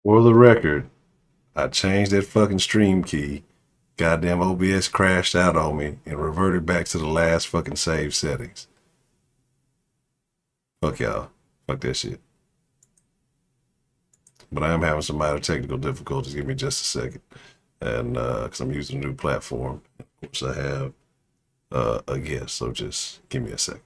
For the record, I changed that fucking stream key. Goddamn OBS crashed out on me and reverted back to the last fucking save settings. Fuck y'all. Fuck that shit. But I am having some minor technical difficulties. Give me just a second. And because I'm using a new platform. Of course, I have a guest. So just give me a second.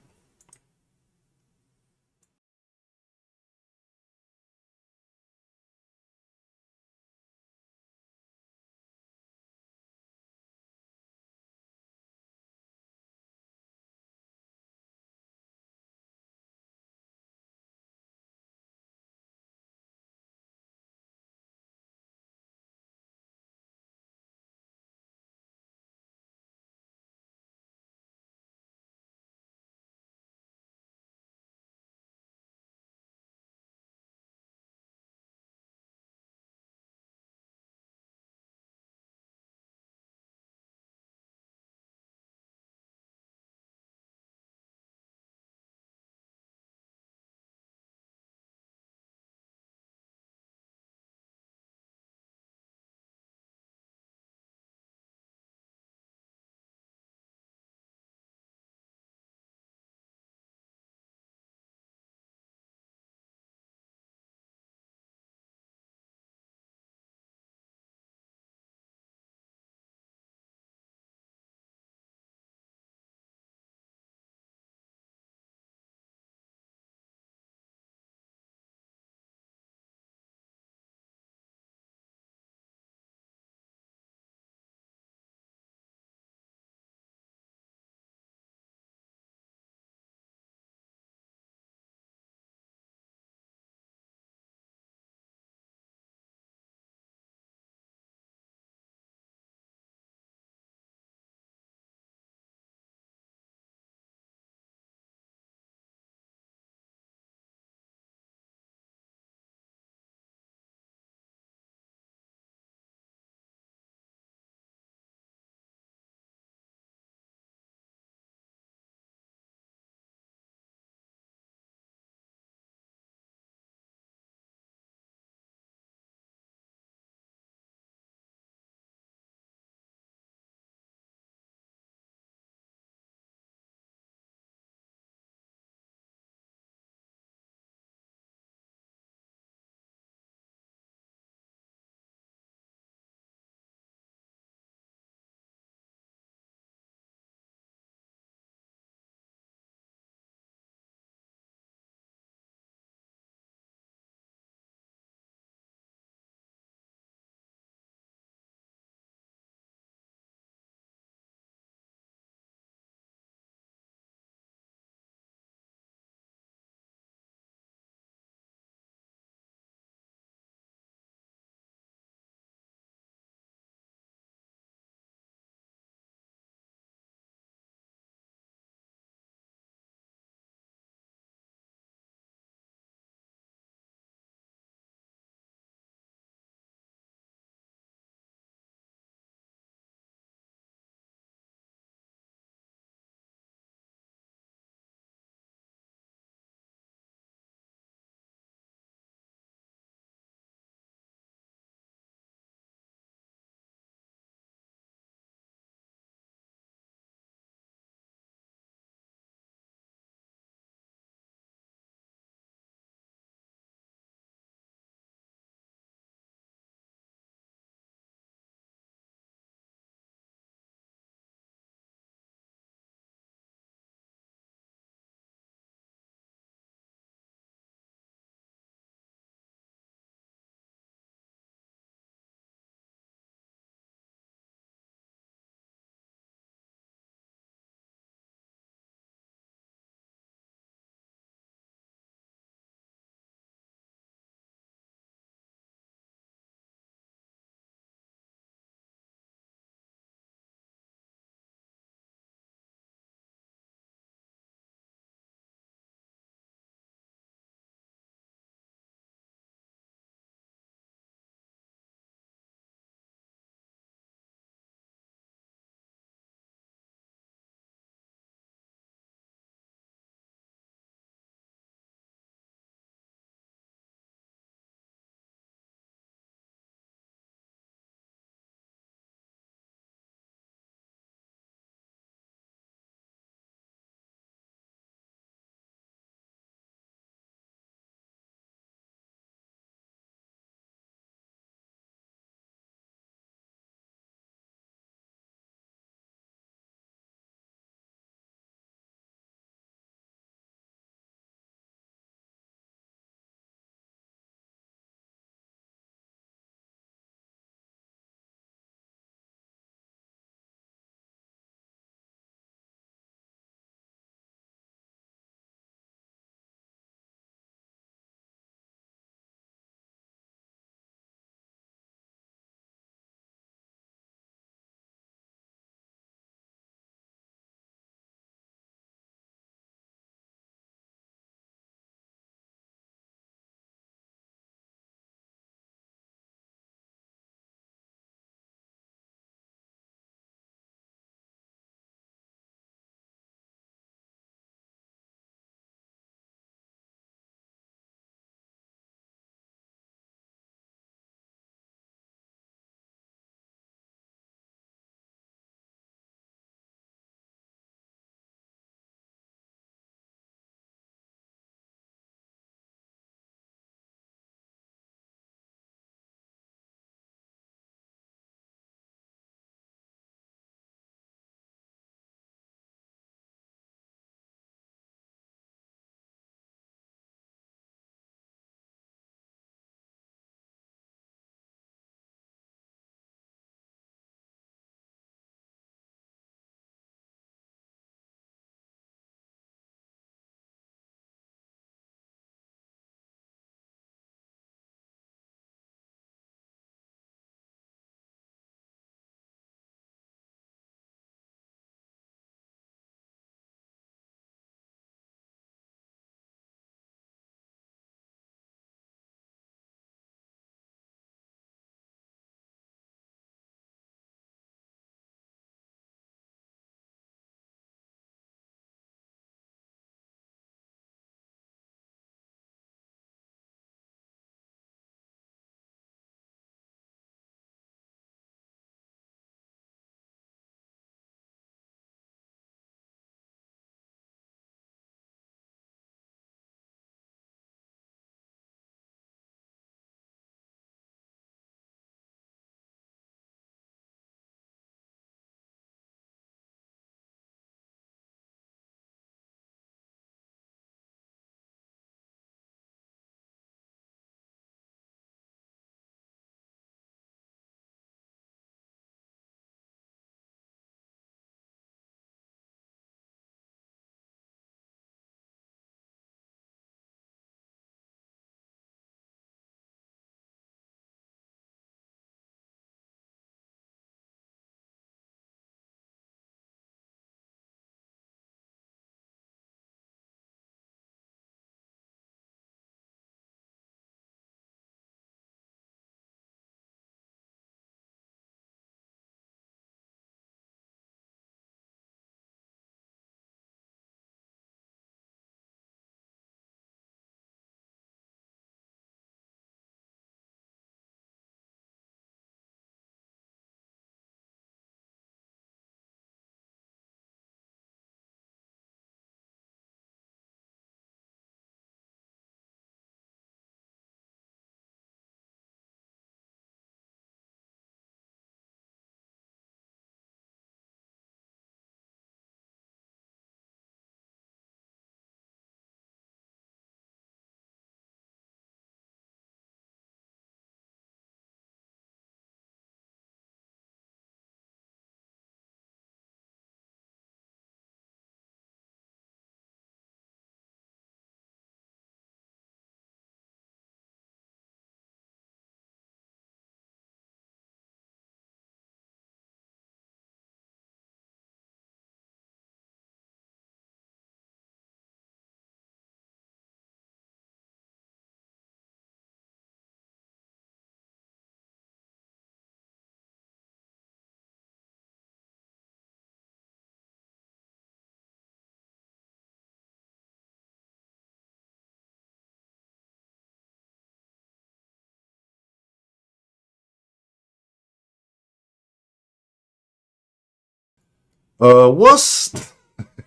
What's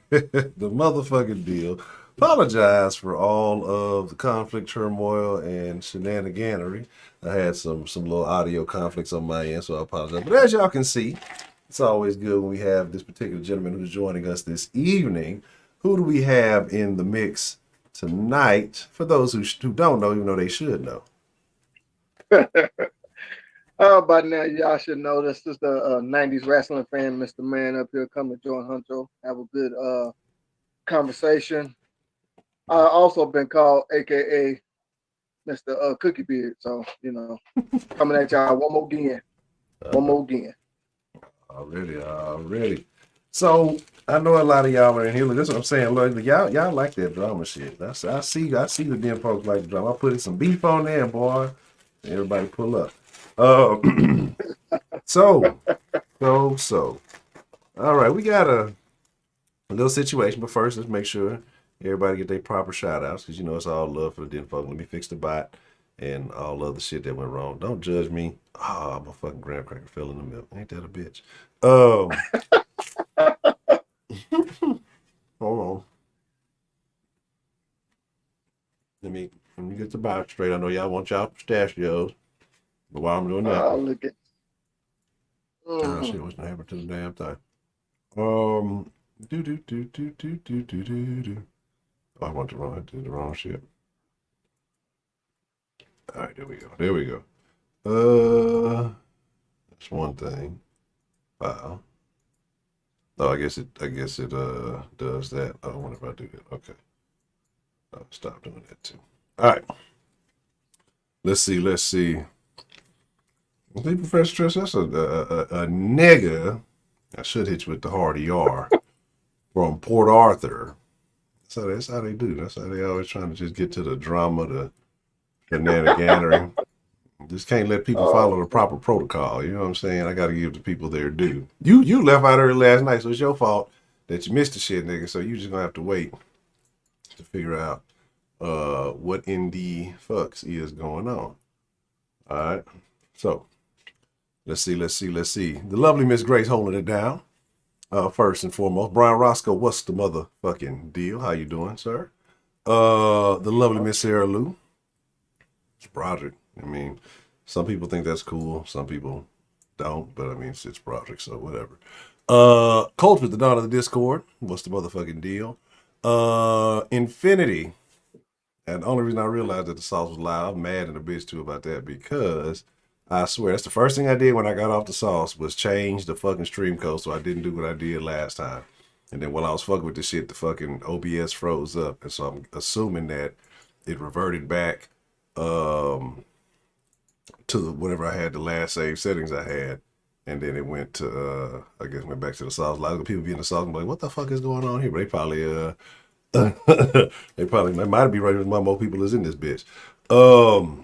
the motherfucking deal? Apologize for all of the conflict, turmoil, and shenaniganery. I had some little audio conflicts on my end, so I apologize. But as y'all can see, it's always good when we have this particular gentleman who's joining us this evening. Who do we have in the mix tonight? For those who don't know, even though they should know. By now, y'all should know this is the 90s wrestling fan, Mr. Man up here. Come to join Honcho. Have a good conversation. I also been called AKA Mr. Cookie Beard. So, coming at y'all one more again. One more again. Already. So I know a lot of y'all are in here. That's what I'm saying. Look, y'all like that drama shit. I see the Denfolk like the drama. I put some beef on there, boy. Everybody pull up. So. All right, we got a little situation, but first let's make sure everybody get their proper shout outs because it's all love for the Denfolk. Let me fix the bot and all other shit that went wrong. Don't judge me. Oh, my fucking graham cracker fell in the milk. Ain't that a bitch? Hold on. Let me get the bot straight. I know y'all want y'all pistachios, but while I'm doing that, Look at. shit, what's gonna happen to the damn thing? Do. Oh, I want the wrong shit. All right, there we go. That's one thing. Wow. Oh, I guess it does that. Oh, I wonder if I do that. Okay. I'll stop doing that too. All right. Let's see. I think Professor Trish, that's a nigga. I should hit you with the hard ER from Port Arthur. That's how they do. That's how they always trying to just get to the drama, the shenaniganery. Just can't let people follow the proper protocol. You know what I'm saying? I got to give the people their due. You left out early last night, so it's your fault that you missed the shit, nigga. So you just gonna have to wait to figure out what in the fucks is going on. All right. So let's see. The lovely Miss Grace holding it down. First and foremost, Brian Roscoe, what's the motherfucking deal? How you doing, sir? The lovely Miss Sarah Lou. It's Broderick. I mean, some people think that's cool. Some people don't, but I mean, it's Broderick, so whatever. Coach with the Dawn of the Discord. What's the motherfucking deal? Infinity. And the only reason I realized that the sauce was live, I'm mad and a bitch too about that because I swear that's the first thing I did when I got off the sauce was change the fucking stream code so I didn't do what I did last time. And then while I was fucking with the shit, the fucking OBS froze up. And so I'm assuming that it reverted back to whatever I had the last save settings I had. And then it went to, I guess went back to the sauce. A lot of people be in the sauce and be like, what the fuck is going on here? But they probably, they might be right with more people is in this bitch. All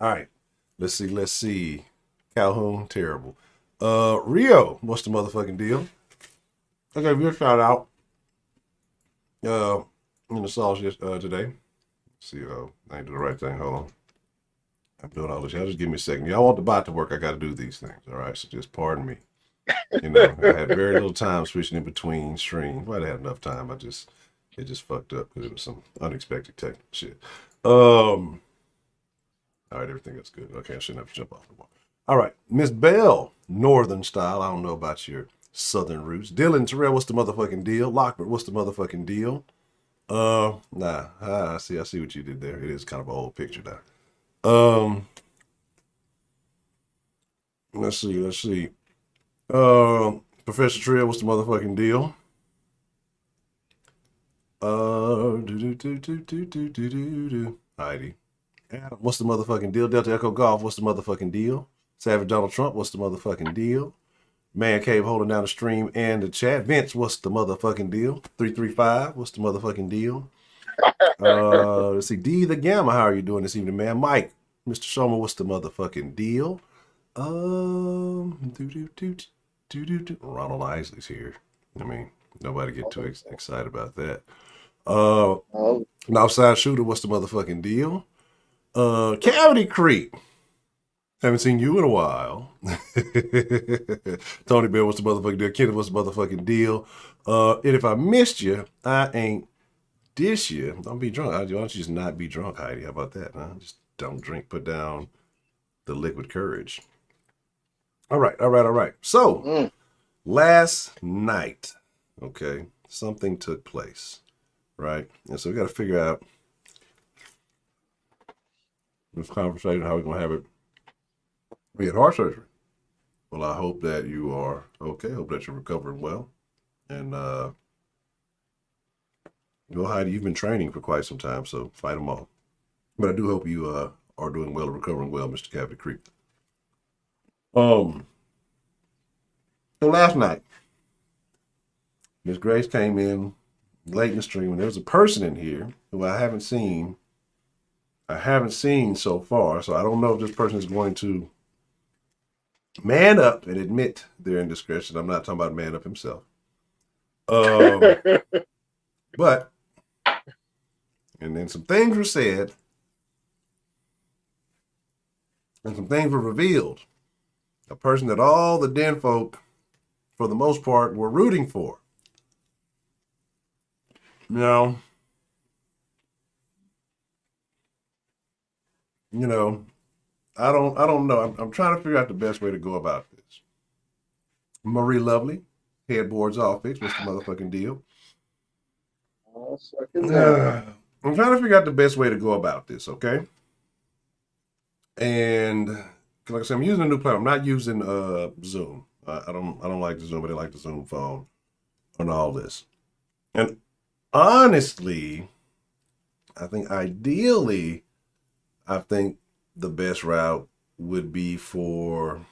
right. Let's see. Calhoun, terrible. Rio, what's the motherfucking deal? I gave you a shout out in the sauce today. Let's see, I ain't do the right thing. Hold on. I'm doing all this. Y'all just give me a second. Y'all want the bot to work, I got to do these things. All right, so just pardon me. I had very little time switching in between streams. Well, I had enough time. It just fucked up because it was some unexpected technical shit. All right, everything is good. Okay, I shouldn't have to jump off the wall. All right, Miss Bell, Northern style. I don't know about your Southern roots. Dylan Terrell, what's the motherfucking deal? Lockbert, what's the motherfucking deal? Nah, I see what you did there. It is kind of an old picture now. Let's see. Professor Trill, what's the motherfucking deal? Heidi. Adam, what's the motherfucking deal? Delta Echo Golf, what's the motherfucking deal? Savage Donald Trump, what's the motherfucking deal? Man Cave holding down the stream and the chat. Vince, what's the motherfucking deal? 335, what's the motherfucking deal? Let's see. D the Gamma, how are you doing this evening, man? Mike, Mr. Shoma, what's the motherfucking deal? Ronald Isley's here. I mean, nobody get too excited about that. Outside Shooter, what's the motherfucking deal? Cavity Creek. Haven't seen you in a while. Tony Bear, what's the motherfucking deal? Kenny, what's the motherfucking deal? And if I missed you, I ain't dish you. Don't be drunk. Why don't you just not be drunk, Heidi? How about that, huh? Just don't drink. Put down the liquid courage. All right. So, last night, okay, something took place, right? And so we got to figure out this conversation, how we're going to have it. We had heart surgery. Well, I hope that you are okay. Hope that you're recovering well. And, well, Heidi, you've been training for quite some time, so fight them all. But I do hope you are doing well and recovering well, Mr. Cavity Creek. So last night, Miss Grace came in late in the stream, and there's a person in here who I haven't seen so far, so I don't know if this person is going to man up and admit their indiscretion. I'm not talking about man up himself. But, and then some things were said, and some things were revealed. A person that all the Denfolk, for the most part, were rooting for. Now, I don't know. I'm trying to figure out the best way to go about this. Marie Lovely, headboards all fixed. What's the motherfucking deal? I'm trying to figure out the best way to go about this, okay? And like I said, I'm using a new platform. I'm not using Zoom. I don't like the Zoom, but I like the Zoom phone on all this. And honestly, I think ideally, the best route would be for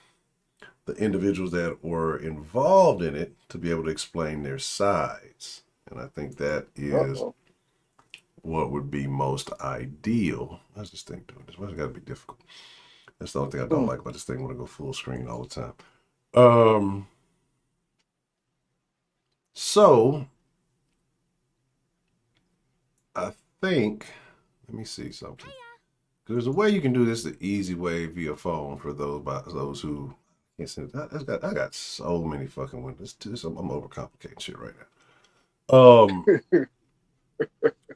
the individuals that were involved in it to be able to explain their sides. And I think that is what would be most ideal. How's this thing doing? This one's got to be difficult. That's the only thing I don't like about this thing. I want to go full screen all the time. So I think, let me see something. There's a way you can do this the easy way via phone for those who can't send it. I got so many fucking windows. I'm overcomplicating shit right now.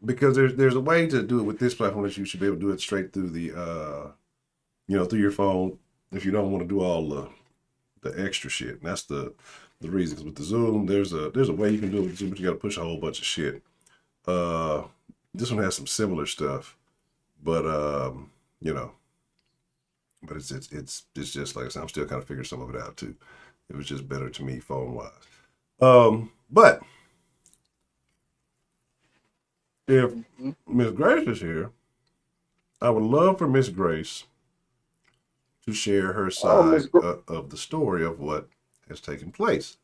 Because there's a way to do it with this platform that you should be able to do it straight through the through your phone if you don't want to do all the extra shit. And that's the reason. 'Cause with the Zoom, there's a way you can do it with Zoom, but you got to push a whole bunch of shit. This one has some similar stuff, but but it's just like I said, I'm still kind of figuring some of it out too. It was just better to me phone wise. But if Miss Grace is here, I would love for Miss Grace to share her side of the story of what has taken place.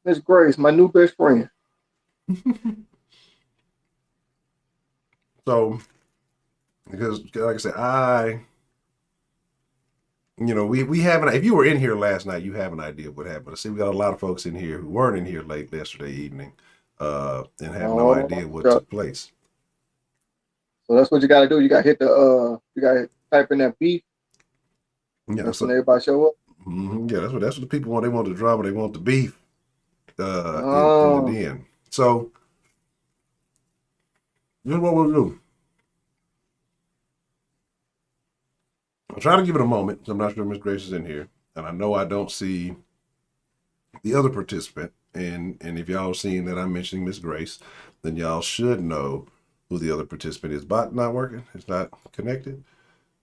Miss Grace, my new best friend. So, because like I said, we have if you were in here last night, you have an idea of what happened. I see we got a lot of folks in here who weren't in here late yesterday evening, and have no idea what took place. So that's what you got to do. You got to hit you got to type in that beef. Yeah, that's when everybody show up. Yeah, that's what the people want. They want the drama. They want the beef in the den. So this is what we'll do. I'll try to give it a moment. I'm not sure Miss Grace is in here, and I know I don't see the other participant. And if y'all seen that I'm mentioning Miss Grace, then y'all should know who the other participant is. Bot not working. It's not connected.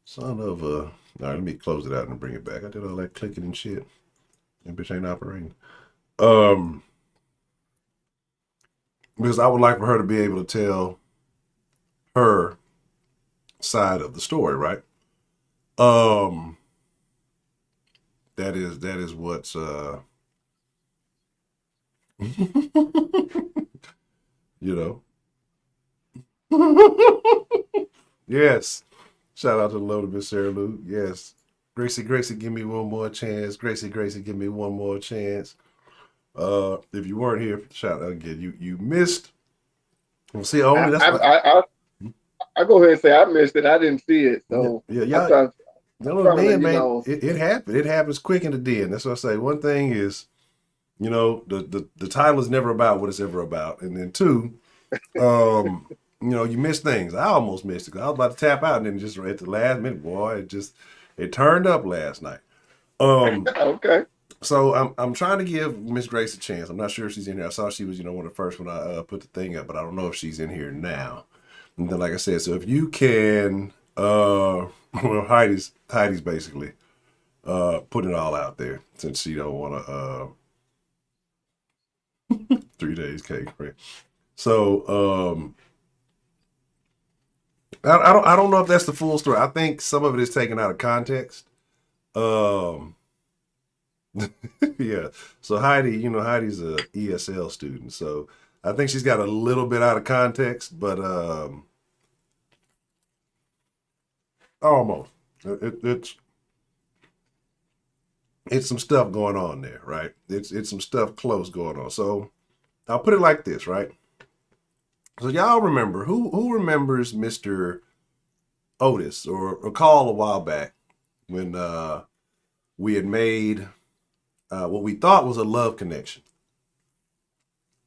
Son of a. All right, let me close it out and bring it back. I did all that clicking and shit. That bitch ain't operating. Because I would like for her to be able to tell her side of the story, right? That is what's Yes. Shout out to the loaded Miss Sarah Lou. Yes. Gracie, give me one more chance. Gracie, give me one more chance. If you weren't here, shout out again. You missed. Well, see, only that's I go ahead and say I missed it. I didn't see it. So yeah. You know, Trying to, then, you man, know, it happened. It happens quick in the den. That's what I say. One thing is, you know, the title is never about what it's ever about. And then two, you know, you miss things. I almost missed it. I was about to tap out and then just at the last minute, boy, it turned up last night. okay. So I'm trying to give Miss Grace a chance. I'm not sure if she's in here. I saw she was, you know, one of the first when I put the thing up, but I don't know if she's in here now. And then, like I said, so if you can, well, Heidi's basically putting it all out there since she don't want to 3 days cake, right? So I don't know if that's the full story. I think some of it is taken out of context. Um, yeah. So Heidi, you know, Heidi's a ESL student, so I think she's got a little bit out of context, but almost. It's some stuff going on there, right? It's some stuff close going on. So I'll put it like this, right? So y'all remember who remembers Mr. Otis or a call a while back when we had made what we thought was a love connection,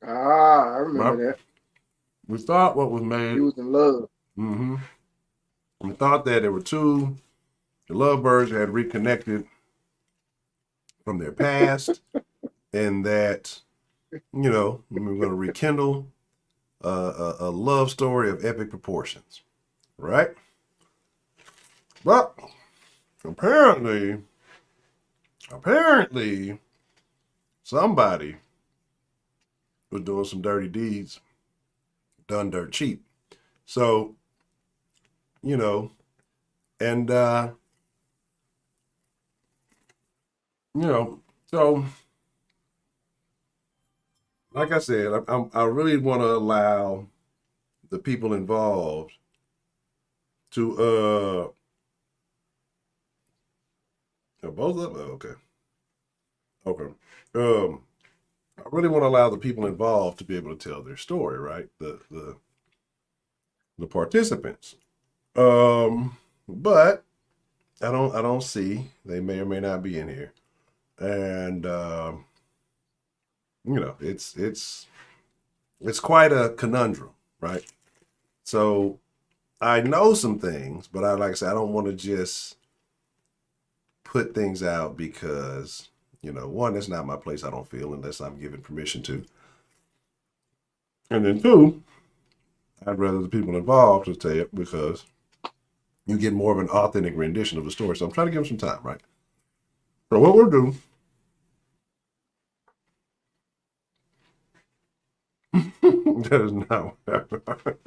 I right? remember that. We thought what was He made. was in love. Mm-hmm. We thought that there were two lovebirds that had reconnected from their past, and that you know we were going to rekindle a love story of epic proportions, right? But apparently, apparently, somebody was doing some dirty deeds, done dirt cheap. So you know, and you know, so like I said, I really want to allow the people involved to both of them. Okay, okay. I really want to allow the people involved to be able to tell their story, right? The participants. But I don't see. They may or may not be in here, and you know, it's quite a conundrum, right? So I know some things, but I like I said, I don't want to just put things out because you know, one, that's not my place. I don't feel unless I'm given permission to, and then two, I'd rather the people involved to tell it because you get more of an authentic rendition of the story. So I'm trying to give them some time, right? So what we'll do, that is not what happened.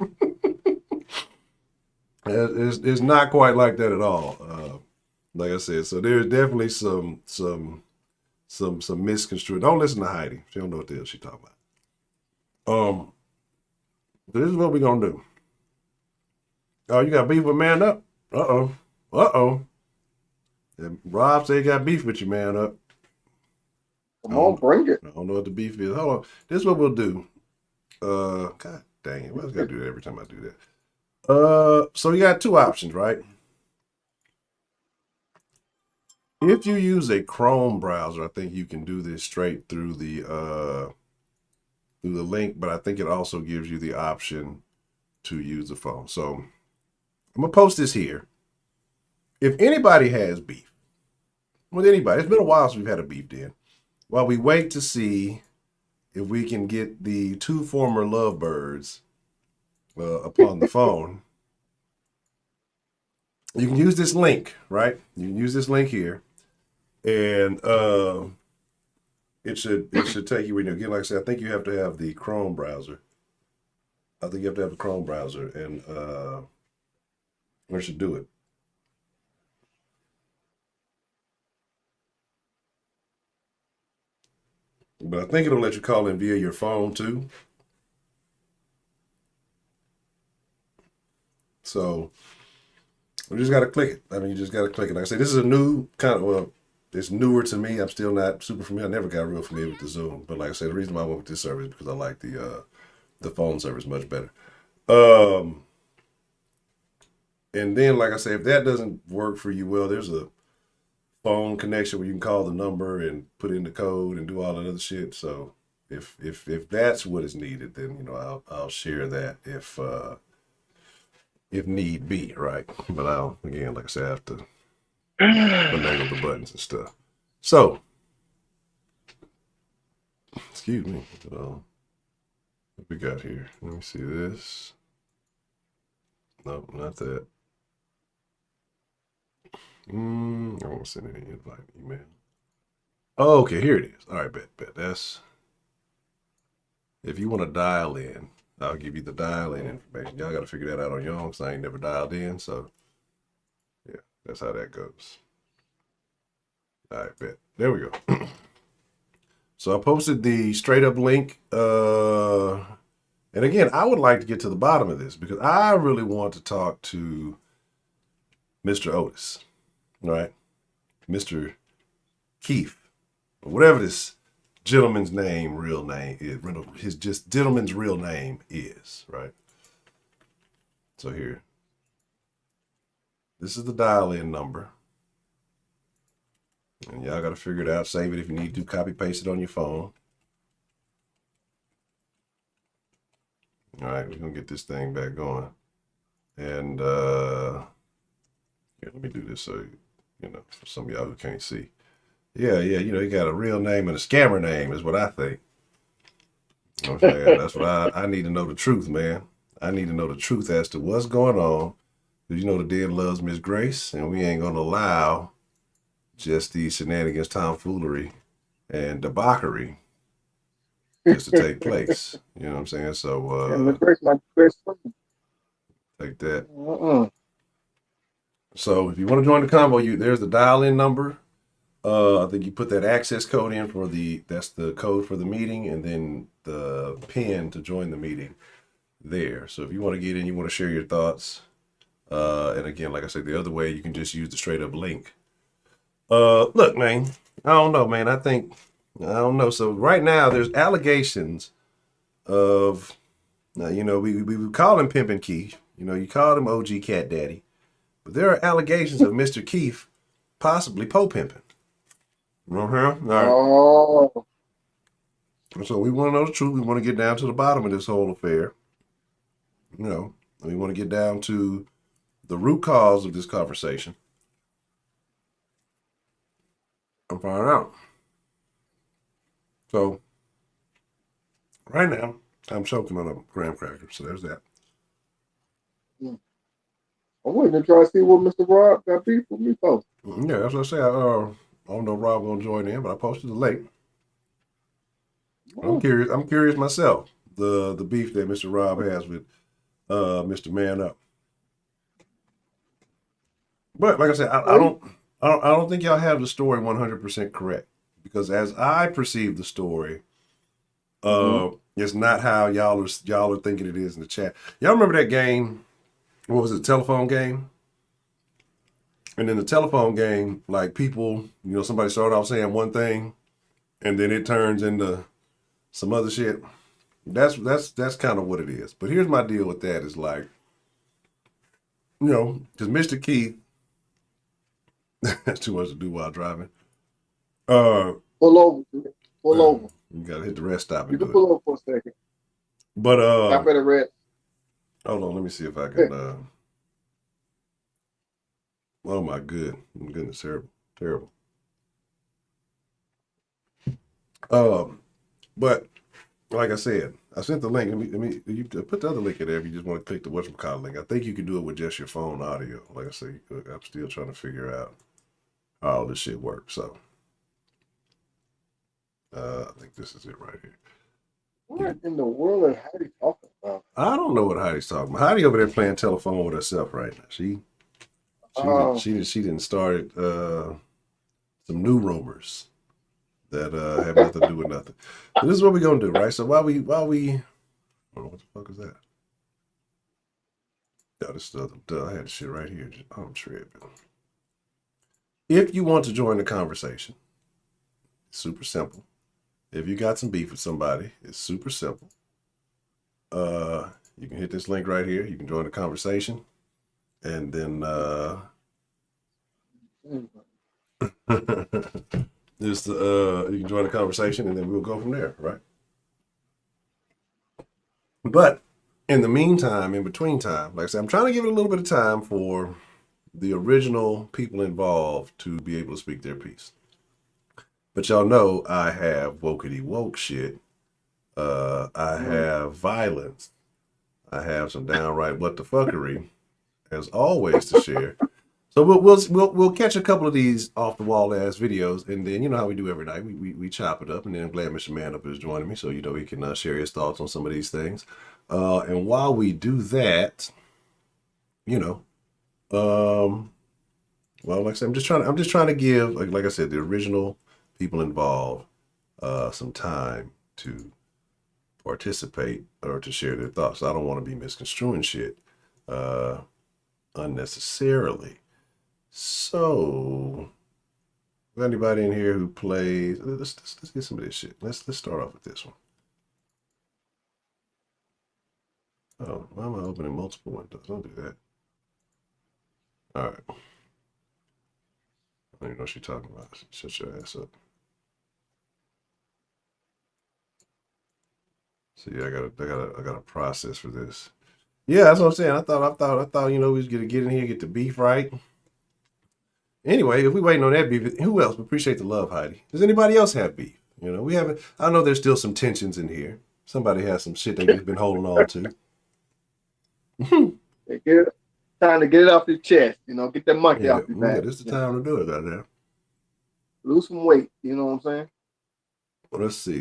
It's not quite like that at all. Like I said, so there's definitely some misconstrued. Don't listen to Heidi. She don't know what the hell she talking about. This is what we're gonna do. Oh, you got beef with Man Up? Uh-oh. Uh-oh. And Rob said he got beef with you, Man Up. Come on, bring it. I don't know what the beef is. Hold on. This is what we'll do. God dang it. Why I gotta do that every time I do that? So you got two options, right? If you use a Chrome browser, I think you can do this straight through the link, but I think it also gives you the option to use the phone. So I'm gonna post this here. If anybody has beef with anybody, it's been a while since we've had a beef den. While we wait to see if we can get the two former lovebirds upon the phone, you can use this link, right? You can use this link here, and it should take you when you again. Like I said, I think you have to have the Chrome browser. I think you have to have the Chrome browser, and it should do it. But I think it'll let you call in via your phone too. So you just got to click it. I mean, you just got to click it. Like I say, this is a new kind of, well, it's newer to me. I'm still not super familiar. I never got real familiar with the Zoom. But like I said, the reason why I went with this service is because I like the phone service much better. Um, And then, like I say, if that doesn't work for you, well, there's a phone connection where you can call the number and put in the code and do all that other shit. So if that's what is needed, then I'll share that if need be, right? But I'll again, like I said, I have to finagle the buttons and stuff. So, excuse me. What we got here? Let me see this. No, not that. I won't send any invite email. Oh, okay, here it is. All right, bet. That's if you want to dial in, I'll give you the dial in information. Y'all got to figure that out on your own because I ain't never dialed in. So, yeah, that's how that goes. All right, bet. There we go. So I posted the straight up link. And again, I would like to get to the bottom of this because I really want to talk to Mr. Otis, right? Mr. Keith, or whatever this gentleman's real name is, his just gentleman's real name is, right? So here, this is the dial-in number. And y'all got to figure it out. Save it if you need to. Copy paste it on your phone. All right, we're gonna get this thing back going. And here, let me do this so for some of y'all who can't see. Yeah, he got a real name and a scammer name is what I think. Okay, that's what I need to know the truth, man. I need to know the truth as to what's going on. Because the dead loves Miss Grace, and we ain't gonna allow just these shenanigans, tomfoolery, and debauchery just to take place. You know what I'm saying? So And the Grace, my best friend. take that. So if you want to join the convo, there's the dial-in number. I think you put that access code in that's the code for the meeting, and then the pin to join the meeting there. So if you want to get in, you want to share your thoughts. And again, like I said, the other way, you can just use the straight up link. Look, man, I don't know, man. I don't know. So right now there's allegations of, we call him Pimpin' Keith. You called him OG Cat Daddy, but there are allegations of Mr. Keith possibly po-pimping. All right. Oh. So we want to know the truth. We want to get down to the bottom of this whole affair. We want to get down to the root cause of this conversation and find out. So right now, I'm choking on a graham cracker. So there's that. I'm waiting to try to see what Mr. Rob got beef with me for. Yeah, that's what I say. I don't know if Rob gonna join in, but I posted the link. I'm curious myself. The beef that Mr. Rob has with Mr. Man Up. But like I said, I don't think y'all have the story 100% correct, because as I perceive the story, it's not how y'all are thinking it is in the chat. Y'all remember that game? What was it? Telephone game? And in the telephone game, like people, somebody started off saying one thing, and then it turns into some other shit. That's kind of what it is. But here's my deal with that is like, because Mr. Keith, that's too much to do while driving. Pull over. Pull over. You gotta hit the rest stop and you do can pull over for a second. But Stop at a red. Hold on, let me see if I can. Oh my goodness, terrible. But like I said, I sent the link. Let me you put the other link in there if you just want to click the whatchamacallit link. I think you can do it with just your phone audio. Like I say, I'm still trying to figure out how all this shit works. So I think this is it right here. What in the world is Heidi talking about? I don't know what Heidi's talking about. Heidi over there playing telephone with herself right now. She didn't start some new rumors that have nothing to do with nothing. So this is what we're gonna do, right? So while we I don't know what the fuck is that? Yeah, this is I had the shit right here. I'm tripping. If you want to join the conversation, it's super simple. If you got some beef with somebody, it's super simple. You can hit this link right here. You can join the conversation. And then just you can join the conversation, and then we'll go from there, right? But in the meantime, in between time, like I said, I'm trying to give it a little bit of time for the original people involved to be able to speak their piece. But y'all know I have wokety woke shit. I have violence. I have some downright what the fuckery, as always, to share. So we'll catch a couple of these off the wall ass videos, and then you know how we do every night. We chop it up, and then I'm glad Mr. Man Up is joining me, so you know he can share his thoughts on some of these things. And while we do that, you know, well, like I said, I'm just trying to give, like I said, the original people involved some time to participate or to share their thoughts. I don't want to be misconstruing shit unnecessarily. So, anybody in here who plays? Let's get some of this shit. Let's start off with this one. Oh, why am I opening multiple windows? Don't do that. All right. I don't even know what she's talking about. Shut your ass up. So yeah, I got a process for this. Yeah, that's what I'm saying. I thought, you know, we was gonna get in here, get the beef right. Anyway, if we waiting on that beef, who else? We appreciate the love, Heidi. Does anybody else have beef? You know, we haven't. I know there's still some tensions in here. Somebody has some shit they've been holding on to. Time to get it off your chest. You know, get that monkey off your back. This is the time to do it, goddamn. Lose some weight. You know what I'm saying? Well, let's see.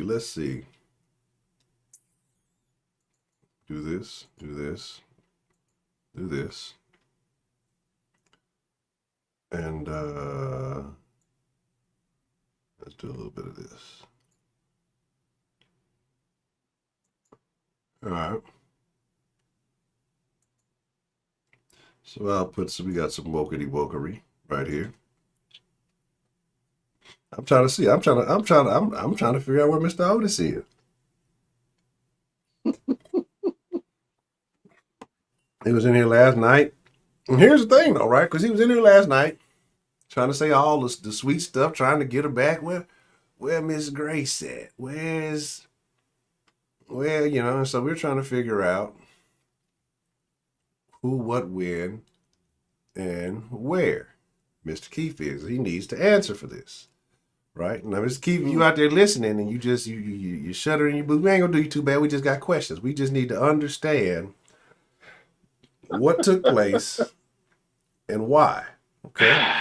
Do this. And let's do a little bit of this. All right. So I'll put we got some wokery right here. I'm trying to figure out where Mr. Otis is. He was in here last night. And here's the thing though, right? Because he was in here last night trying to say all the sweet stuff, trying to get her back. Where Miss Grace at? Where, you know, so we're trying to figure out who, what, when, and where Mr. Keefe is. He needs to answer for this. Right? Now, Mr. Keefe, you out there listening and you shuddering your boots. We ain't gonna do you too bad. We just got questions. We just need to understand what took place and why. Okay.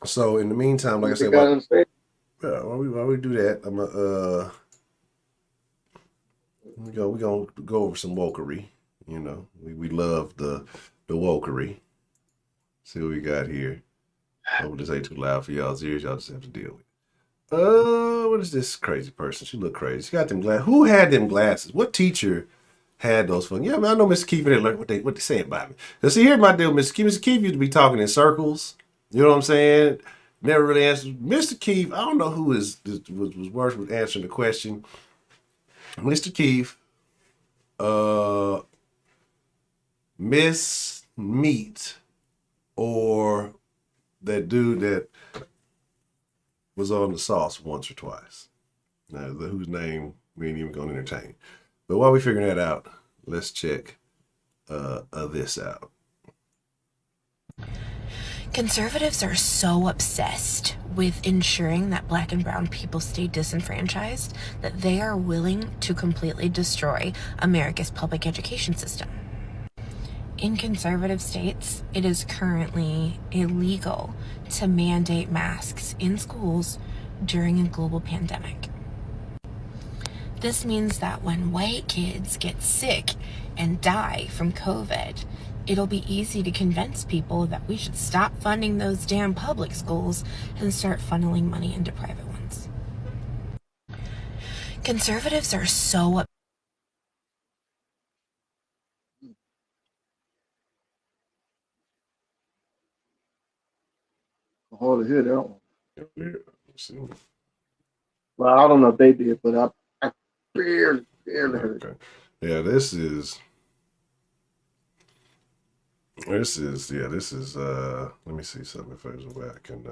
So in the meantime, like I said, while we do that, I'm we gonna go over some wokery. You know, we love the wokery. See what we got here. I hope this ain't too loud for y'all's ears. Y'all just have to deal with it. What is this crazy person? She look crazy. She got them glasses. Who had them glasses? What teacher had those for? Yeah, I know Mr. Keefe didn't learn what they say about me. Cause see, here's my deal. Mr. Keefe used to be talking in circles. You know what I'm saying? Never really answered. Mr. Keefe, I don't know who was worse with answering the question. Mr. Keefe, Miss Meat, or that dude that was on the sauce once or twice. Now, whose name we ain't even going to entertain. But while we figuring that out, let's check this out. Conservatives are so obsessed with ensuring that Black and brown people stay disenfranchised that they are willing to completely destroy America's public education system. In conservative states, it is currently illegal to mandate masks in schools during a global pandemic. This means that when white kids get sick and die from COVID, it'll be easy to convince people that we should stop funding those damn public schools and start funneling money into private ones. Conservatives are so hard to hear that one. Yeah, well, I don't know if they did, but I barely heard. Okay. Yeah, this is. This is let me see something if there's a way I can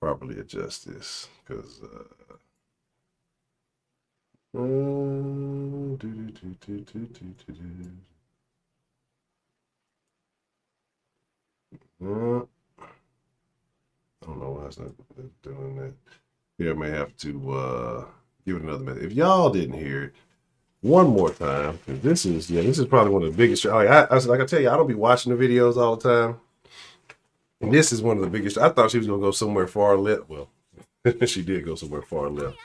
properly adjust this because do, do, do, do, do, do, do, do. I don't know why it's not doing that. Here I may have to give it another minute. If y'all didn't hear it one more time, because this is probably one of the biggest. Like I tell you, I don't be watching the videos all the time. And this is one of the biggest. I thought she was gonna go somewhere far left. Well, she did go somewhere far left.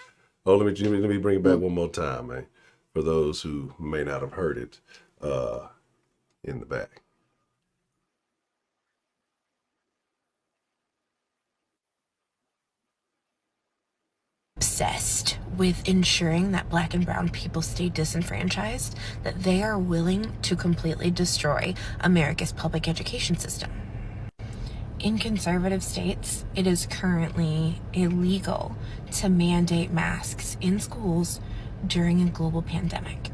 Oh, let me bring it back one more time, man. For those who may not have heard it in the back. Obsessed with ensuring that black and brown people stay disenfranchised, that they are willing to completely destroy America's public education system. In conservative states, it is currently illegal to mandate masks in schools during a global pandemic.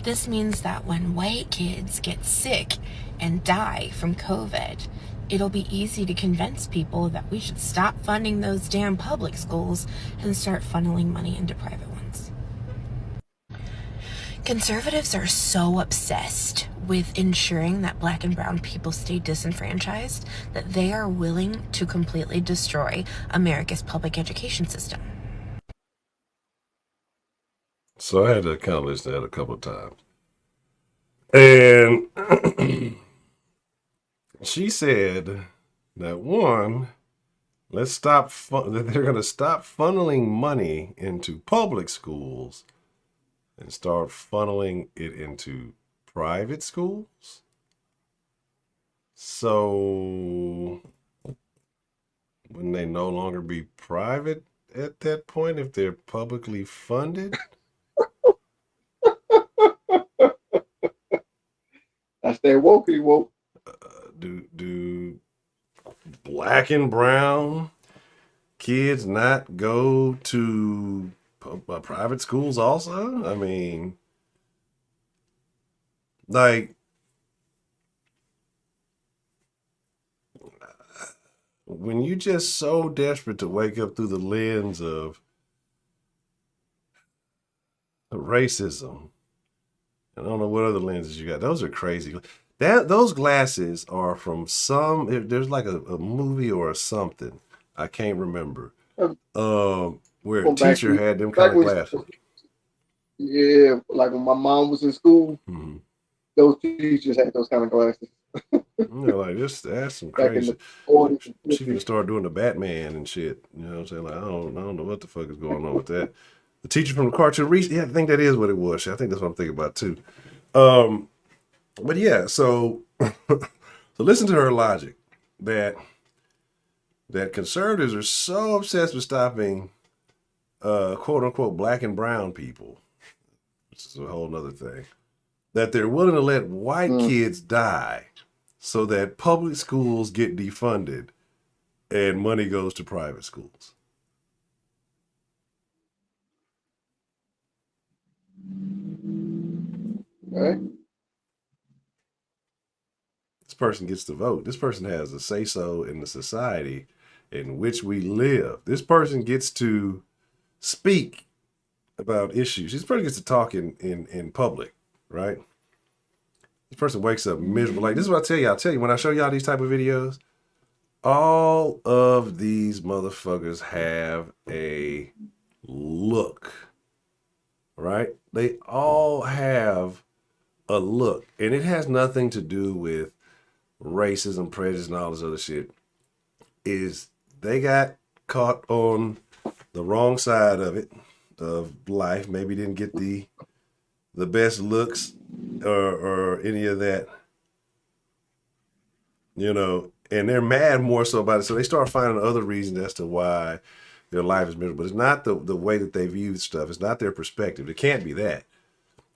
This means that when white kids get sick and die from COVID, it'll be easy to convince people that we should stop funding those damn public schools and start funneling money into private ones. Conservatives are so obsessed with ensuring that black and brown people stay disenfranchised that they are willing to completely destroy America's public education system. So I had to kind of listen to that a couple of times. And she said that one, that they're going to stop funneling money into public schools and start funneling it into private schools. So wouldn't they no longer be private at that point if they're publicly funded? That's that woke. Do black and brown kids not go to private schools also? I mean, like, when you just so desperate to wake up through the lens of racism, I don't know what other lenses you got. Those are crazy. Those glasses are from there's like a movie or something. I can't remember. Where a teacher had them kind of glasses. Yeah, like when my mom was in school, those teachers had those kind of glasses. Like that's some crazy. She can start doing the Batman and shit. You know what I'm saying? Like I don't know what the fuck is going on with that. The teacher from the cartoon, yeah, I think that is what it was. I think that's what I'm thinking about too. But yeah, so listen to her logic that conservatives are so obsessed with stopping quote unquote black and brown people, which is a whole nother thing, that they're willing to let white kids die so that public schools get defunded and money goes to private schools. Right. This person gets to vote. This person has a say-so in the society in which we live. This person gets to speak about issues. This person gets to talk in public, right? This person wakes up miserable. Like, this is what I tell you. I'll tell you, when I show y'all these type of videos, all of these motherfuckers have a look, right? They all have a look. And it has nothing to do with racism, prejudice, and all this other shit. Is they got caught on the wrong side of it, of life. Maybe didn't get the best looks or any of that, you know, and they're mad more so about it. So they start finding other reasons as to why their life is miserable. It's not the way that they view stuff. It's not their perspective. It can't be that.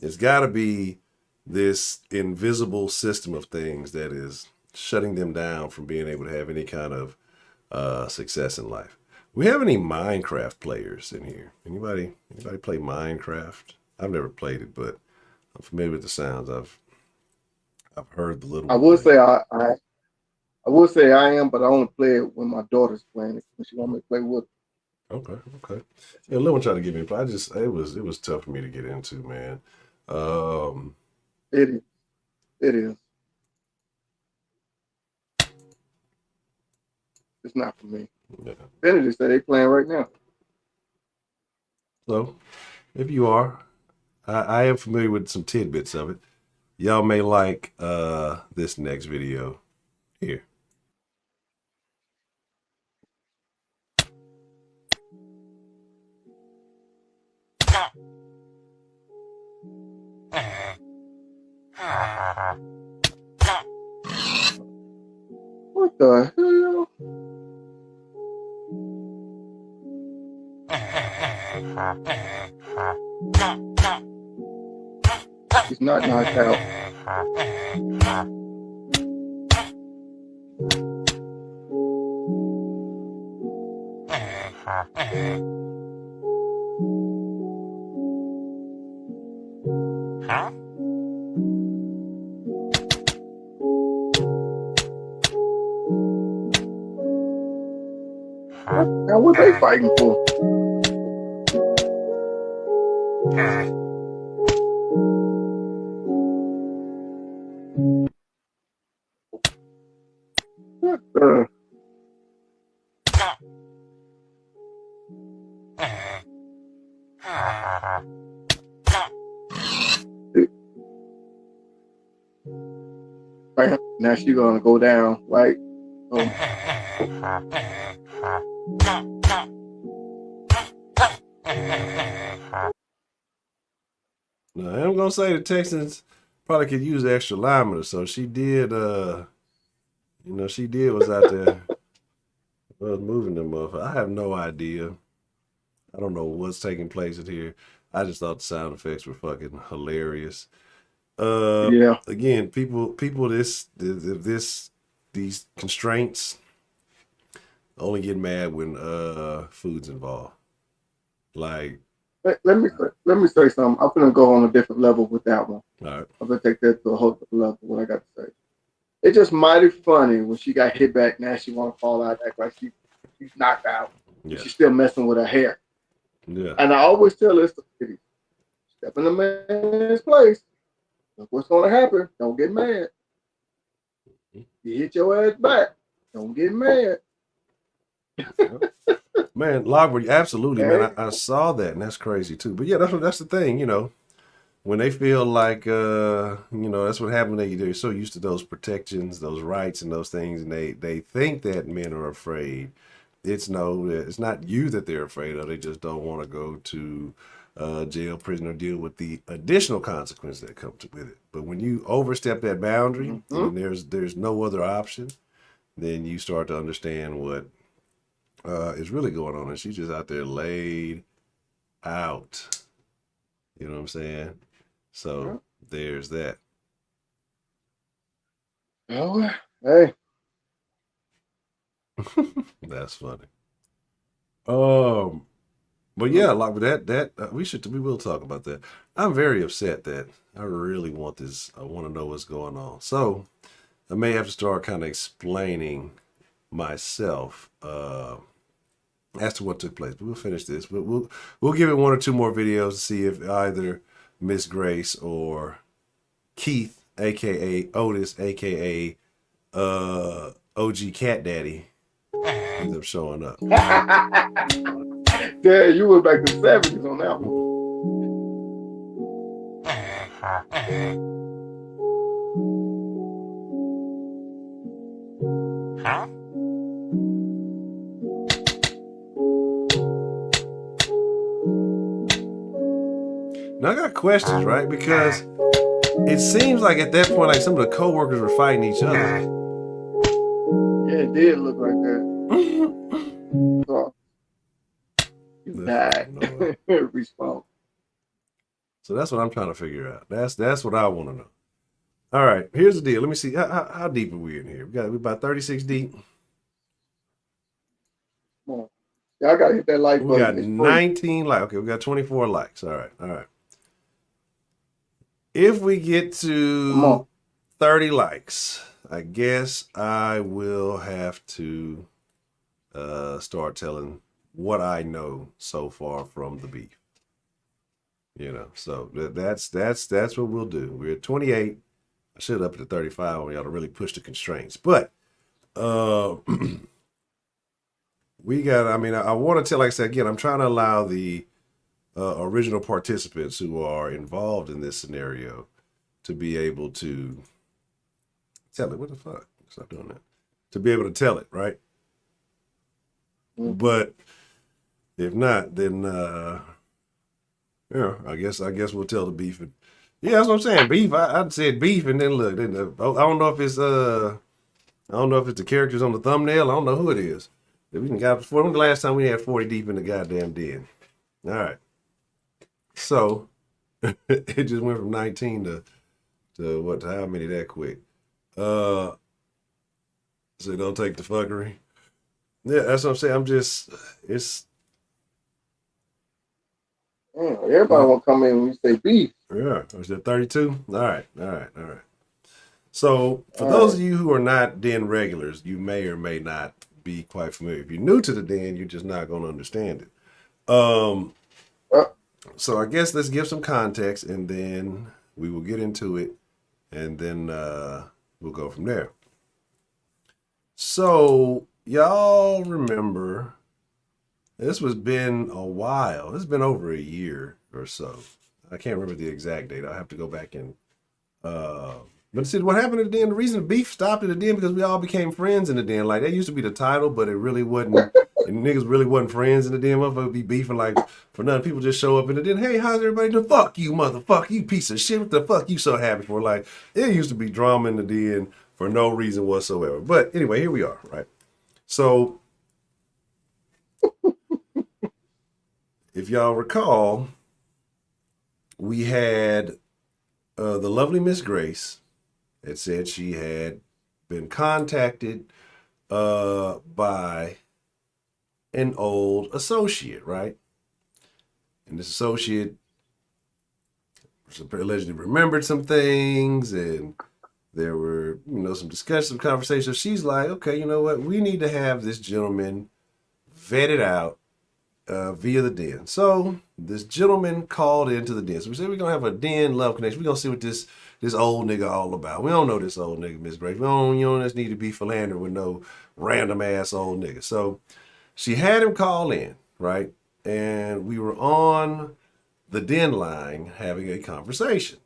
It's got to be this invisible system of things that is shutting them down from being able to have any kind of success in life. We have any Minecraft players in here? Anybody play Minecraft? I've never played it, but I'm familiar with the sounds. I've heard the little I one would play. say I would say I am, but I only play it when my daughter's playing it. When she want me to play with Okay, okay. Yeah, little one tried to get me, but it was tough for me to get into, man. it. It is. It's not for me. Yeah. Benedict said they playing right now. So if you are, I am familiar with some tidbits of it. Y'all may like this next video here. What the hell? He's not knocked out. Now what they fighting for? What the? Bam. Now she gonna go down, right? Oh. Now, I'm gonna say the Texans probably could use extra linemen, so she did. She did was out there was moving them up. I have no idea. I don't know what's taking place in here. I just thought the sound effects were fucking hilarious. Yeah. Again, people, these constraints only get mad when food's involved. Like, Let me say something. I'm gonna go on a different level with that one. all right, I'm gonna take that to a whole different level. What I got to say. It's just mighty funny when she got hit back. Now she want to fall out, act like she's knocked out. yeah, She's still messing with her hair. yeah. And I always tell this to ladies, step in the man's place. Look what's gonna happen. Don't get mad. You hit your ass back. Don't get mad. Man, Lockwood, absolutely, Okay. man. I saw that, and that's crazy too. But yeah, that's the thing, when they feel like that's what happened. They're so used to those protections, those rights, and those things, and they think that men are afraid. It's not you that they're afraid of. They just don't want to go to jail, prison, or deal with the additional consequences that come with it. But when you overstep that boundary, and there's no other option, then you start to understand what is really going on. And she's just out there laid out. You know what I'm saying? So there's that. Oh, hey. That's funny. But yeah, like with that we will talk about that. I'm very upset that I really want this. I want to know what's going on. So I may have to start kind of explaining myself as to what took place. But we'll finish this. But we'll give it one or two more videos to see if either Miss Grace or Keith, aka Otis, aka OG Cat Daddy, ends up showing up. Yeah, you went back to the 70s on that one. Now I got questions, right? Because it seems like at that point, like some of the co-workers were fighting each other. Yeah, it did look like that. So, you died. Response. So that's what I'm trying to figure out. That's what I want to know. All right, here's the deal. Let me see how deep are we in here. We're about 36 deep. Come on. Yeah, I gotta hit that like button. We got 19 likes. Okay, we got 24 likes. All right. If we get to 30 likes, I guess I will have to start telling what I know so far from the beef. You know, so that's what we'll do. We're at 28. I should up to 35 when y'all to really push the constraints. But we got, I mean, I want to tell, like I said, again, I'm trying to allow the original participants who are involved in this scenario to be able to tell it. What the fuck? Stop doing that. To be able to tell it, right? But if not, then yeah, I guess we'll tell the beef. Yeah, that's what I'm saying. Beef. I said beef, and then look. Then, I don't know if it's the characters on the thumbnail. I don't know who it is. We got when the last time we had 40 deep in the goddamn den. All right. So it just went from 19 to what? To how many that quick? So don't take the fuckery. Yeah, that's what I'm saying. It's. Everybody won't come in when you say beef. Yeah, was that 32? All right. So for those of you who are not den regulars, you may or may not be quite familiar. If you're new to the den, you're just not going to understand it. So I guess let's give some context, and then we will get into it, and then we'll go from there. So y'all remember, this was been a while. It's been over a year or so. I can't remember the exact date. I'll have to go back and but see what happened at the den. The reason the beef stopped at the den because we all became friends in the den. Like that used to be the title, but it really wasn't. And niggas really wasn't friends in the den. Motherfuckers would be beefing like for nothing. People just show up in the den. Hey, how's everybody doing? Fuck you, motherfucker. You piece of shit. What the fuck you so happy for? Like it used to be drama in the den for no reason whatsoever. But anyway, here we are, right? So if y'all recall, we had the lovely Miss Grace had said she had been contacted by an old associate, right? And this associate allegedly remembered some things, and there were, some discussions, some conversations. She's like, okay, you know what? We need to have this gentleman vetted out via the den. So this gentleman called into the den. So we said we're gonna have a den love connection. We're gonna see what this old nigga all about. We don't know this old nigga, Miss Grace. We don't just need to be philandering with no random ass old nigga. So she had him call in, right? And we were on the Denline having a conversation.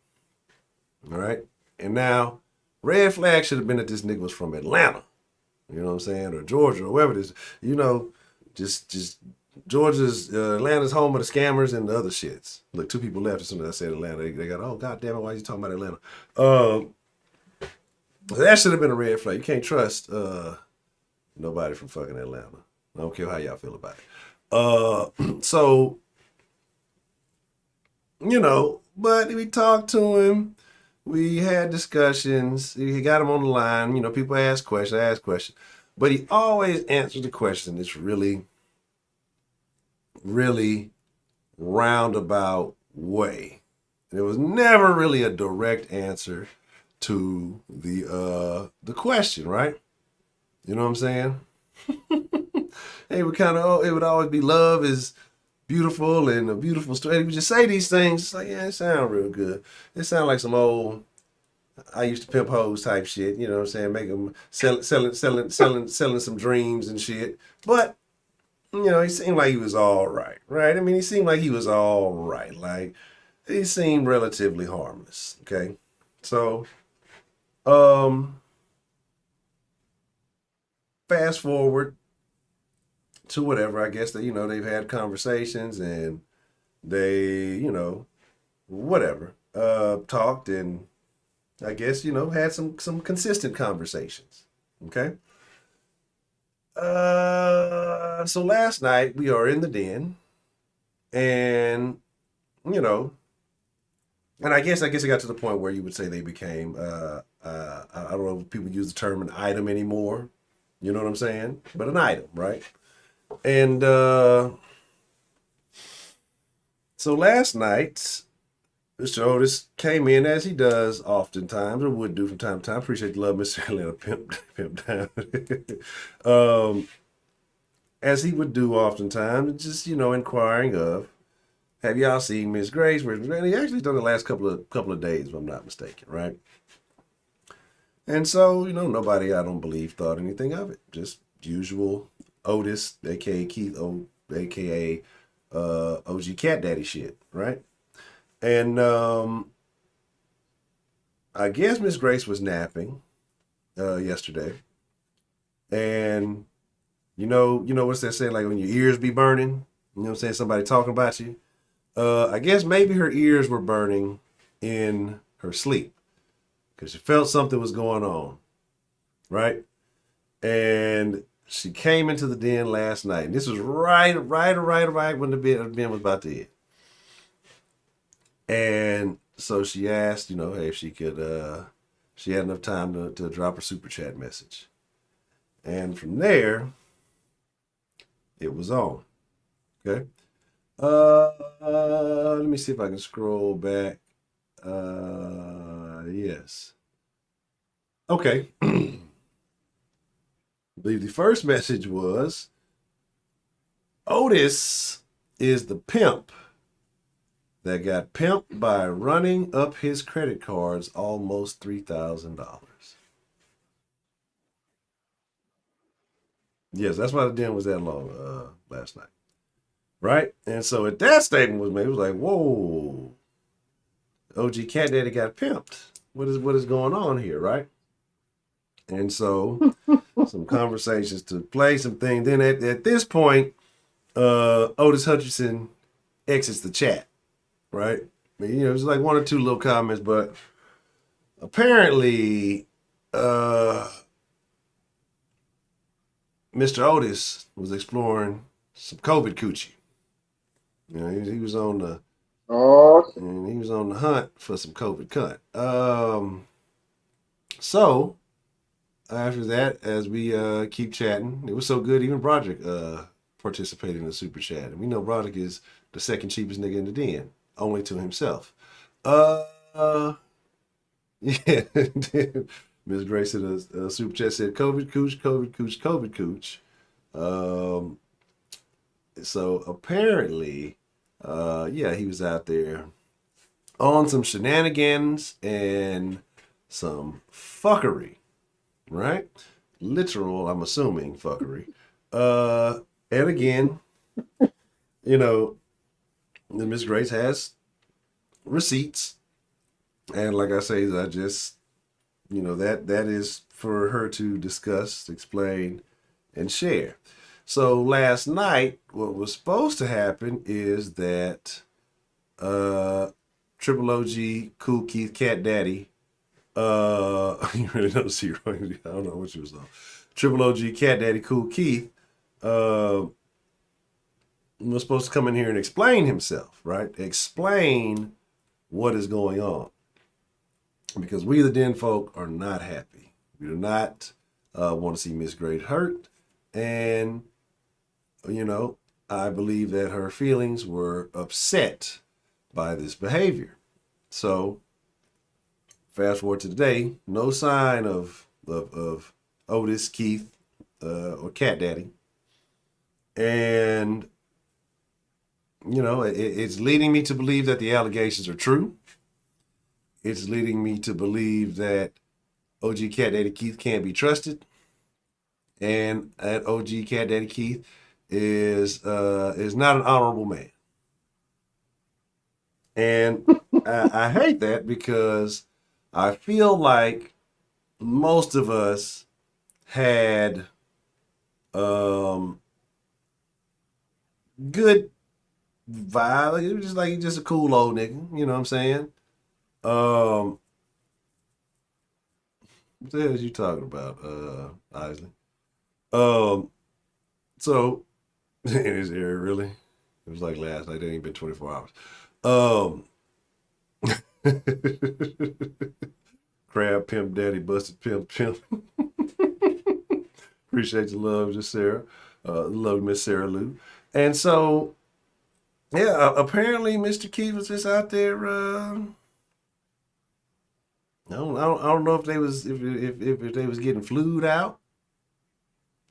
All right. And now red flag should have been that this nigga was from Atlanta. You know what I'm saying? Or Georgia or wherever it is. Just Georgia's, Atlanta's home of the scammers and the other shits. Look, two people left as soon as I said Atlanta. They got, oh, God damn it, why are you talking about Atlanta? That should have been a red flag. You can't trust nobody from fucking Atlanta. I don't care how y'all feel about it. So, but we talked to him. We had discussions. He got him on the line. People ask questions. But he always answered the question. It's really roundabout way. And it was never really a direct answer to the question, right? You know what I'm saying? It would always be love is beautiful and a beautiful story. He would just say these things. It's like, yeah, it sounds real good. It sounds like some old I used to pimp hoes type shit. You know what I'm saying? Make them selling some dreams and shit. But he seemed like he was all right, right? I mean, he seemed like he was all right. Like, he seemed relatively harmless, okay? So, fast forward to whatever. I guess that, they've had conversations and they, whatever, talked and I guess, had some consistent conversations, okay? So last night we are in the den and, and I guess it got to the point where you would say they became, I don't know if people use the term an item anymore. You know what I'm saying? But an item, right? And so last night, Mr. Otis came in as he does oftentimes, or would do from time to time. Appreciate the love, Mr. Atlanta pimp down. As he would do oftentimes, just inquiring of, have y'all seen Miss Grace? And he actually done the last couple of days, if I'm not mistaken, right? And so, nobody, I don't believe, thought anything of it. Just usual Otis, aka Keith, aka OG Cat Daddy shit, right? And I guess Miss Grace was napping yesterday, and what's that saying? Like when your ears be burning, you know what I'm saying? Somebody talking about you. I guess maybe her ears were burning in her sleep because she felt something was going on, right? And she came into the den last night, and this was right when the Ben was about to hit. And so she asked, hey, if she could, she had enough time to drop her super chat message. And from there, it was on. Okay. Let me see if I can scroll back. Yes. Okay. I believe the first message was, Otis is the pimp that got pimped by running up his credit cards almost $3,000. Yes, that's why the den was that long last night. Right? And so if that statement was made, it was like, whoa, OG Cat Daddy got pimped. What is going on here, right? And so some conversations took place, some things. Then at this point, Otis Hutchinson exits the chat, right? I mean, it's like one or two little comments, but apparently Mr. Otis was exploring some COVID coochie. He was on the he was on the hunt for some COVID cut. So after that, as we keep chatting, it was so good. Even Broderick participated in the super chat, and we know Broderick is the second cheapest nigga in the den, only to himself. Yeah. Ms. Grace in a super chat said, COVID cooch, COVID cooch, COVID cooch. So apparently, he was out there on some shenanigans and some fuckery, right? Literal, I'm assuming, fuckery. And again, Miss Grace has receipts. And like I say, I just, that is for her to discuss, explain, and share. So last night, what was supposed to happen is that Triple OG, Cool Keith, Cat Daddy, you really don't see right? I don't know what you was on. Triple OG, Cat Daddy, Cool Keith, was supposed to come in here and explain himself, right? Explain what is going on. Because we, the Denfolk, are not happy. We do not want to see Miss Grace hurt. And, I believe that her feelings were upset by this behavior. So, fast forward to today, no sign of Otis, Keith, or Cat Daddy. And, it's leading me to believe that the allegations are true. It's leading me to believe that OG Cat Daddy Keith can't be trusted. And that OG Cat Daddy Keith is not an honorable man. And I hate that because I feel like most of us had good vibe. It was just a cool old nigga. You know what I'm saying? What the hell is you talking about, Isley? So in his area, really? It was like last night. It ain't been 24 hours. Crab pimp daddy busted pimp. Appreciate the love, just Sarah. Love Miss Sarah Lou. And so Yeah, apparently Mr. Keith was just out there. I don't know if they was if they was getting flued out,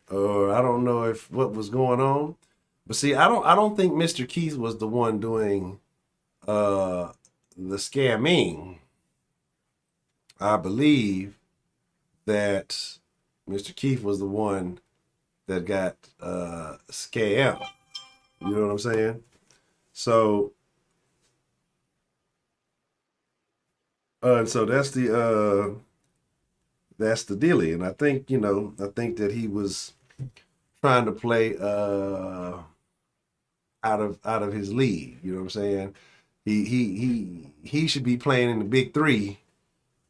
or I don't know if what was going on. But see, I don't think Mr. Keith was the one doing uh the scamming. I believe that Mr. Keith was the one that got scammed. You know what I'm saying? So and so that's the dealie. And I think, I think that he was trying to play out of his league. You know what I'm saying? He should be playing in the big three.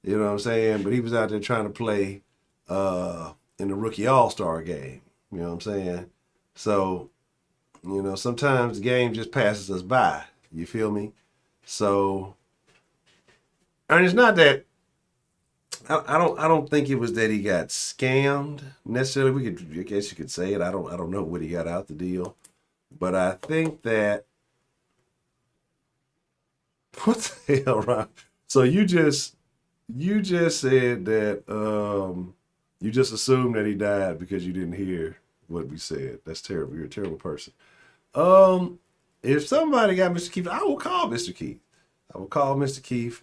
You know what I'm saying? But he was out there trying to play in the rookie all-star game. You know what I'm saying? So, sometimes the game just passes us by. You feel me? So, and it's not that I don't think it was that he got scammed necessarily. I guess you could say it. I don't know what he got out the deal, but I think that what the hell, Ron? So you just said that you just assumed that he died because you didn't hear what we said. That's terrible. You're a terrible person. Um, if somebody got Mr. Keith, I will call Mr. Keith. I will call Mr. Keith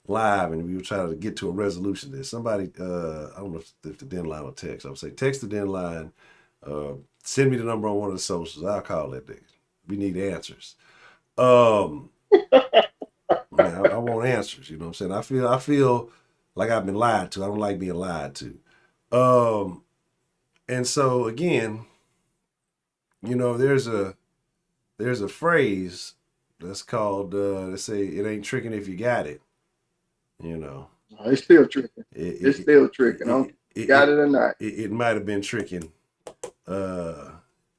live, and we will try to get to a resolution there. Somebody, I don't know if the Denline will text. I would say text the Denline. Send me the number on one of the socials. I'll call that day. We need answers. Um, Man, I want answers. You know what I'm saying? I feel like I've been lied to. I don't like being lied to. Um, and so again, there's a phrase that's called they say it ain't tricking if you got it. You know, It's still tricking. it It's it still tricking. I don't got it or not. it might have been tricking uh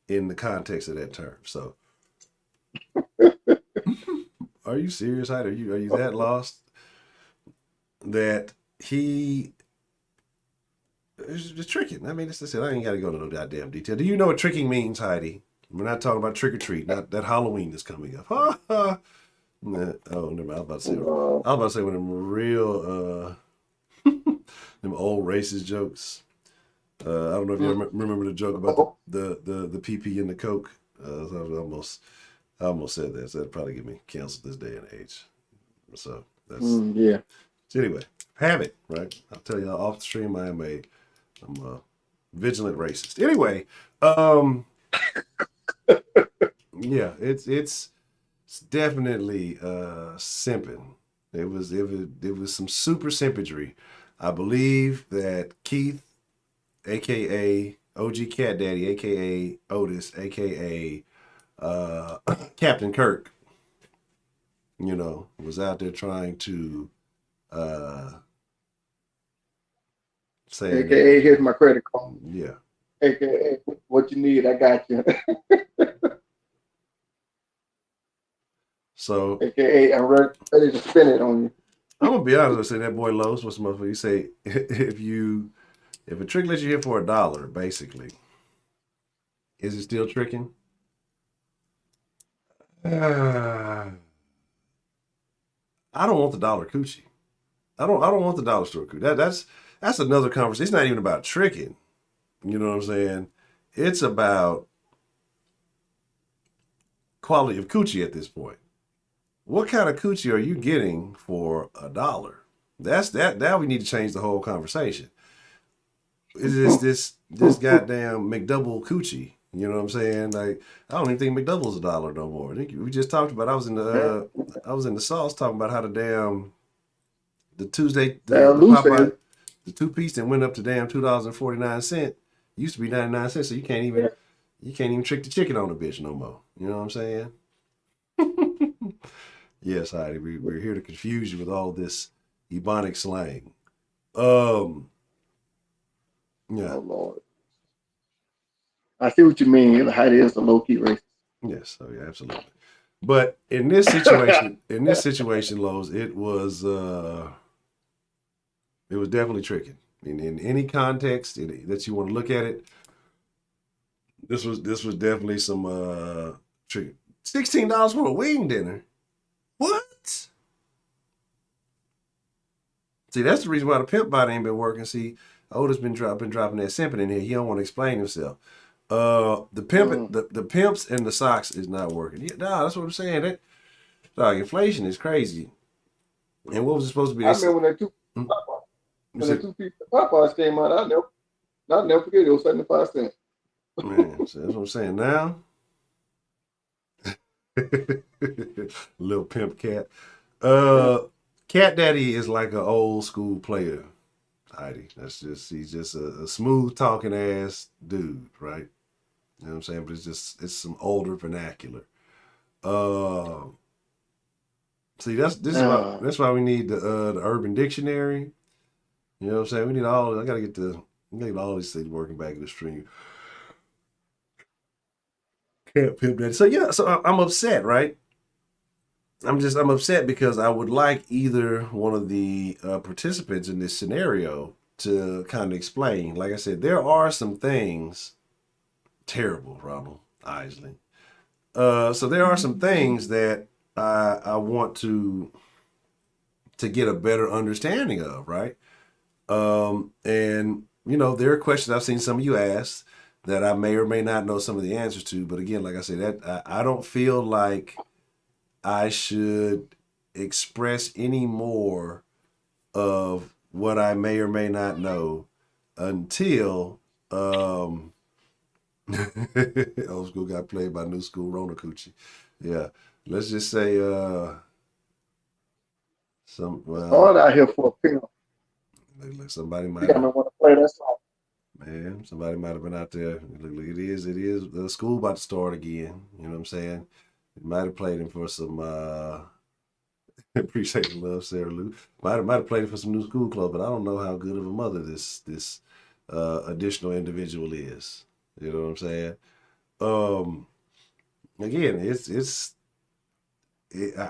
in the context of that term. So are you serious, Hyde? Are you that lost that he is just tricking? I mean, it's just, I ain't got to go into no goddamn detail. Do you know what tricking means, Heidi? We're not talking about trick or treat. Not that Halloween is coming up. Nah, oh, never mind. I was about to say. I was about to say one of them real, them old racist jokes. I don't know if you remember the joke about the PP and the Coke. I almost said that. So that'd probably get me canceled this day and age. So that's Yeah. so anyway. Have it right. I'll tell you off the stream. I'm a vigilant racist. Anyway, yeah, it's definitely simping. It was some super simpatry. I believe that Keith, aka OG Cat Daddy, aka Otis, aka Captain Kirk, was out there trying to say AKA, here's my credit card. yeah. AKA, what you need, I got you. So AKA, I'm ready to spin it on you. I'm gonna be honest. I say that boy Lowe's. What's the motherfucker? You say if a trick lets you hit for $1, basically, is it still tricking? I don't want the dollar coochie. I don't want the dollar store coochie. That's another conversation. It's not even about tricking. You know what I'm saying? It's about quality of coochie at this point. What kind of coochie are you getting for $1? That's that. Now we need to change the whole conversation. Is this goddamn McDouble coochie? You know what I'm saying? Like I don't even think McDouble's $1 no more. I think we just talked about. I was in the sauce talking about how the Tuesday the Popeye the 2-piece that went up to damn $2.49 used to be 99 cents. So you can't even trick the chicken on the bitch no more. You know what I'm saying? Yes, Heidi, we're here to confuse you with all this Ebonic slang. Yeah. Oh Lord, I see what you mean. How it is a low key racist. Yes, oh yeah, absolutely. But in this situation, Lowe's, it was definitely tricking. In any context that you want to look at it, this was definitely some trick. $16 for a wing dinner. What? See, that's the reason why the pimp body ain't been working. See, Otis been dropping that simping in here. He don't want to explain himself. The pimps and the socks is not working. Yeah, nah, that's what I'm saying. That dog, inflation is crazy. And what was it supposed to be? I remember when the two pieces of Popeyes came out. I'll never forget it. It was 75 cents. Man, so that's what I'm saying now. Little pimp cat. Cat Daddy is like an old school player, Heidi. He's just a smooth talking ass dude, right? You know what I'm saying? But it's some older vernacular. See, that's why we need the Urban Dictionary. You know what I'm saying? We need I gotta get all these things working back in the stream. Can't pimp that. So yeah, so I'm upset, right? I'm upset because I would like either one of the participants in this scenario to kind of explain. Like I said, there are some things terrible, Ronald Isley. So there are some things that I want to get a better understanding of, right? And there are questions I've seen some of you ask that I may or may not know some of the answers to. But again, like I said, that I don't feel like I should express any more of what I may or may not know until old school got played by new school Rona Coochie. Yeah. Let's just say hard out here for a pimp. Like somebody might You gotta want to play that song. Man, somebody might have been out there. Look, it is the school about to start again. You know what I'm saying? It might have played him for some appreciate the love, Sarah Lou. Might have played him for some new school clothes, but I don't know how good of a mother this additional individual is. You know what I'm saying? Again,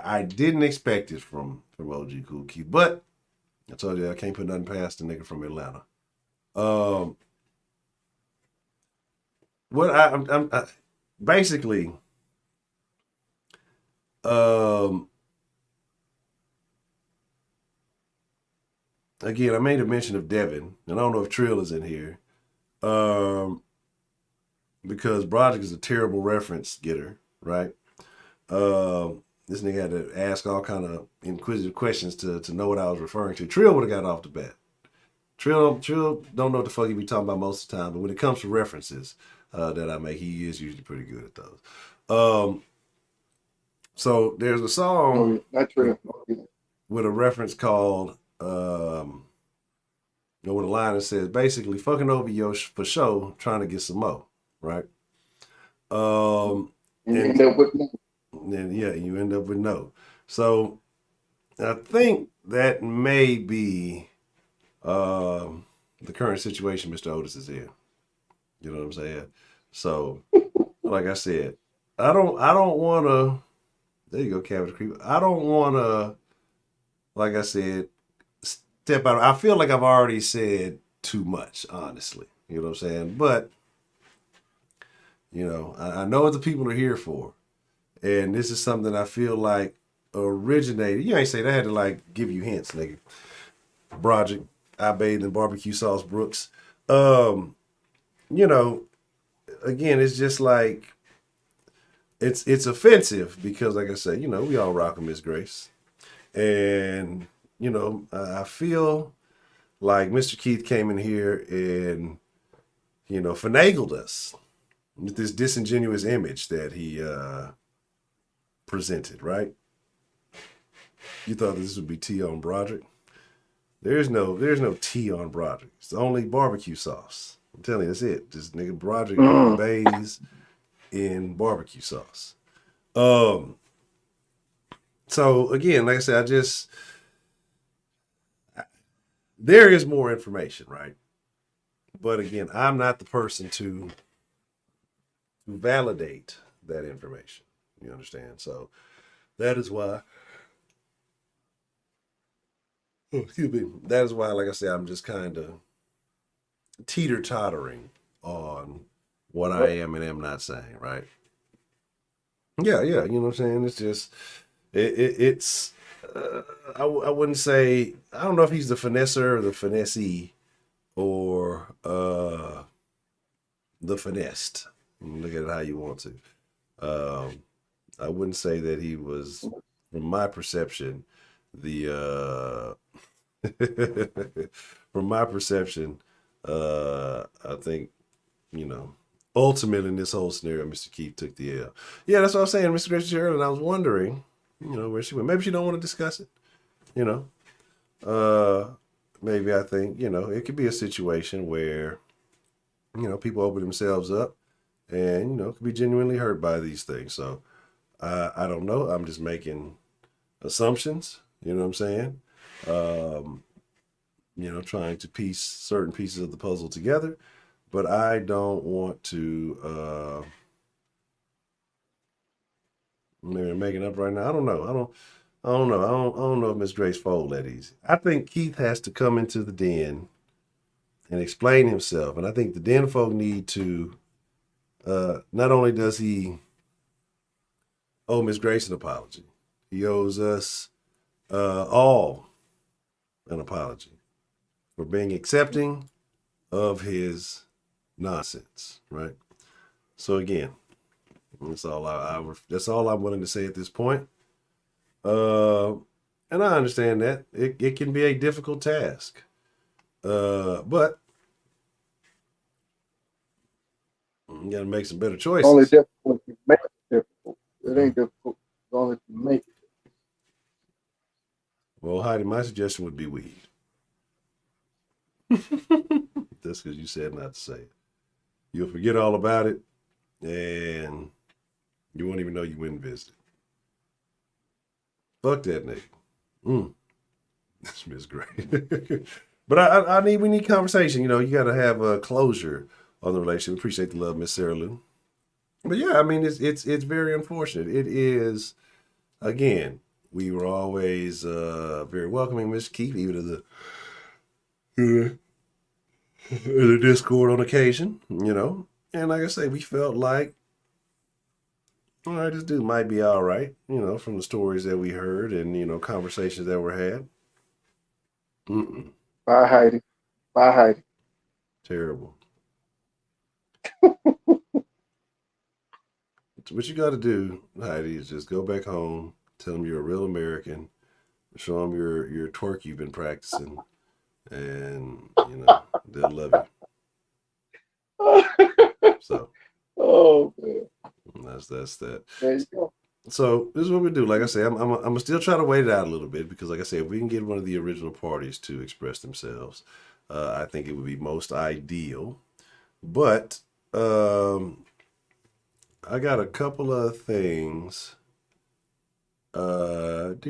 I didn't expect it from OG Cool Key, but I told you I can't put nothing past the nigga from Atlanta. What I'm basically, again, I made a mention of Devin, and I don't know if Trill is in here, because Broderick is a terrible reference getter, right? This nigga had to ask all kind of inquisitive questions to know what I was referring to. Trill would have got off the bat. Trill don't know what the fuck he be talking about most of the time, but when it comes to references that I make, he is usually pretty good at those. So there's a song with a reference called, with a line that says basically fucking over your for show, trying to get some more, right? And end up with no. Then you end up with no. So I think that may be the current situation Mr. Otis is in. You know what I'm saying? So, like I said, I don't want to. There you go, Cavity Creep. I don't want to, like I said, step out. I feel like I've already said too much, honestly. You know what I'm saying? But I know what the people are here for, and this is something I feel like originated. You ain't say that. I had to like give you hints, nigga. Broderick, I bathed in barbecue sauce, Brooks. Again, it's just like it's offensive because, like I said, we all rock Miss Grace, and I feel like Mr. Keith came in here and finagled us with this disingenuous image that he presented. Right? You thought this would be tea on Broderick. There's no tea on Broderick. It's only barbecue sauce. I'm telling you, that's it. This nigga Broderick bathes in barbecue sauce. So again, like I said, there is more information, right? But again, I'm not the person to validate that information. You understand? So that is why. Excuse me. That is why, like I said, I'm just kind of teeter-tottering on what I am and am not saying, right? Yeah, yeah, you know what I'm saying? It's just it's I wouldn't say, I don't know if he's the finesser or the finessee or the finessed. Look at it how you want to. Um, I wouldn't say that he was, from my perception, the from my perception, I think, you know, ultimately in this whole scenario, Mr. Keith took the L. Yeah, that's what I was saying, Mr. Gracious earlier, and I was wondering, where she went. Maybe she don't want to discuss it, you know. Maybe I think, it could be a situation where, people open themselves up and, could be genuinely hurt by these things. So I don't know. I'm just making assumptions, you know what I'm saying? Um, trying to piece certain pieces of the puzzle together, but I don't want to, maybe I'm making up right now. I don't know. I don't know. I don't know if Miss Grace fold that easy. I think Keith has to come into the den and explain himself. And I think the Denfolk need to, not only does he owe Miss Grace an apology, he owes us all an apology for being accepting of his nonsense, right? So again, that's all that's all I'm willing to say at this point. And I understand that it can be a difficult task. But you got to make some better Only choices. difficult if you make it difficult. It ain't difficult. It's only if you make it. Well, Heidi, my suggestion would be weed. That's because you said not to say it. You'll forget all about it, and you won't even know you went and visited. Fuck that nigga. That's Miss Gray. But we need conversation. You got to have a closure on the relationship. Appreciate the love, Miss Sarah Lou. But yeah, I mean, it's very unfortunate. It is. Again, we were always very welcoming, Miss Keith, even to the Discord on occasion. And like I say, we felt like, all right, this dude might be all right. From the stories that we heard and conversations that were had. Bye, Heidi. Bye, Heidi. Terrible. What you got to do, Heidi, is just go back home, tell them you're a real American, show them your twerk you've been practicing, and they'll love you. So Oh man. that's that. There you go. So this is what we do. Like I say, I'm gonna still try to wait it out a little bit because, like I say, if we can get one of the original parties to express themselves, I think it would be most ideal. But I got a couple of things. Let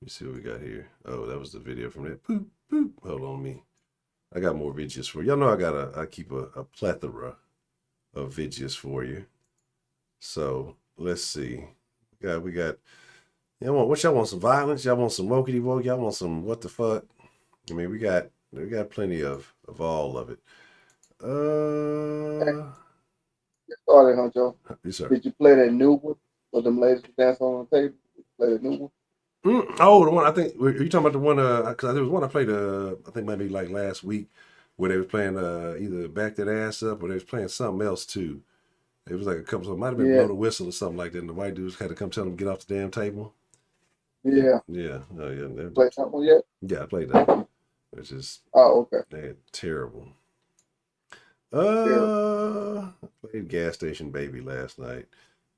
me see what we got here. Oh, that was the video from that. Boop boop. Hold on, me. I got more videos for you. Y'all know I keep a plethora of videos for you. So let's see. We got. What y'all want? Some violence? Y'all want some wokey woke? Y'all want some what the fuck? I mean, we got plenty of all of it. Get started, Honcho. Yes, sir. Did you play that new one? Or them ladies who dance on the table? Play the new one? Oh, the one I think. Are you talking about the one? Because there was one I played. I think maybe like last week, where they was playing either back that ass up or they was playing something else too. It was like a couple. So it might have been blow the whistle or something like that. And the white dudes had to come tell them to get off the damn table. Yeah. Yeah. Oh yeah. Play something yet? Yeah, I played that. Which is okay. Terrible. Played Gas Station Baby last night.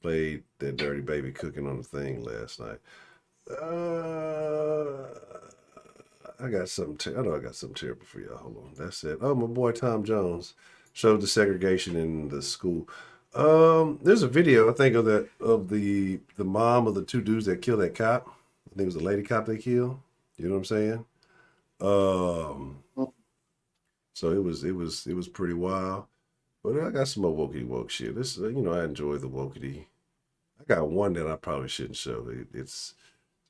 Played that Dirty Baby Cooking on the Thing last night. I got something. I know I got something terrible for y'all. Hold on. That's it. Oh, my boy Tom Jones showed the segregation in the school. There's a video I think of the mom of the two dudes that killed that cop. I think it was the lady cop they killed. You know what I'm saying? So it was pretty wild. But I got some more wokey woke shit. This I enjoy the wokey. I got one that I probably shouldn't show. It's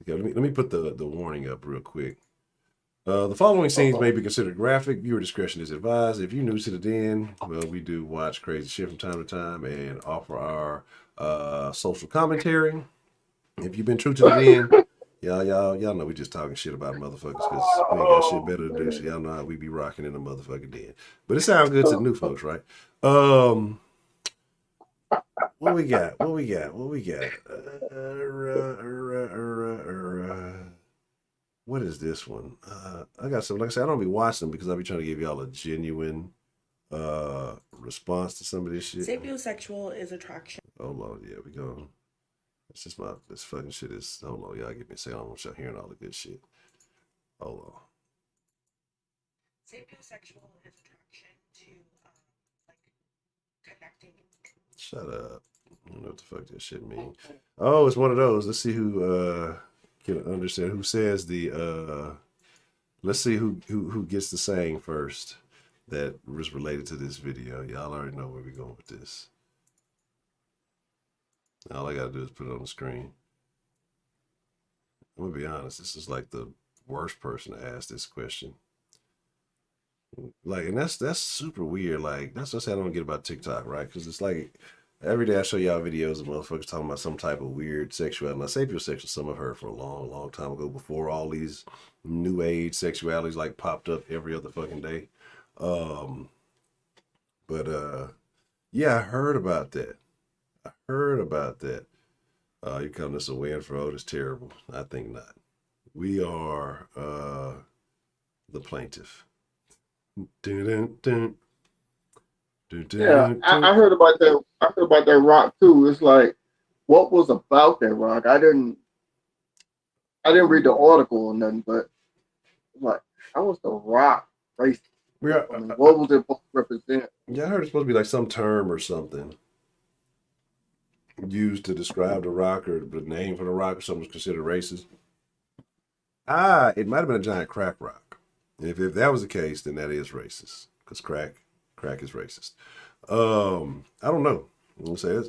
okay, let me put the warning up real quick. The following scenes may be considered graphic. Viewer discretion is advised. If you're new to the den, well, we do watch crazy shit from time to time and offer our social commentary. If you've been true to the den, y'all know we just talking shit about motherfuckers because we ain't got shit better to do. So y'all know how we be rocking in the motherfucking den. But it sounds good to the new folks, right? What we got? What we got? What we got? What is this one? I got some. Like I said, I don't be watching them because I be trying to give y'all a genuine response to some of this shit. Sapiosexual is attraction. Oh Lord, yeah, we go. It's just this fucking shit is. Hold on, y'all give me a second. I don't want y'all hearing all the good shit. Hold on. Sapiosexual is attraction to like connecting. Shut up. I don't know what the fuck that shit mean. Oh, it's one of those. Let's see who can understand. Who says the let's see who gets the saying first that was related to this video. Y'all already know where we're going with this. All I gotta do is put it on the screen. I'm gonna be honest, this is like the worst person to ask this question. Like, and that's super weird. Like, that's what I don't get about TikTok, right? Because it's like every day I show y'all videos of motherfuckers talking about some type of weird sexuality. Now, sapiosexual, some I've heard for a long, long time ago, before all these new age sexualities like popped up every other fucking day. Yeah, I heard about that. You calling this a win for Otis? Terrible. I think not. We are the plaintiff. Dun, dun, dun. Yeah, I heard about that. I heard about that rock too. It's like, what was about that rock? I didn't read the article or nothing, but like, how was the rock racist? We are, I mean, what was it supposed to represent? yeah, I heard it's supposed to be like some term or something used to describe the rock or the name for the rock or something was considered racist. It might have been a giant crack rock. If that was the case, then that is racist because crack is racist. I don't know. I'm say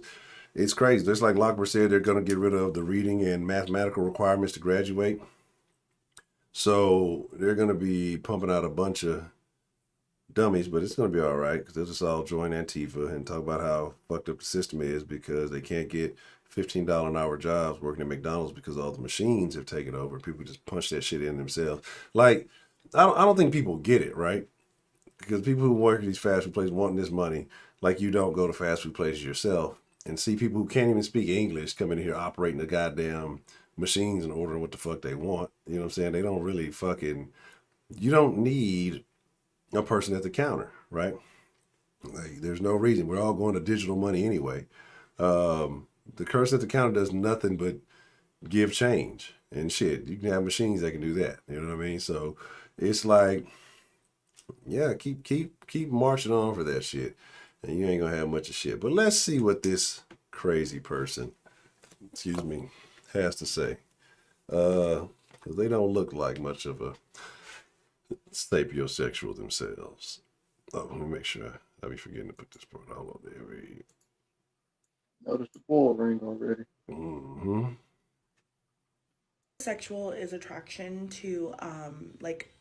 it's crazy. Just like Lockwood said, they're going to get rid of the reading and mathematical requirements to graduate. So they're going to be pumping out a bunch of dummies, but it's going to be all right because they'll just all join Antifa and talk about how fucked up the system is because they can't get $15 an hour jobs working at McDonald's because all the machines have taken over. People just punch that shit in themselves. Like, I don't think people get it, right? Because people who work at these fast food places wanting this money, like you don't go to fast food places yourself and see people who can't even speak English come in here operating the goddamn machines and ordering what the fuck they want. You know what I'm saying? They don't really you don't need a person at the counter, right? Like, there's no reason. We're all going to digital money anyway. The person at the counter does nothing but give change and shit. You can have machines that can do that. You know what I mean? So it's like, yeah, keep marching on for that shit, and you ain't gonna have much of shit. But let's see what this crazy person, excuse me, has to say. Because they don't look like much of a sapiosexual themselves. Oh, let me make sure I be forgetting to put this part all on there. Notice the ball ring already. Mm-hmm. Sexual is attraction to like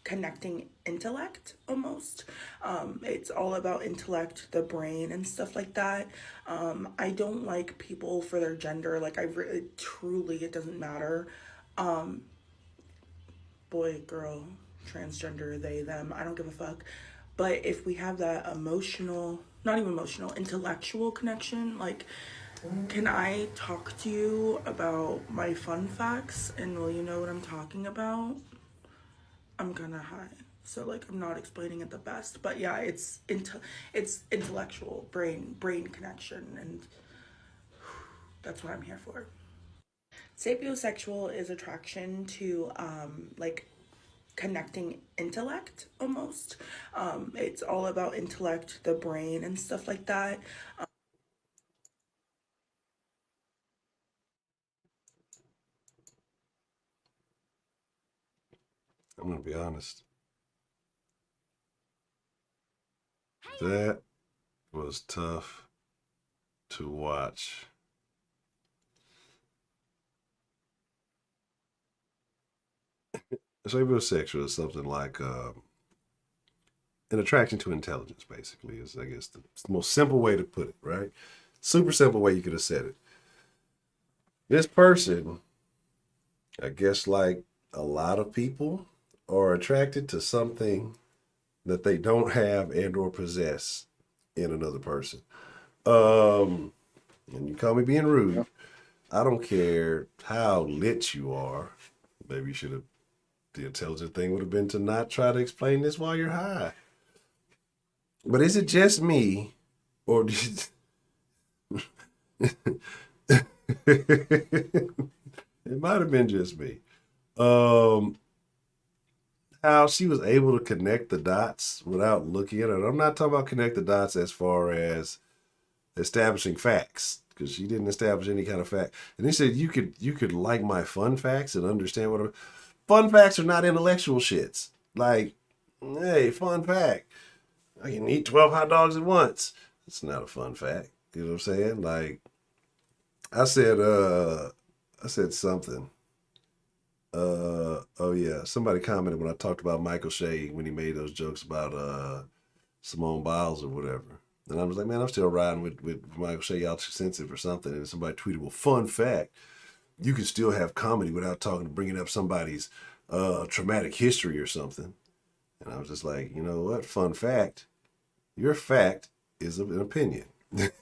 connecting intellect almost. It's all about intellect, the brain and stuff like that. I don't like people for their gender. Like, I really truly, it doesn't matter. Boy, girl, transgender, they, them, I don't give a fuck. But if we have that emotional, not even emotional, intellectual connection, like, can I talk to you about my fun facts and will you know what I'm talking about? I'm kind of high, so like I'm not explaining it the best, but yeah, it's intellectual brain connection, and that's what I'm here for. Sapiosexual is attraction to like connecting intellect almost. It's all about intellect, the brain and stuff like that. I'm gonna be honest. That was tough to watch. sapiosexual is something like an attraction to intelligence, basically, is, I guess, the most simple way to put it, right? Super simple way you could have said it. This person, I guess, like a lot of people, are attracted to something that they don't have and or possess in another person. And you call me being rude. Yeah. I don't care how lit you are. Maybe you should have, the intelligent thing would have been to not try to explain this while you're high. But is it just me, or did it might have been just me? How she was able to connect the dots without looking at it. I'm not talking about connect the dots as far as establishing facts, because she didn't establish any kind of fact. And he said you could like my fun facts and understand what fun facts are not intellectual shits. Like, hey, fun fact, I can eat 12 hot dogs at once. It's not a fun fact. You know what I'm saying? Like, I said something. Oh yeah, somebody commented when I talked about Michael Shea when he made those jokes about Simone Biles or whatever. And I was like, man, I'm still riding with Michael Shea, y'all too sensitive or something. And somebody tweeted, well, fun fact, you can still have comedy without bringing up somebody's traumatic history or something. And I was just like, you know what? Fun fact, your fact is an opinion.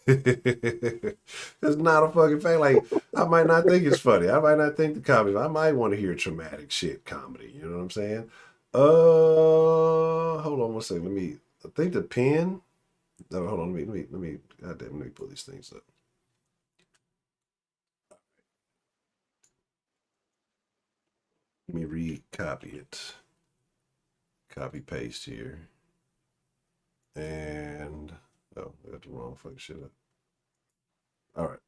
It's not a fucking fact. Like, I might not think it's funny. I might not think the comedy. I might want to hear traumatic shit comedy. You know what I'm saying? Hold on one second. I think the pen. No, hold on. Let me. Goddamn. Let me pull these things up. Let me recopy it. Copy paste here. And oh, I got the wrong fucking shit up. All right.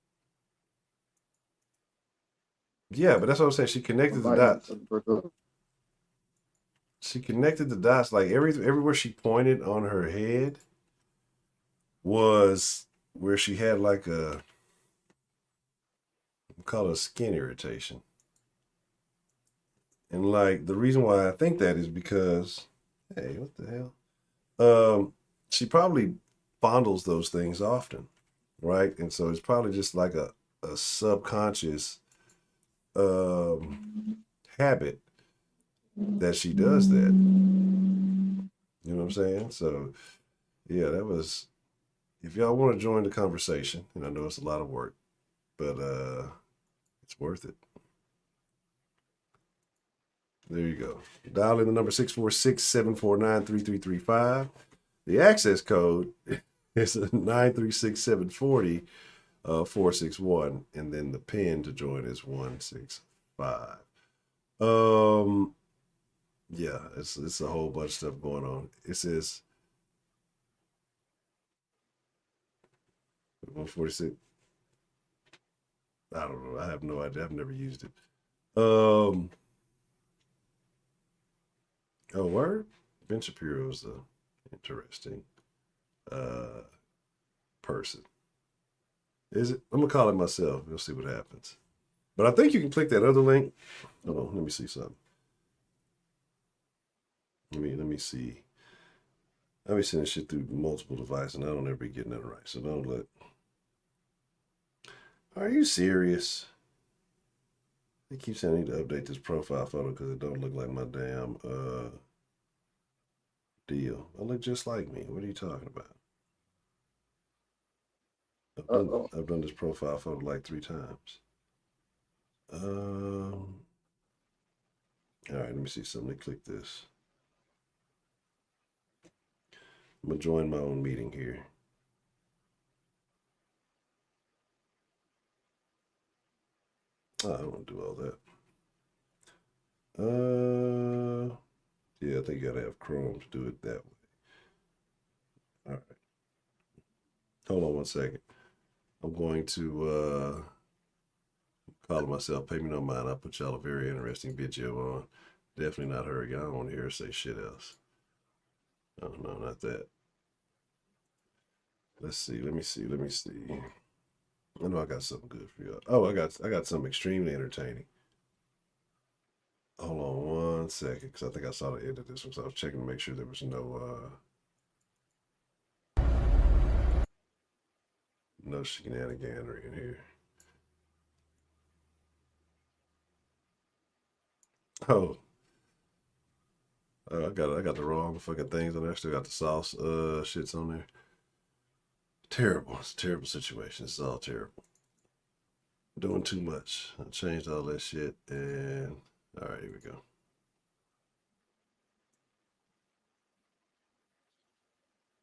Yeah, but that's what I'm saying. She connected the dots. She connected the dots. Like everywhere she pointed on her head was where she had like call it a skin irritation. And like the reason why I think that is because, hey, what the hell? She probably fondles those things often, right? And so it's probably just like a subconscious habit that she does that. You know what I'm saying? So yeah, that was, if y'all want to join the conversation, and I know it's a lot of work, but it's worth it. There you go. Dial in the number 646-749-3335. The access code is 936-740 461, and then the pin to join is 165. Yeah, it's a whole bunch of stuff going on. It says 146. I don't know. I have no idea. I've never used it. Oh, word? Ben Shapiro's an interesting person. Is it? I'm gonna call it myself. We'll see what happens. But I think you can click that other link. Hold on, let me see something. Let me see. I be sending shit through multiple devices, and I don't ever be getting that right. So don't let. Are you serious? They keep saying I need to update this profile photo because it don't look like my damn deal. I look just like me. What are you talking about? I've done this profile photo like 3 times. All right, let me see something. Let me click this. I'm gonna join my own meeting here. Oh, I don't want to do all that. Yeah, I think you gotta have Chrome to do it that way. All right. Hold on one second. I'm going to call myself, pay me no mind. I'll put y'all a very interesting video on. Definitely not her again. I don't want to hear her say shit else. Oh no, not that. Let's see. Let me see. I know I got something good for y'all. Oh, I got something extremely entertaining. Hold on 1 second, because I think I saw the end of this one. So I was checking to make sure there was no shenaniganery in here. Oh, I got the wrong fucking things on there. I still got the sauce shits on there. Terrible. It's a terrible situation. It's all terrible. Doing too much. I changed all that shit, and all right, here we go.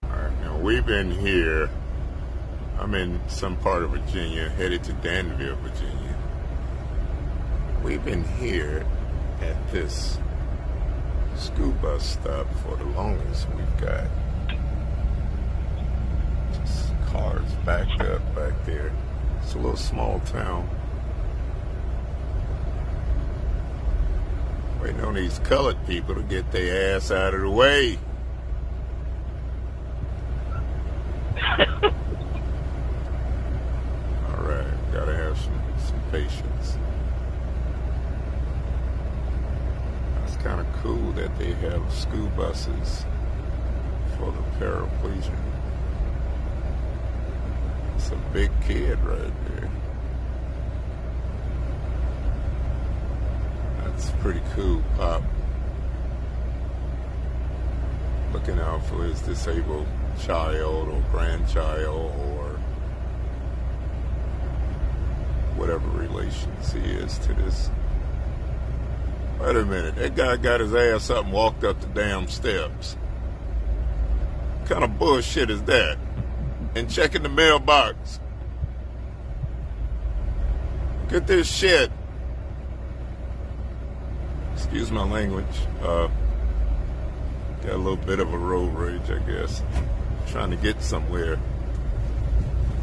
All right, now we've been here. I'm in some part of Virginia, headed to Danville, Virginia. We've been here at this school bus stop for the longest. We've got just cars backed up back there. It's a little small town. Waiting on these colored people to get their ass out of the way. All right, gotta have some patience. It's kind of cool that they have school buses for the paraplegic. It's a big kid right there. That's pretty cool, Pop. Looking out for his disabled child or grandchild or whatever relations he is to this. Wait a minute, that guy got his ass up and walked up the damn steps. What kind of bullshit is that? And checking the mailbox. Get this shit. Excuse my language. Got a little bit of a road rage, I guess. Trying to get somewhere.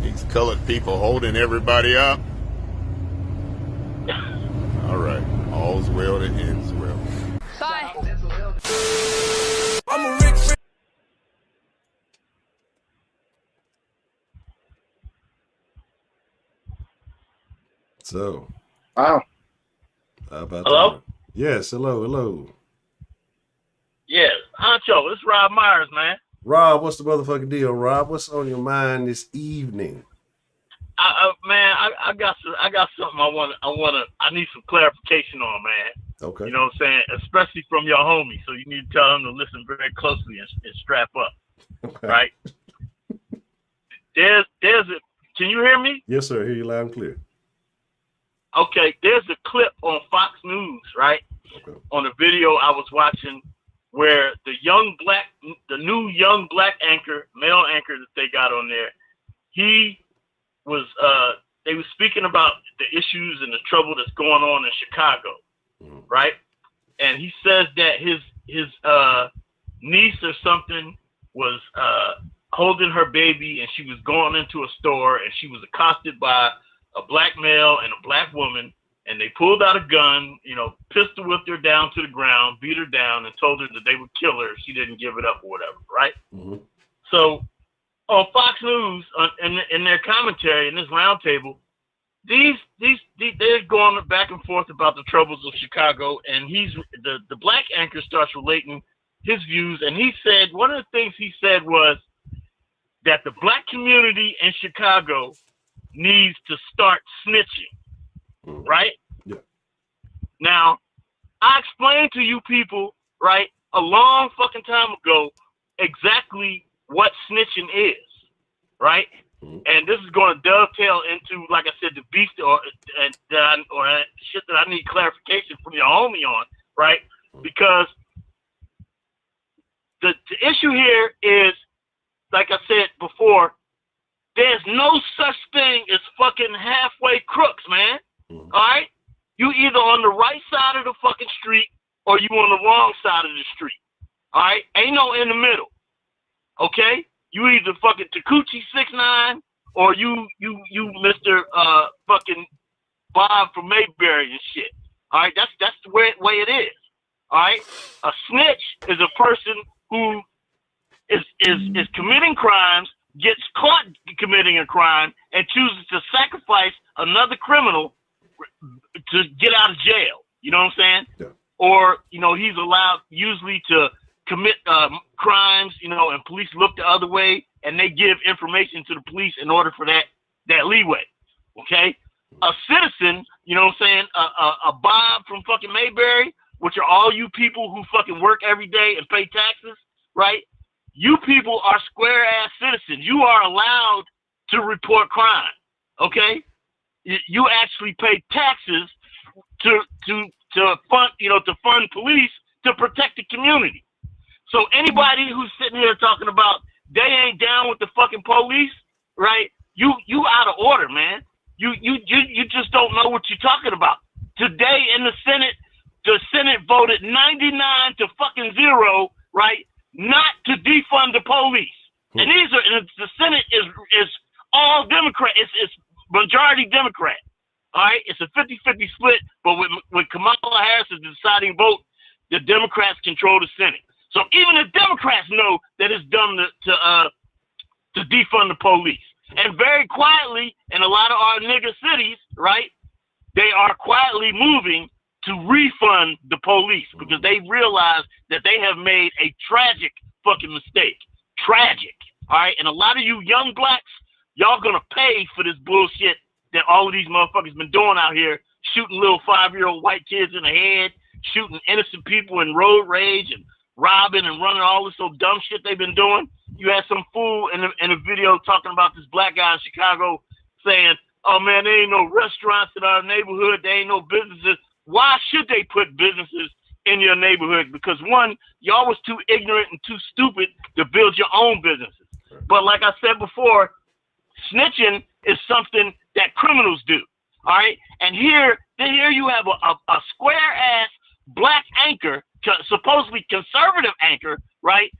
These colored people holding everybody up. All right. All's well that ends well. Bye. I'm a rich. So, Wow. how about Hello? that? Yes, hello. Yes, Honcho, it's Rob Myers, man. Rob, what's the motherfucking deal, Rob? What's on your mind this evening? I got something I need some clarification on, man. Okay. You know what I'm saying? Especially from your homie. So you need to tell him to listen very closely and strap up. Okay. Right? Can you hear me? Yes, sir. I hear you loud and clear. Okay, there's a clip on Fox News, right? Okay. On a video I was watching where the new young black anchor, male anchor that they got on there, they were speaking about the issues and the trouble that's going on in Chicago, right? And he says that his niece or something was holding her baby, and she was going into a store, and she was accosted by a black male and a black woman, and they pulled out a gun, pistol whipped her down to the ground, beat her down, and told her that they would kill her if she didn't give it up or whatever, right? Mm-hmm. So on Fox News, in their commentary in this roundtable, they're going back and forth about the troubles of Chicago, and the black anchor starts relating his views, and he said one of the things he said was that the black community in Chicago needs to start snitching, right? Yeah. Now, I explained to you people, right, a long fucking time ago exactly what snitching is, right? Mm-hmm. And this is going to dovetail into, like I said, the beast or shit that I need clarification from your homie on, right? Mm-hmm. Because the issue here is, like I said before, there's no such thing as fucking halfway crooks, man. Mm-hmm. All right? You either on the right side of the fucking street or you on the wrong side of the street. All right? Ain't no in the middle. Okay? You either fucking Takuchi 6ix9ine or you Mr. Fucking Bob from Mayberry and shit. All right? That's the way it is. All right? A snitch is a person who is committing crimes, gets caught committing a crime, and chooses to sacrifice another criminal to get out of jail. You know what I'm saying? Yeah. or, you know, he's allowed usually to commit crimes, you know, and police look the other way and they give information to the police in order for that leeway. Okay? A citizen, you know what I'm saying, a Bob from fucking Mayberry, which are all you people who fucking work every day and pay taxes, right? You people are square ass citizens. You are allowed to report crime. Okay? You actually pay taxes to fund, you know, to fund police to protect the community. So anybody who's sitting here talking about they ain't down with the fucking police, right? You out of order, man. You just don't know what you're talking about. Today in the Senate voted 99 to fucking 0, right? Not to defund the police. And the Senate is all Democrat. It's majority Democrat. All right, it's a 50-50 split, but with Kamala Harris as the deciding vote, the Democrats control the Senate. So even the Democrats know that it's dumb to defund the police. And very quietly, in a lot of our nigger cities, right, they are quietly moving to refund the police because they realize that they have made a tragic fucking mistake. Tragic. All right, and a lot of you young blacks, y'all gonna pay for this bullshit that all of these motherfuckers been doing out here, shooting little 5-year-old white kids in the head, shooting innocent people in road rage and robbing and running all this old dumb shit they've been doing. You had some fool in a video talking about this black guy in Chicago saying, oh man, there ain't no restaurants in our neighborhood, there ain't no businesses. Why should they put businesses in your neighborhood? Because one, y'all was too ignorant and too stupid to build your own businesses. But like I said before, snitching is something that criminals do. All right. And here you have a square ass black anchor, supposedly conservative anchor, right?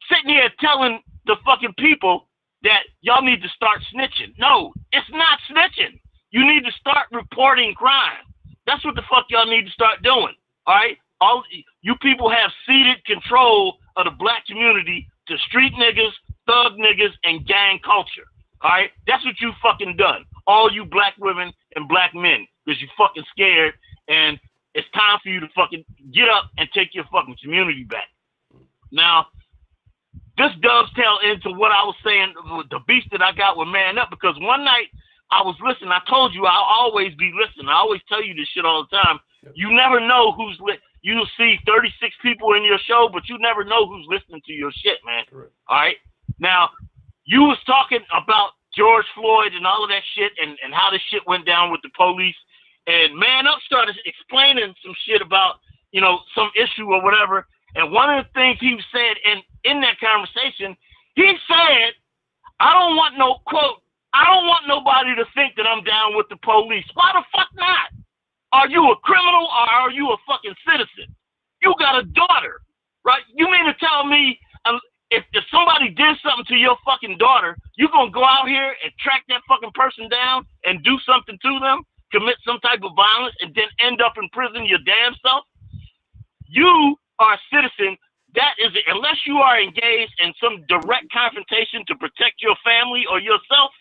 Sitting here telling the fucking people that y'all need to start snitching. No, it's not snitching. You need to start reporting crime. That's what the fuck y'all need to start doing. All right. All you people have ceded control of the black community to street niggas, thug niggas, and gang culture. All right, that's what you fucking done. All you black women and black men, because you fucking scared, and it's time for you to fucking get up and take your fucking community back. Now, this dovetails into what I was saying, the beef that I got with Man Up, because one night I was listening. I told you I'll always be listening. I always tell you this shit all the time. You never know who's You'll see 36 people in your show, but you never know who's listening to your shit, man. Correct. All right? Now, you was talking about George Floyd and all of that shit and how this shit went down with the police. And Man Up started explaining some shit about, you know, some issue or whatever. And one of the things he said in that conversation, he said, I don't want nobody to think that I'm down with the police. Why the fuck not? Are you a criminal or are you a fucking citizen? You got a daughter, right? You mean to tell me if somebody did something to your fucking daughter, you gonna go out here and track that fucking person down and do something to them, commit some type of violence, and then end up in prison your damn self? You are a citizen. That is, unless you are engaged in some direct confrontation to protect your family or yourself,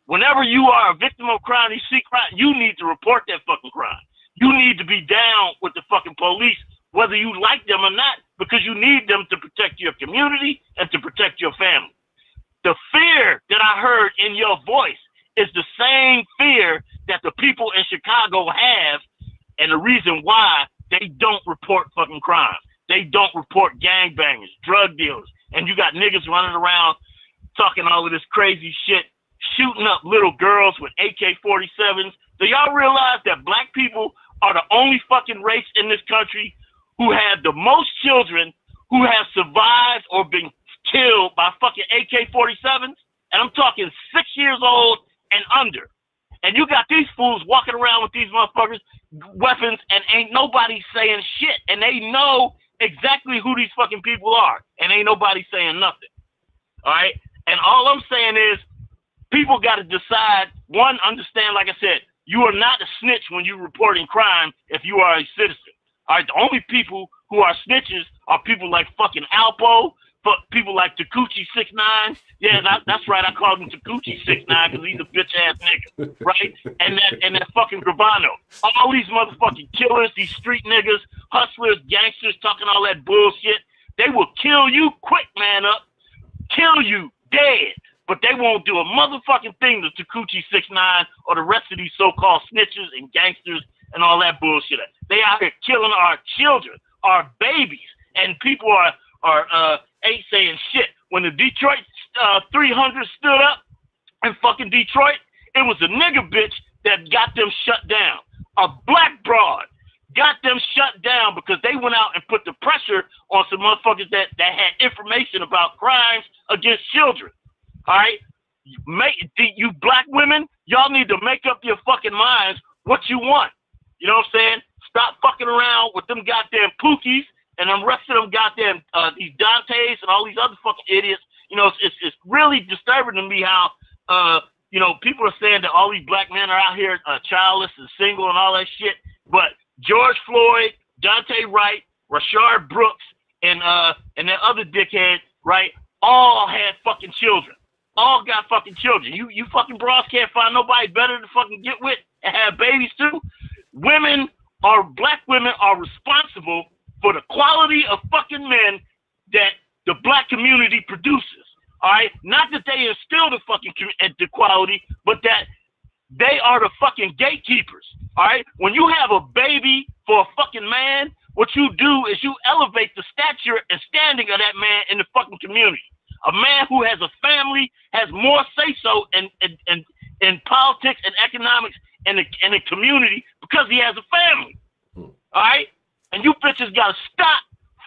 whenever you are a victim of crime, you see crime, you need to report that fucking crime. You need to be down with the fucking police, whether you like them or not, because you need them to protect your community and to protect your family. The fear that I heard in your voice is the same fear that the people in Chicago have, and the reason why they don't report fucking crimes. They don't report gangbangers, drug dealers, and you got niggas running around talking all of this crazy shit, shooting up little girls with AK-47s. Do y'all realize that black people are the only fucking race in this country who have the most children who have survived or been killed by fucking AK-47s? And I'm talking 6 years old and under. And you got these fools walking around with these motherfuckers, weapons, and ain't nobody saying shit. And they know exactly who these fucking people are. And ain't nobody saying nothing. All right? And all I'm saying is, people got to decide, one, understand, like I said, you are not a snitch when you're reporting crime if you are a citizen. All right, the only people who are snitches are people like fucking Alpo, people like Takuchi 6ix9ine. Yeah, that's right. I called him Takuchi 6ix9ine because he's a bitch ass nigga, right? And that fucking Gravano. All these motherfucking killers, these street niggas, hustlers, gangsters, talking all that bullshit. They will kill you quick, man up, kill you dead. But they won't do a motherfucking thing to Takuchi 6ix9ine or the rest of these so-called snitches and gangsters and all that bullshit. They out here killing our children, our babies, and people ain't saying shit. When the Detroit 300 stood up in fucking Detroit, it was a nigga bitch that got them shut down. A black broad got them shut down because they went out and put the pressure on some motherfuckers that had information about crimes against children. All right, you black women, y'all need to make up your fucking minds what you want. You know what I'm saying? Stop fucking around with them goddamn Pookies and them rest of them goddamn these Dantes and all these other fucking idiots. You know, it's really disturbing to me how you know, people are saying that all these black men are out here childless and single and all that shit. But George Floyd, Dante Wright, Rashard Brooks, and that other dickhead, right, all had fucking children. All got fucking children. You fucking bras can't find nobody better to fucking get with and have babies too. Black women are responsible for the quality of fucking men that the black community produces. All right, not that they instill the fucking the quality, but that they are the fucking gatekeepers. All right, when you have a baby for a fucking man, what you do is you elevate the stature and standing of that man in the fucking community. A man who has a family has more say-so in politics and economics and the community because he has a family. All right? And you bitches got to stop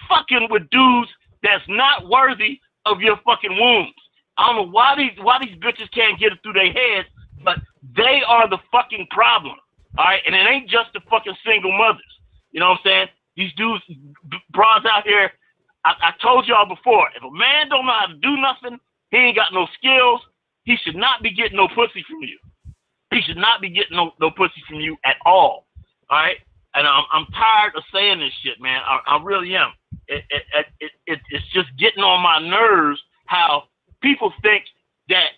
fucking with dudes that's not worthy of your fucking wombs. I don't know why these bitches can't get it through their heads, but they are the fucking problem. All right? And it ain't just the fucking single mothers. You know what I'm saying? These dudes, bras out here, I told y'all before, if a man don't know how to do nothing, he ain't got no skills, he should not be getting no pussy from you. He should not be getting no pussy from you at all. All right? And I'm tired of saying this shit, man. I really am. It's just getting on my nerves how people think that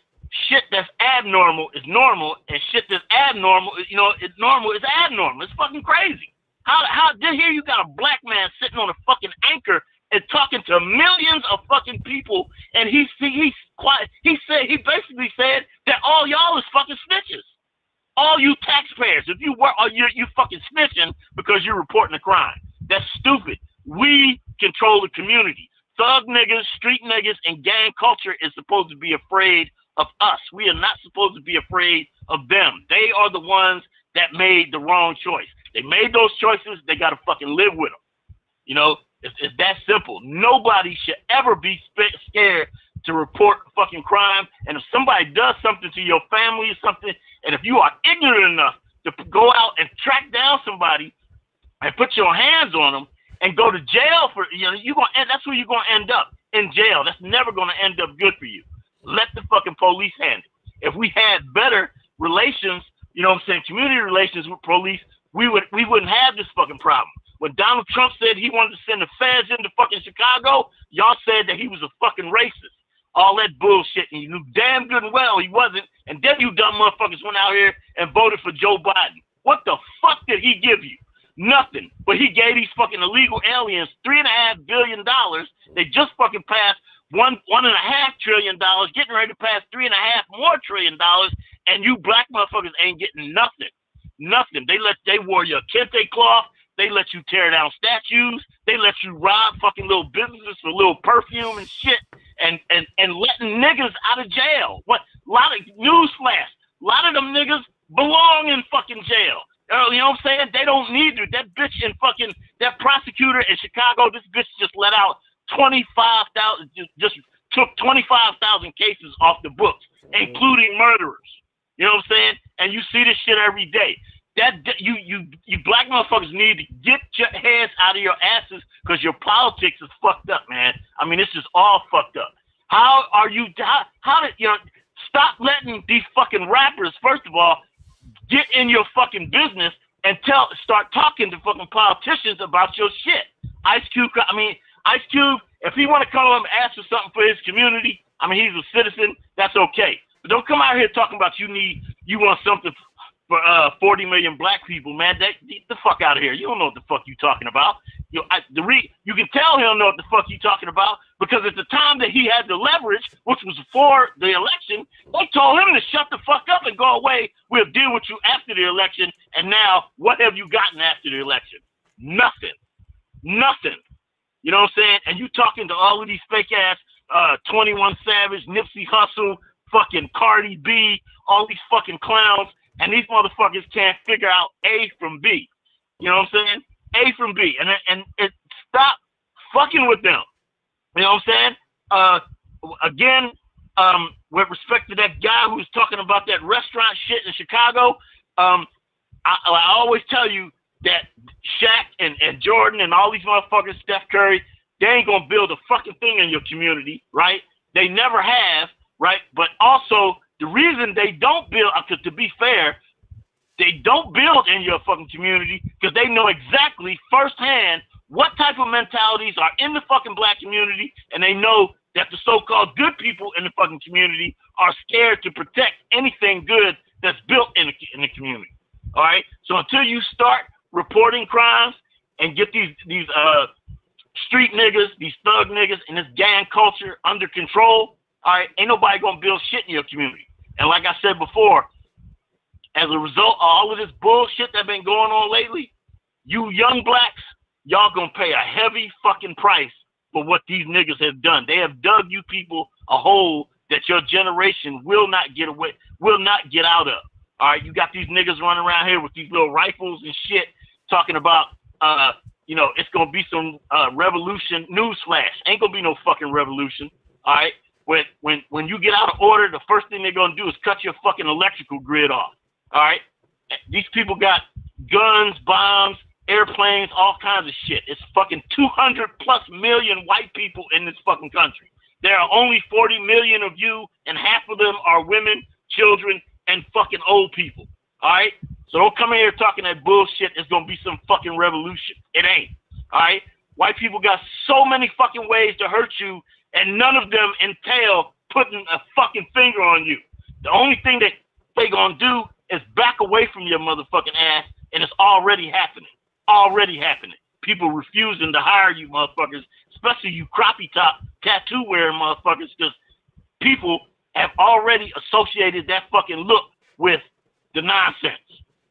shit that's abnormal is normal and shit that's abnormal, you know, it's normal is abnormal. It's fucking crazy. How here you got a black man sitting on a fucking anchor and talking to millions of fucking people, and he basically said that all y'all is fucking snitches. All you taxpayers, if you work, you fucking snitching because you're reporting a crime. That's stupid. We control the community. Thug niggas, street niggas, and gang culture is supposed to be afraid of us. We are not supposed to be afraid of them. They are the ones that made the wrong choice. They made those choices. They got to fucking live with them. You know, it's that simple. Nobody should ever be scared to report fucking crime. And if somebody does something to your family or something, and if you are ignorant enough to go out and track down somebody and put your hands on them and go to jail for, you know, that's where you're going to end up, in jail. That's never going to end up good for you. Let the fucking police handle it. If we had better relations, you know what I'm saying, community relations with police, we wouldn't have this fucking problem. When Donald Trump said he wanted to send the feds into fucking Chicago, y'all said that he was a fucking racist. All that bullshit, and you knew damn good and well he wasn't, and then you dumb motherfuckers went out here and voted for Joe Biden. What the fuck did he give you? Nothing. But he gave these fucking illegal aliens $3.5 billion. They just fucking passed $1.5 trillion, getting ready to pass $3.5 more trillion, and you black motherfuckers ain't getting nothing. Nothing. They wore your kente cloth. They let you tear down statues. They let you rob fucking little businesses for little perfume and shit, and letting niggas out of jail. Newsflash, a lot of them niggas belong in fucking jail. You know what I'm saying? They don't need to. That bitch in fucking, that prosecutor in Chicago, this bitch just let out 25,000, just took 25,000 cases off the books, including murderers. You know what I'm saying? And you see this shit every day. You black motherfuckers need to get your heads out of your asses because your politics is fucked up, man. I mean, it's just all fucked up. How did you know? Stop letting these fucking rappers, first of all, get in your fucking business and start talking to fucking politicians about your shit. Ice Cube If he want to come and ask for something for his community, I mean, he's a citizen, that's okay. But don't come out here talking about you want something for 40 million black people, man. Get the fuck out of here. You don't know what the fuck you talking about. You can tell he don't know what the fuck you talking about because at the time that he had the leverage, which was before the election, they told him to shut the fuck up and go away. We'll deal with you after the election. And now, what have you gotten after the election? Nothing. Nothing. You know what I'm saying? And you talking to all of these fake ass 21 Savage, Nipsey Hussle, fucking Cardi B, all these fucking clowns, and these motherfuckers can't figure out A from B. You know what I'm saying? A from B. And stop fucking with them. You know what I'm saying? Again, with respect to that guy who's talking about that restaurant shit in Chicago, I always tell you that Shaq and Jordan and all these motherfuckers, Steph Curry, they ain't gonna build a fucking thing in your community, right? They never have, right? But also, the reason they don't build, because to be fair, they don't build in your fucking community because they know exactly firsthand what type of mentalities are in the fucking black community, and they know that the so-called good people in the fucking community are scared to protect anything good that's built in the community. All right? So until you start reporting crimes and get these street niggas, these thug niggas, and this gang culture under control, all right, ain't nobody gonna build shit in your community. And like I said before, as a result of all of this bullshit that's been going on lately, you young blacks, y'all gonna pay a heavy fucking price for what these niggas have done. They have dug you people a hole that your generation will not get out of. All right, you got these niggas running around here with these little rifles and shit, talking about, it's gonna be some revolution. Newsflash, ain't gonna be no fucking revolution. All right, when you get out of order, the first thing they're gonna do is cut your fucking electrical grid off. All right, these people got guns, bombs, airplanes, all kinds of shit. It's fucking 200+ million white people in this fucking country. There are only 40 million of you, and half of them are women, children, and fucking old people. All right? So don't come in here talking that bullshit. It's going to be some fucking revolution. It ain't. All right? White people got so many fucking ways to hurt you, and none of them entail putting a fucking finger on you. The only thing that they going to do is back away from your motherfucking ass, and it's already happening. Already happening. People refusing to hire you motherfuckers, especially you crappie top tattoo wearing motherfuckers, because people have already associated that fucking look with the nonsense.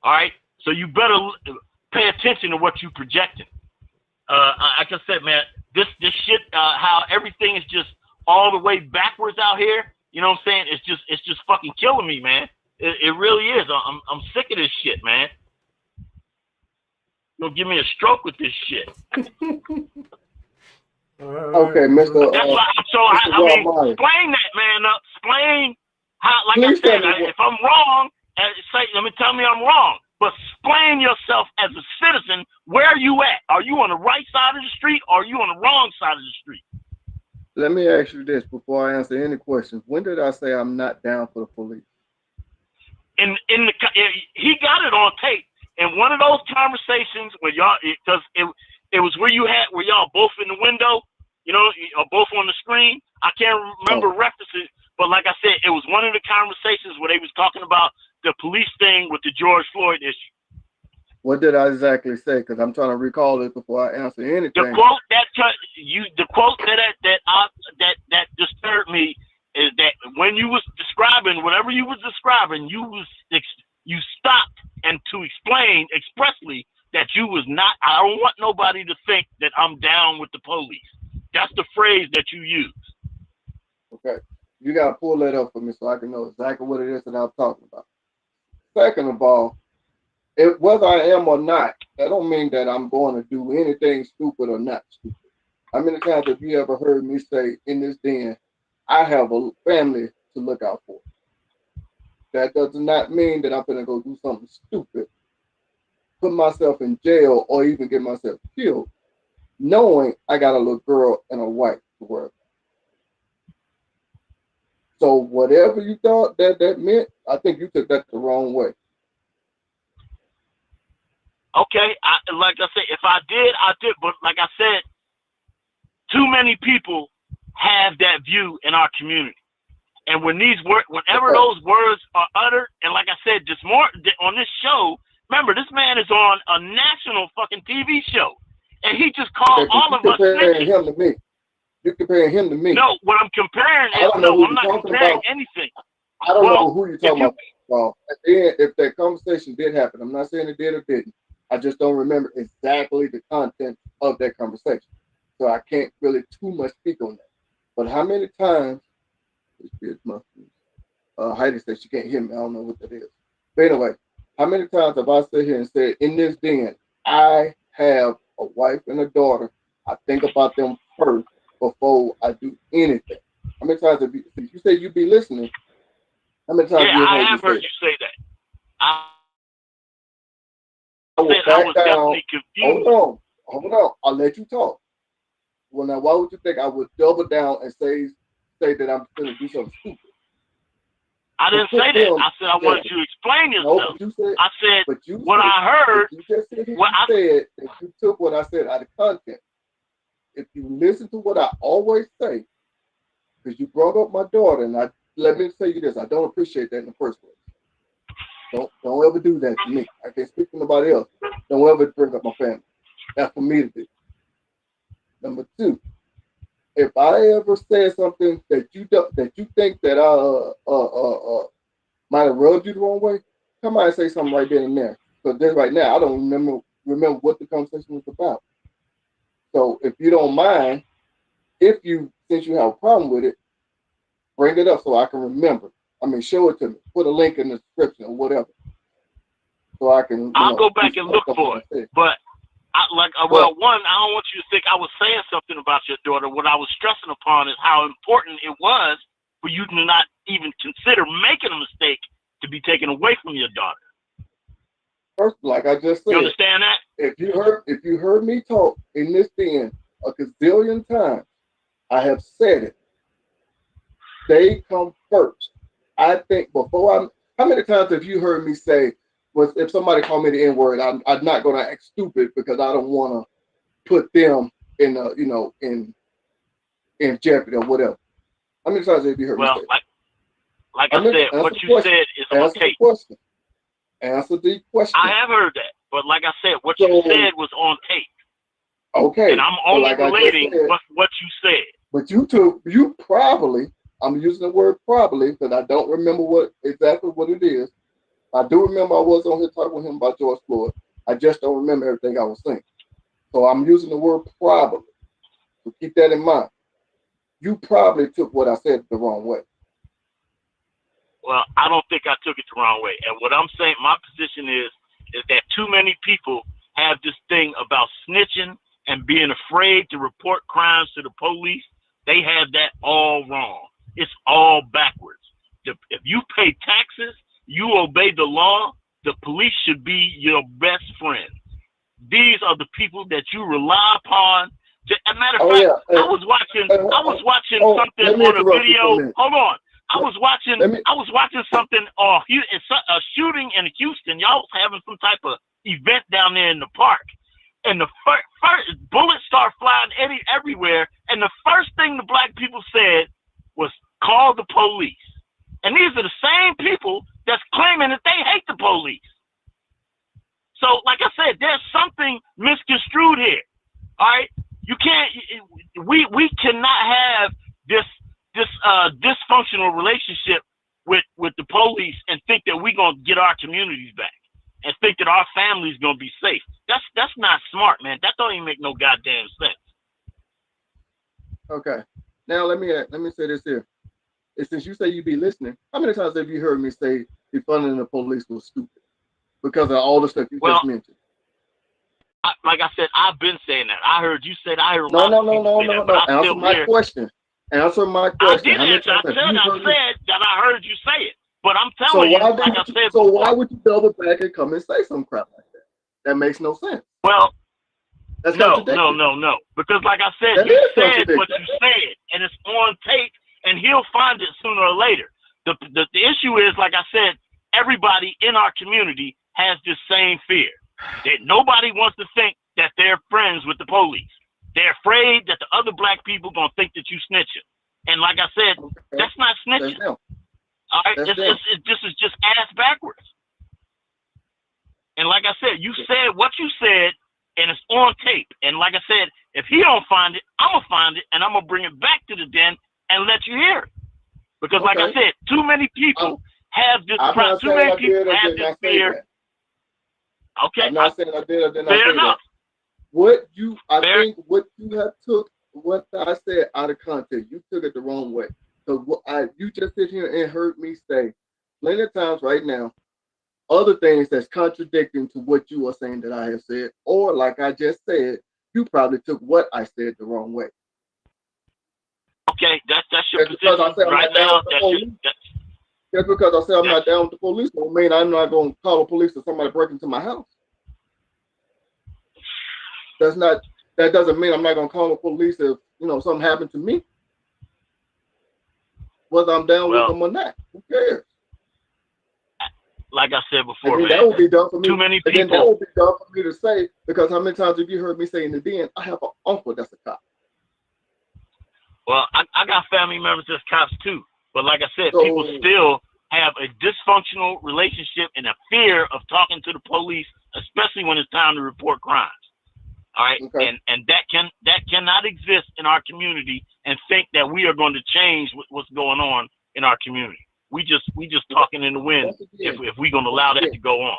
All right? So you better pay attention to what you projecting. Like I said, man, this shit, how everything is just all the way backwards out here, you know what I'm saying? It's just fucking killing me, man. It really is. I'm sick of this shit, man. You'll give me a stroke with this shit. Okay, Mr. That's why. I mean, explain that, man. Explain how. Like I said, if I'm wrong, tell me I'm wrong. But explain yourself as a citizen. Where are you at? Are you on the right side of the street, or are you on the wrong side of the street? Let me ask you this before I answer any questions. When did I say I'm not down for the police? He got it on tape. In one of those conversations where y'all, because it was where y'all both in the window, or both on the screen. I can't remember references, but like I said, it was one of the conversations where they was talking about the police thing with the George Floyd issue. What did I exactly say? Because I'm trying to recall this before I answer anything. The quote that disturbed me is that when you was describing whatever you was describing, you stopped and to explain expressly that you was not. I don't want nobody to think that I'm down with the police. That's the phrase that you use. Okay, you gotta pull that up for me so I can know exactly what it is that I'm talking about. Second of all, whether I am or not, that don't mean that I'm going to do anything stupid or not stupid. How many times have you ever heard me say in this den, I have a family to look out for? That does not mean that I'm going to go do something stupid, put myself in jail, or even get myself killed, knowing I got a little girl and a wife to worry about. So whatever you thought that meant, I think you took that the wrong way. Okay, like I said, if I did, I did. But like I said, too many people have that view in our community. And when whenever those words are uttered, and like I said, just more on this show, remember, this man is on a national fucking TV show, and he just called all of us snitches. Him to me. You're comparing him to me. No, what I'm comparing is, I'm not comparing anything. I don't know who you're talking about. Well, at the end, if that conversation did happen, I'm not saying it did or didn't. I just don't remember exactly the content of that conversation. So I can't really too much speak on that. But how many times, Heidi said she can't hear me. I don't know what that is. But anyway, how many times have I sat here and said, in this den, I have a wife and a daughter. I think about them first before I do anything. How many times have you say you be listening? How many times I have heard you say that. I was definitely confused. Hold on. I'll let you talk. Well, now, why would you think I would double down and say that I'm going to do something stupid? I didn't say that. I said I wanted you to explain yourself. I said what I heard. You just said that you took what I said out of context. If you listen to what I always say, because you brought up my daughter, and let me tell you this, I don't appreciate that in the first place. Don't ever do that to me. I can't speak to nobody else. Don't ever bring up my family. That's for me to do. Number two, if I ever said something that you think that I might have rubbed you the wrong way, come on and say something right then and there. Because then right now I don't remember what the conversation was about. So if you don't mind, since you have a problem with it, bring it up so I can remember. I mean, show it to me. Put a link in the description or whatever, so I can. I'll go back and look for it. But one, I don't want you to think I was saying something about your daughter. What I was stressing upon is how important it was for you to not even consider making a mistake to be taken away from your daughter. First, like I just said, you understand that? If you heard me talk in this den a gazillion times, I have said it. They come first. I think how many times have you heard me say, if somebody called me the N-word, I'm not going to act stupid because I don't want to put them in in jeopardy or whatever. How many times have you heard me say that? Like I said, what you said is on tape. Answer the question. I have heard that, but like I said, what you said was on tape. Okay. And I'm only relating what you said. But you probably, I'm using the word probably because I don't remember exactly what it is. I do remember I was on here talking with him about George Floyd. I just don't remember everything I was saying. So I'm using the word probably. So keep that in mind. You probably took what I said the wrong way. Well, I don't think I took it the wrong way. And what I'm saying, my position is that too many people have this thing about snitching and being afraid to report crimes to the police. They have that all wrong. It's all backwards. If you pay taxes, you obey the law, the police should be your best friend. These are the people that you rely upon. As a matter of fact, I was watching something on a video. Hold on. I was watching something a shooting in Houston. Y'all was having some type of event down there in the park. And the first bullets start flying everywhere. And the first thing the black people said was, call the police. And these are the same people that's claiming that they hate the police. So, like I said, there's something misconstrued here. All right, you can't. We cannot have this dysfunctional relationship with the police and think that we're gonna get our communities back and think that our family's gonna be safe. That's not smart, man. That don't even make no goddamn sense. Okay. Now let me say this here. Since you say you be listening, how many times have you heard me say defunding the police was stupid because of all the stuff you just mentioned? Like I said, I've been saying that. I heard you say that. I heard no. Answer my question. Answer my question. I did answer. I said that I heard you say it, but I'm telling you, like I said. So why would you double back and come and say some crap like that? That makes no sense. Well, that's no. Because like I said, you said what you said, and it's on tape. And he'll find it sooner or later. The issue is, like I said, everybody in our community has this same fear. That nobody wants to think that they're friends with the police. They're afraid that the other black people gonna think that you snitching. And like I said, that's not snitching. That's them. All right, That's this is just ass backwards. And like I said, you said what you said, and it's on tape. And like I said, if he don't find it, I'm gonna find it, and I'm gonna bring it back to the den and let you hear it. Because like I said, too many people have this. Too many people have this fear. Okay, I'm not saying I did or did not fair say enough. that. I think what you have took what I said out of context, you took it the wrong way. Because you just sit here and heard me say plenty of times right now, other things that's contradicting to what you are saying that I have said, or like I just said, you probably took what I said the wrong way. Okay, that's your Just position because I said I'm right not down now. with the police, just because I said I'm not down with the police don't mean I'm not going to call the police if somebody break into my house. That doesn't mean I'm not going to call the police if something happened to me. Whether I'm down with them or not, who cares? Like I said before, man, that would be done for me. Too many and then that people. would be done for me to say, because how many times have you heard me say in the den, I have an uncle that's a cop. Well, I got family members that's cops too. But like I said, people still have a dysfunctional relationship and a fear of talking to the police, especially when it's time to report crimes. All right, okay. and that cannot exist in our community and think that we are going to change what's going on in our community. We just talking in the wind if we're going to allow that to go on.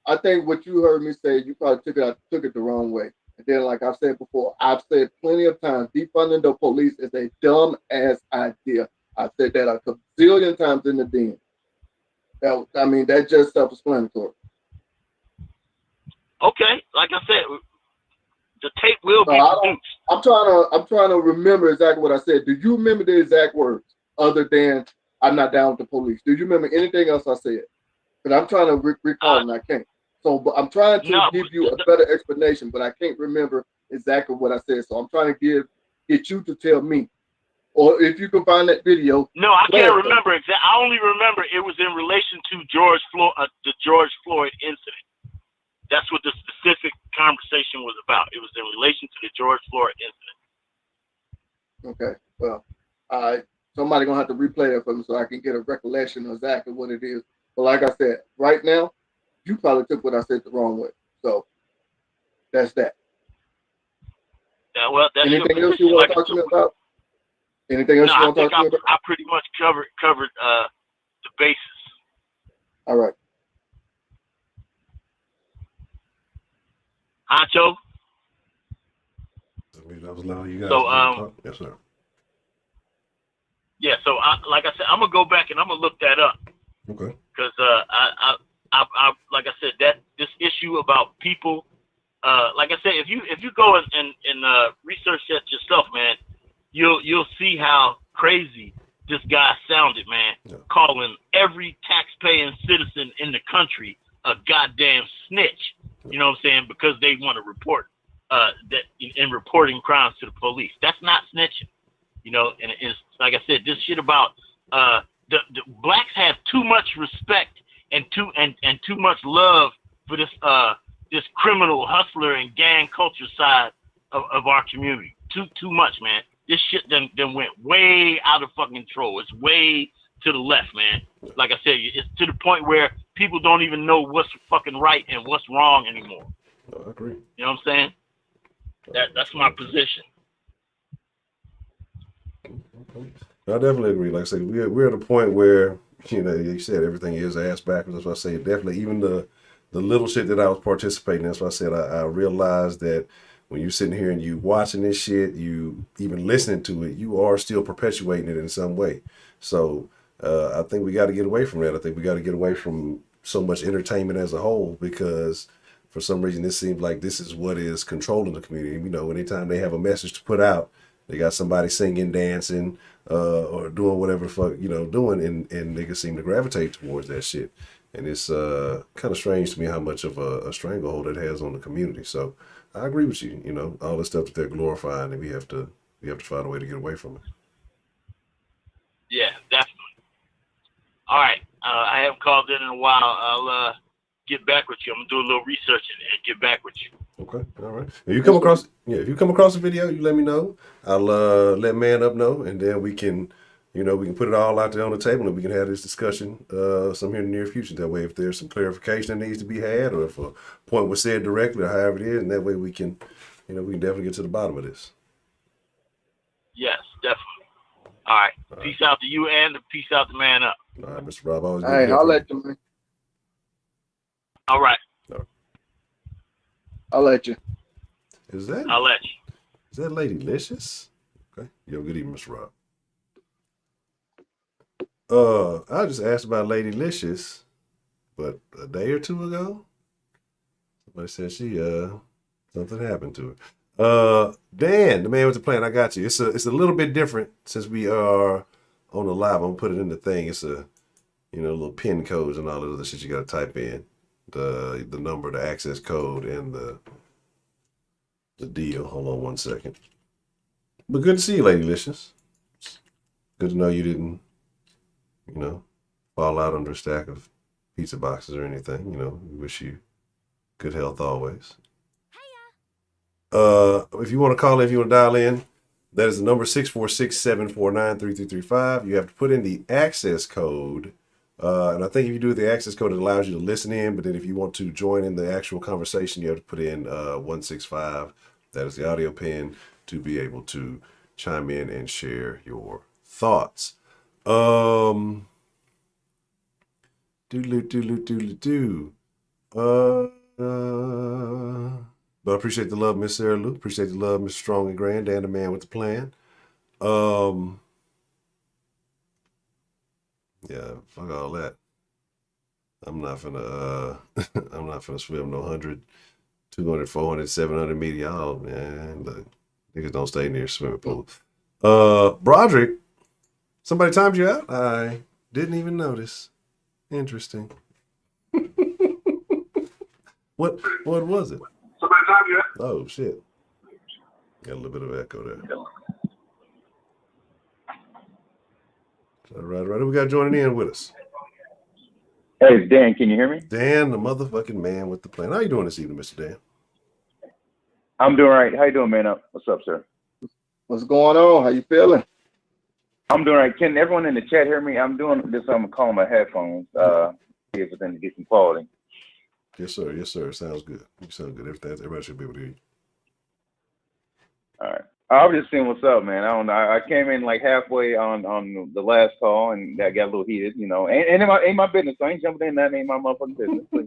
I think what you heard me say, you probably took it the wrong way. And then, like I've said before, I've said plenty of times, defunding the police is a dumb ass idea. I've said that a gazillion times in the den. That's just self-explanatory. Okay, like I said, the tape will be produced. I'm trying to remember exactly what I said. Do you remember the exact words other than "I'm not down with the police"? Do you remember anything else I said? Because I'm trying to recall and I can't. So, but I'm trying to give you a better explanation, but I can't remember exactly what I said. So I'm trying to get you to tell me, or if you can find that video. No, I can't remember exactly. I only remember it was in relation to the George Floyd incident. That's what the specific conversation was about. It was in relation to the George Floyd incident. Okay. Well, somebody gonna have to replay that for me so I can get a recollection of exactly what it is. But like I said, right now, you probably took what I said the wrong way. So that's that. Yeah, well, that's anything else you want to talk to me about? Anything else you want to talk to me about? I pretty much covered the basis. All right. Honcho. That was loud. You guys So yes, sir. Yeah, so like I said, I'm gonna go back and I'm gonna look that up. Okay. Because I like I said, that this issue about people, like I said, if you go and research that yourself, man, you'll see how crazy this guy sounded, man. Yeah. Calling every taxpaying citizen in the country a goddamn snitch. You know what I'm saying? Because they want to report that in reporting crimes to the police. That's not snitching. And it's like I said, this shit about the blacks have too much respect and too much love for this criminal hustler and gang culture side of our community. Too much, man. This shit then went way out of fucking control. It's way to the left, man. Like I said, it's to the point where people don't even know what's fucking right and what's wrong anymore. I agree. You know what I'm saying? That's my position. I definitely agree. Like I said, we're at a point where, you said everything is ass backwards. That's why I say definitely even the little shit that I was participating in. That's why I said I realized that when you're sitting here and you watching this shit, you even listening to it, you are still perpetuating it in some way. So I think we got to get away from that. I think we got to get away from so much entertainment as a whole, because for some reason it seems like this is what is controlling the community. Anytime they have a message to put out, they got somebody singing, dancing, or doing whatever the fuck, doing, and they can seem to gravitate towards that shit. And it's kind of strange to me how much of a stranglehold it has on the community. So I agree with you. All the stuff that they're glorifying, and we have to find a way to get away from it. Yeah, definitely. All right, I haven't called in a while. I'll get back with you. I'm gonna do a little research and get back with you. Okay, all right. If you come across, if you come across a video, you let me know. I'll let Man Up know, and then we can, we can put it all out there on the table, and we can have this discussion some here in the near future. That way, if there's some clarification that needs to be had, or if a point was said directly, or however it is, and that way we can, we can definitely get to the bottom of this. Yes, definitely. All right. Peace out to you and peace out to Man Up. All right, Mr. Rob. Always good. Hey, I'll let you, man. All right. I'll let you. I'll let you. Is that Lady Licious? Okay. Yo, good evening, Mr. Rob. I just asked about Lady Licious, but a day or two ago, somebody said she something happened to her. Dan, the man with the plan, I got you. It's a little bit different since we are on the live. I'm gonna put it in the thing. It's a little pin codes and all the other shit you gotta type in. The number, the access code, and the deal. Hold on one second. But good to see you, Lady Licious. Good to know you didn't, fall out under a stack of pizza boxes or anything. We wish you good health always. If you want to call in, if you want to dial in, that is the number 646-749-3335. You have to put in the access code. And I think if you do the access code, it allows you to listen in. But then if you want to join in the actual conversation, you have to put in 165. That is the audio pin to be able to chime in and share your thoughts. But I appreciate the love, Miss Sarah Lou. Appreciate the love, Mr. Strong and Grand, and the man with the plan. Yeah, fuck all that. I'm not finna swim no 100, 200, 400, 700 meter. Y'all, man, look, niggas don't stay near swimming pool. Broderick, somebody timed you out? I didn't even notice. Interesting. What was it? Somebody timed you out? Oh shit. Got a little bit of echo there. All right. Who we got joining in with us? Hey, it's Dan. Can you hear me? Dan, the motherfucking man with the plan. How you doing this evening, Mr. Dan? I'm doing all right. How you doing, man? What's up, sir? What's going on? How you feeling? I'm doing all right. Can everyone in the chat hear me? I'm doing this. I'm calling my headphones. See if it's going to get some quality. Yes, sir. Yes, sir. Sounds good. You sound good. Everybody should be able to hear you. All right. I was just seeing what's up, man. I don't know. I came in like halfway on the last call, and that got a little heated, And ain't my business. So I ain't jumping in. That ain't my motherfucking business. But,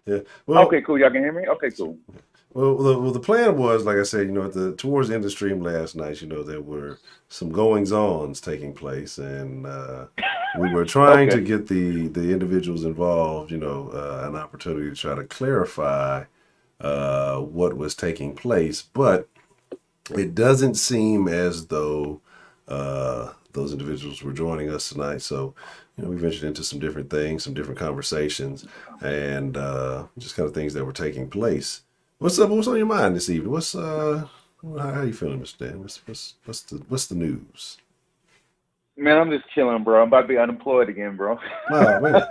Yeah. Well, okay, cool. Y'all can hear me? Okay, cool. Well, the plan was, like I said, towards the end of the stream last night, there were some goings-ons taking place, and we were trying to get the individuals involved, an opportunity to try to clarify what was taking place, but it doesn't seem as though those individuals were joining us tonight. So, we ventured into some different things, some different conversations, and just kind of things that were taking place. What's up? What's on your mind this evening? How are you feeling, Mr. Dan? What's the news? Man, I'm just chilling, bro. I'm about to be unemployed again, bro. Oh, man.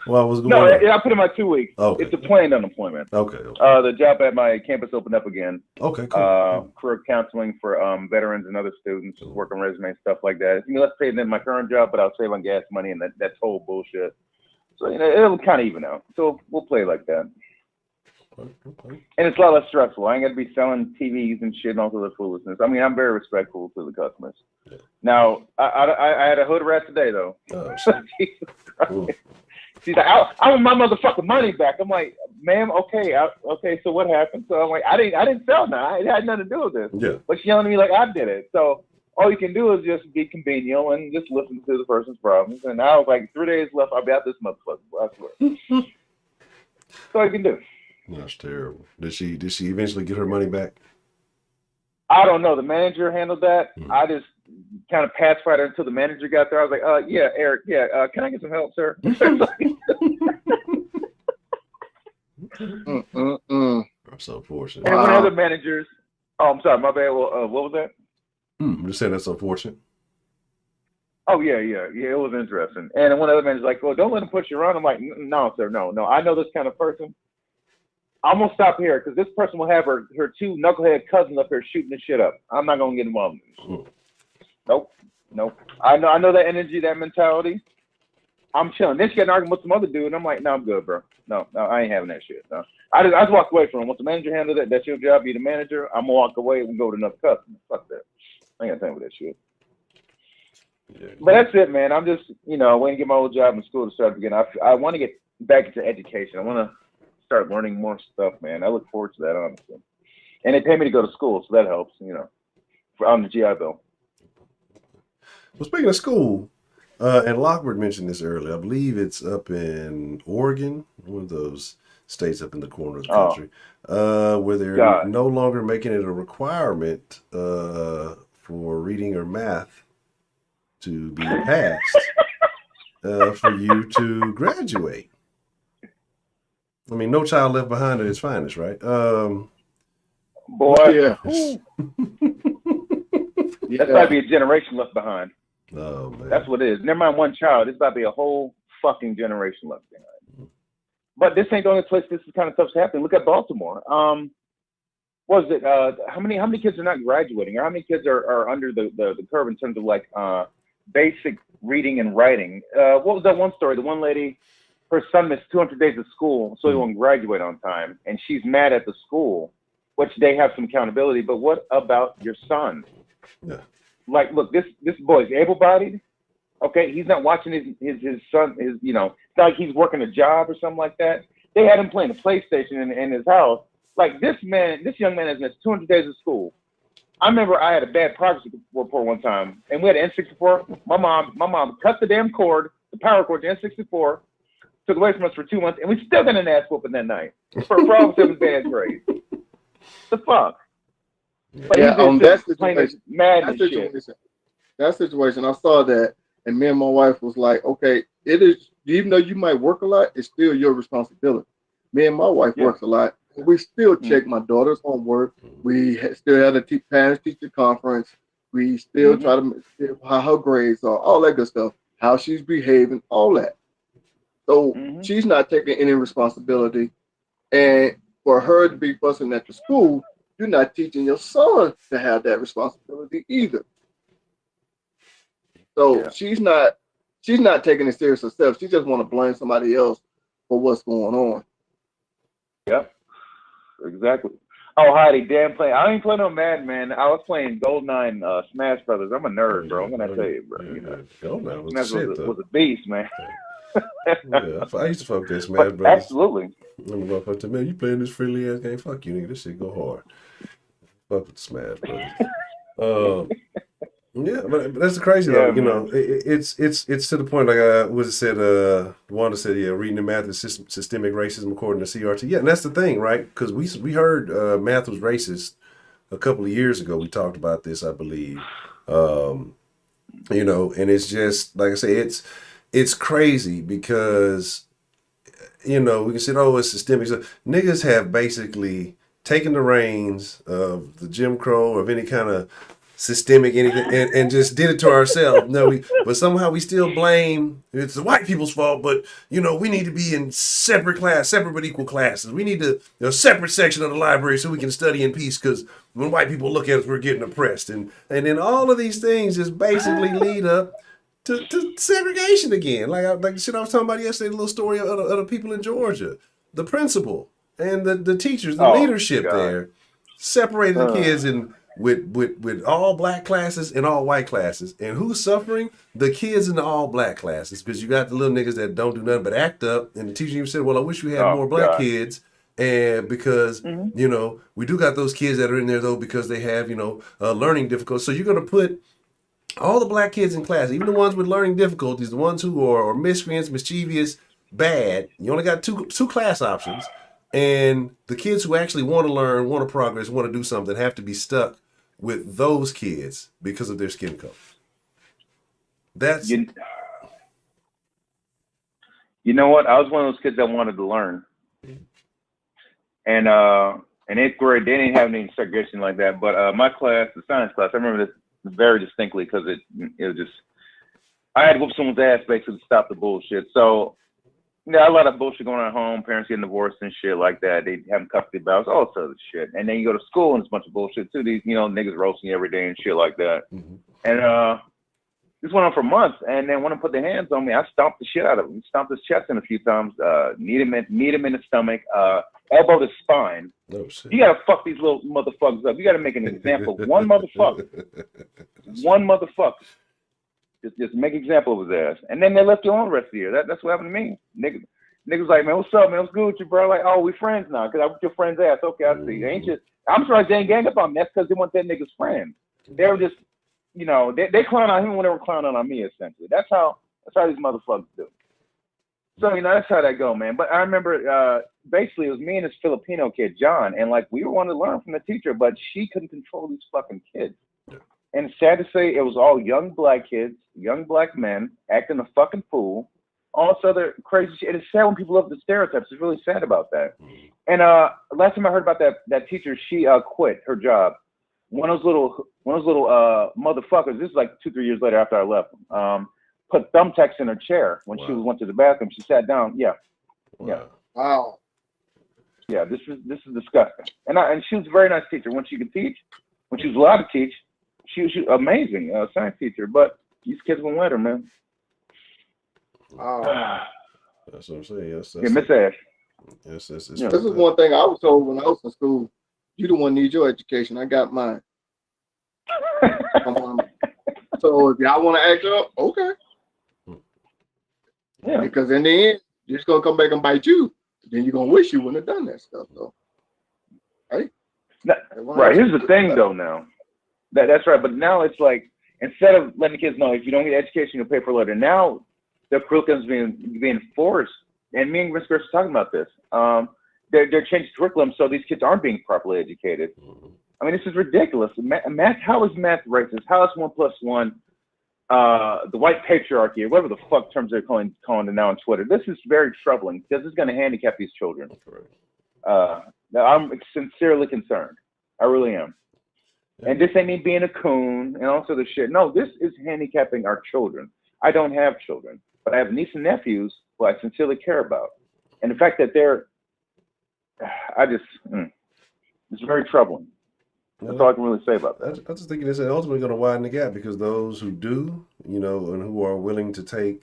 Well, what's going on? No, I put in my 2 weeks. Okay. It's a planned unemployment. Okay. The job at my campus opened up again. Okay, cool. Career counseling for veterans and other students, working resumes, stuff like that. Let's pay than my current job, but I'll save on gas money and that whole bullshit. So, it'll kind of even out. So we'll play like that. Okay. And it's a lot less stressful. I ain't got to be selling TVs and shit and all this foolishness. I mean, I'm very respectful to the customers. Yeah. Now, I had a hood rat today, though. Oh, shit. Jesus Christ. She's like, I want my motherfucking money back. I'm like, ma'am, okay, so what happened? So I'm like, I didn't sell now. It had nothing to do with this. Yeah. But she's yelling at me like I did it. So all you can do is just be congenial and just listen to the person's problems. And I was like, 3 days left, I'll be out this motherfucker. I swear. That's all you can do. That's terrible. Did she eventually get her money back? I don't know. The manager handled that. Mm-hmm. I just kind of pacified her until the manager got there. I was like, yeah, Eric, yeah, can I get some help, sir? That's unfortunate. And when other managers, I'm sorry, my bad. What was that? I'm just saying that's unfortunate. Oh yeah, it was interesting. And one other man is like, well, don't let him push you around. I'm like, no, sir, no. I know this kind of person. I'm gonna stop here because this person will have her two knucklehead cousins up here shooting the shit up. I'm not gonna get involved in this. Nope. I know that energy, that mentality. I'm chilling. Then she got an argument with some other dude, and I'm like, no, I'm good, bro. No, I ain't having that shit. No. I just walked away from him. Once the manager handled it, that's your job, be the manager. I'm gonna walk away and go to another customer. Fuck that. I ain't got time for that shit. Yeah. But that's it, man. I'm just, waiting to get my old job in school to start again. I want to get back into education. I want to start learning more stuff, man. I look forward to that, honestly. And they pay me to go to school, so that helps, on the GI Bill. Well, speaking of school, and Lockwood mentioned this earlier, I believe it's up in Oregon, one of those states up in the corner of the country, where they're no longer making it a requirement for reading or math to be passed for you to graduate. I mean, no child left behind at its finest, right? Boy, yeah. That's about to be a generation left behind. Oh, man. That's what it is. Never mind one child. It's about to be a whole fucking generation left behind. But this ain't the only place this kind of stuff's happening. Look at Baltimore. What is it? How many kids are not graduating? Or how many kids are under the curve in terms of like basic reading and writing? What was that one story? The one lady, her son missed 200 days of school, so he won't graduate on time, and she's mad at the school, which they have some accountability. But what about your son? Yeah. Like, look, this boy's able-bodied. Okay, he's not watching his son. It's not like he's working a job or something like that. They had him playing a PlayStation in his house. Like this young man has missed 200 days of school. I remember I had a bad progress report one time, and we had an N64. My mom cut the damn cord, the power cord to N64, took away from us for 2 months, and we still got an ass whooping that night for all of 7th bad grade. The fuck? But that situation, I saw that, and me and my wife was like, okay, it is, even though you might work a lot, it's still your responsibility. Me and my wife works a lot. We still check my daughter's homework. We still have the parents-teacher conference. We still try to see how her grades are, all that good stuff, how she's behaving, all that. So she's not taking any responsibility. And for her to be busting at the school, you're not teaching your son to have that responsibility either. So she's not taking it serious herself. She just want to blame somebody else for what's going on. Yep, exactly. Oh, Heidi, damn play. I ain't playing no Madden, man. I was playing Goldeneye Smash Brothers. I'm a nerd, bro. I'm gonna tell you, bro. Goldeneye was a beast, man. Yeah, I used to fuck that Smash Brothers. Absolutely. I'm a motherfucker, man, you playing this friendly ass game? Fuck you, nigga. This shit go hard. Fuck with Smash Brothers. Yeah, but that's the crazy though. It's to the point like was it said. Wanda said, reading and math is systemic racism according to CRT. Yeah, and that's the thing, right? Because we heard math was racist a couple of years ago. We talked about this, I believe. And it's just like I say, it's crazy because we can say, oh, it's systemic. So niggas have basically taken the reins of the Jim Crow or of any kind of systemic anything and just did it to ourselves. But somehow we still blame it's the white people's fault, but we need to be in separate but equal classes. We need a separate section of the library so we can study in peace, because when white people look at us, we're getting oppressed. And then all of these things just basically lead up to segregation again. Like the shit I was talking about yesterday, the little story of the people in Georgia. The principal and the teachers, the leadership there separated the kids in with all black classes and all white classes. And who's suffering? The kids in the all black classes, because you got the little niggas that don't do nothing but act up. And the teacher even said, well, I wish we had more black kids. And because, we do got those kids that are in there, though, because they have, learning difficulties. So you're going to put all the black kids in class, even the ones with learning difficulties, the ones who are miscreants, mischievous, bad. You only got two class options. And the kids who actually want to learn, want to progress, want to do something have to be stuck with those kids because of their skin color. That's you know what? I was one of those kids that wanted to learn. And in 8th grade, they didn't have any segregation like that. But my class, the science class, I remember this very distinctly because it was just I had to whoop someone's ass basically to stop the bullshit. So, a lot of bullshit going on at home, parents getting divorced and shit like that. They having custody battles, all this other shit. And then you go to school and it's a bunch of bullshit too. These, niggas roasting you every day and shit like that. Mm-hmm. And this went on for months. And then when they put their hands on me, I stomped the shit out of him. Stomped his chest in a few times. Kneed him in the stomach. Elbowed his spine. Oh, shit. You gotta fuck these little motherfuckers up. You gotta make an example of one motherfucker. One motherfucker. Just make an example of his ass. And then they left you on the rest of the year. That's what happened to me. Niggas like, man, what's up, man? What's good with you, bro? Like, oh, we friends now, because I was your friend's ass. Okay, I see. Ain't you? I'm surprised they ain't gang up on me. That's because they want that nigga's friend. They were just, they clown on him when they were clowning on me, essentially. That's how these motherfuckers do. So, that's how that go, man. But I remember, basically, it was me and this Filipino kid, John, and, we were wanting to learn from the teacher, but she couldn't control these fucking kids. And it's sad to say it was all young black kids, young black men, acting a fucking fool, all this other crazy shit. And it's sad when people love the stereotypes. It's really sad about that. And last time I heard about that teacher, she quit her job. One of those little motherfuckers, this is 2-3 years later after I left, put thumbtacks in her chair when she went to the bathroom. She sat down. Yeah. Wow. Yeah, this is disgusting. And she was a very nice teacher. When she could teach, when she was allowed to teach, she was amazing science teacher. But these kids won't let her, man. That's what I'm saying. Yes, Miss Ash. Yes, this is one thing I was told when I was in school. You don't want to need your education. I got mine. So if y'all want to act up, okay. Yeah. Because in the end, you're just gonna come back and bite you. Then you're gonna wish you wouldn't have done that stuff, though. Right? Right. Here's the thing, though. Now, that's right. But now it's like, instead of letting the kids know if you don't get education, you'll pay for it later. Now the curriculum's being forced, and me and Miss Chris are talking about this. They're changing curriculum so these kids aren't being properly educated. I mean, this is ridiculous. Math. How is math racist? How is 1 + 1? The white patriarchy, or whatever the fuck terms they're calling it now on Twitter. This is very troubling because it's going to handicap these children. I'm sincerely concerned. I really am. And this ain't me being a coon and all this other shit. No, this is handicapping our children. I don't have children, but I have nieces and nephews who I sincerely care about. And the fact that it's very troubling. That's all I can really say about that. I just think it's ultimately going to widen the gap, because those who do, and who are willing to take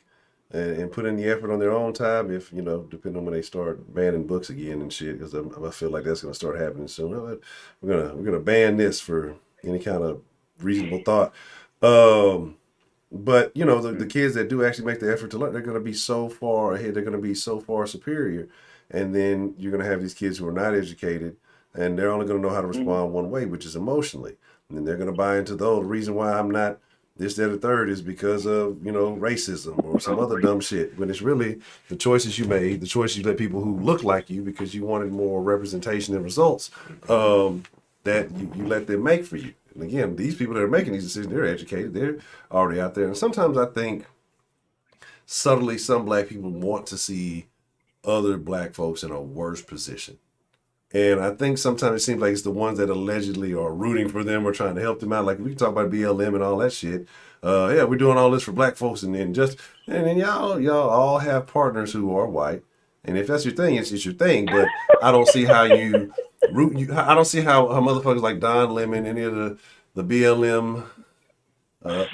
and put in the effort on their own time, if, depending on when they start banning books again and shit, because I feel like that's going to start happening soon. We're gonna ban this for any kind of reasonable thought. But, the kids that do actually make the effort to learn, they're going to be so far ahead. They're going to be so far superior. And then you're going to have these kids who are not educated, and they're only going to know how to respond one way, which is emotionally. And then they're going to buy into the reason why I'm not this, that, or third is because of, racism or some other dumb shit. When it's really the choices you made, the choices you let people who look like you because you wanted more representation and results that you let them make for you. And again, these people that are making these decisions, they're educated. They're already out there. And sometimes I think subtly some black people want to see other black folks in a worse position. And I think sometimes it seems like it's the ones that allegedly are rooting for them or trying to help them out. Like we can talk about BLM and all that shit. We're doing all this for black folks, and then y'all all have partners who are white. And if that's your thing, it's your thing. But I don't see how I don't see how motherfuckers like Don Lemon, any of the BLM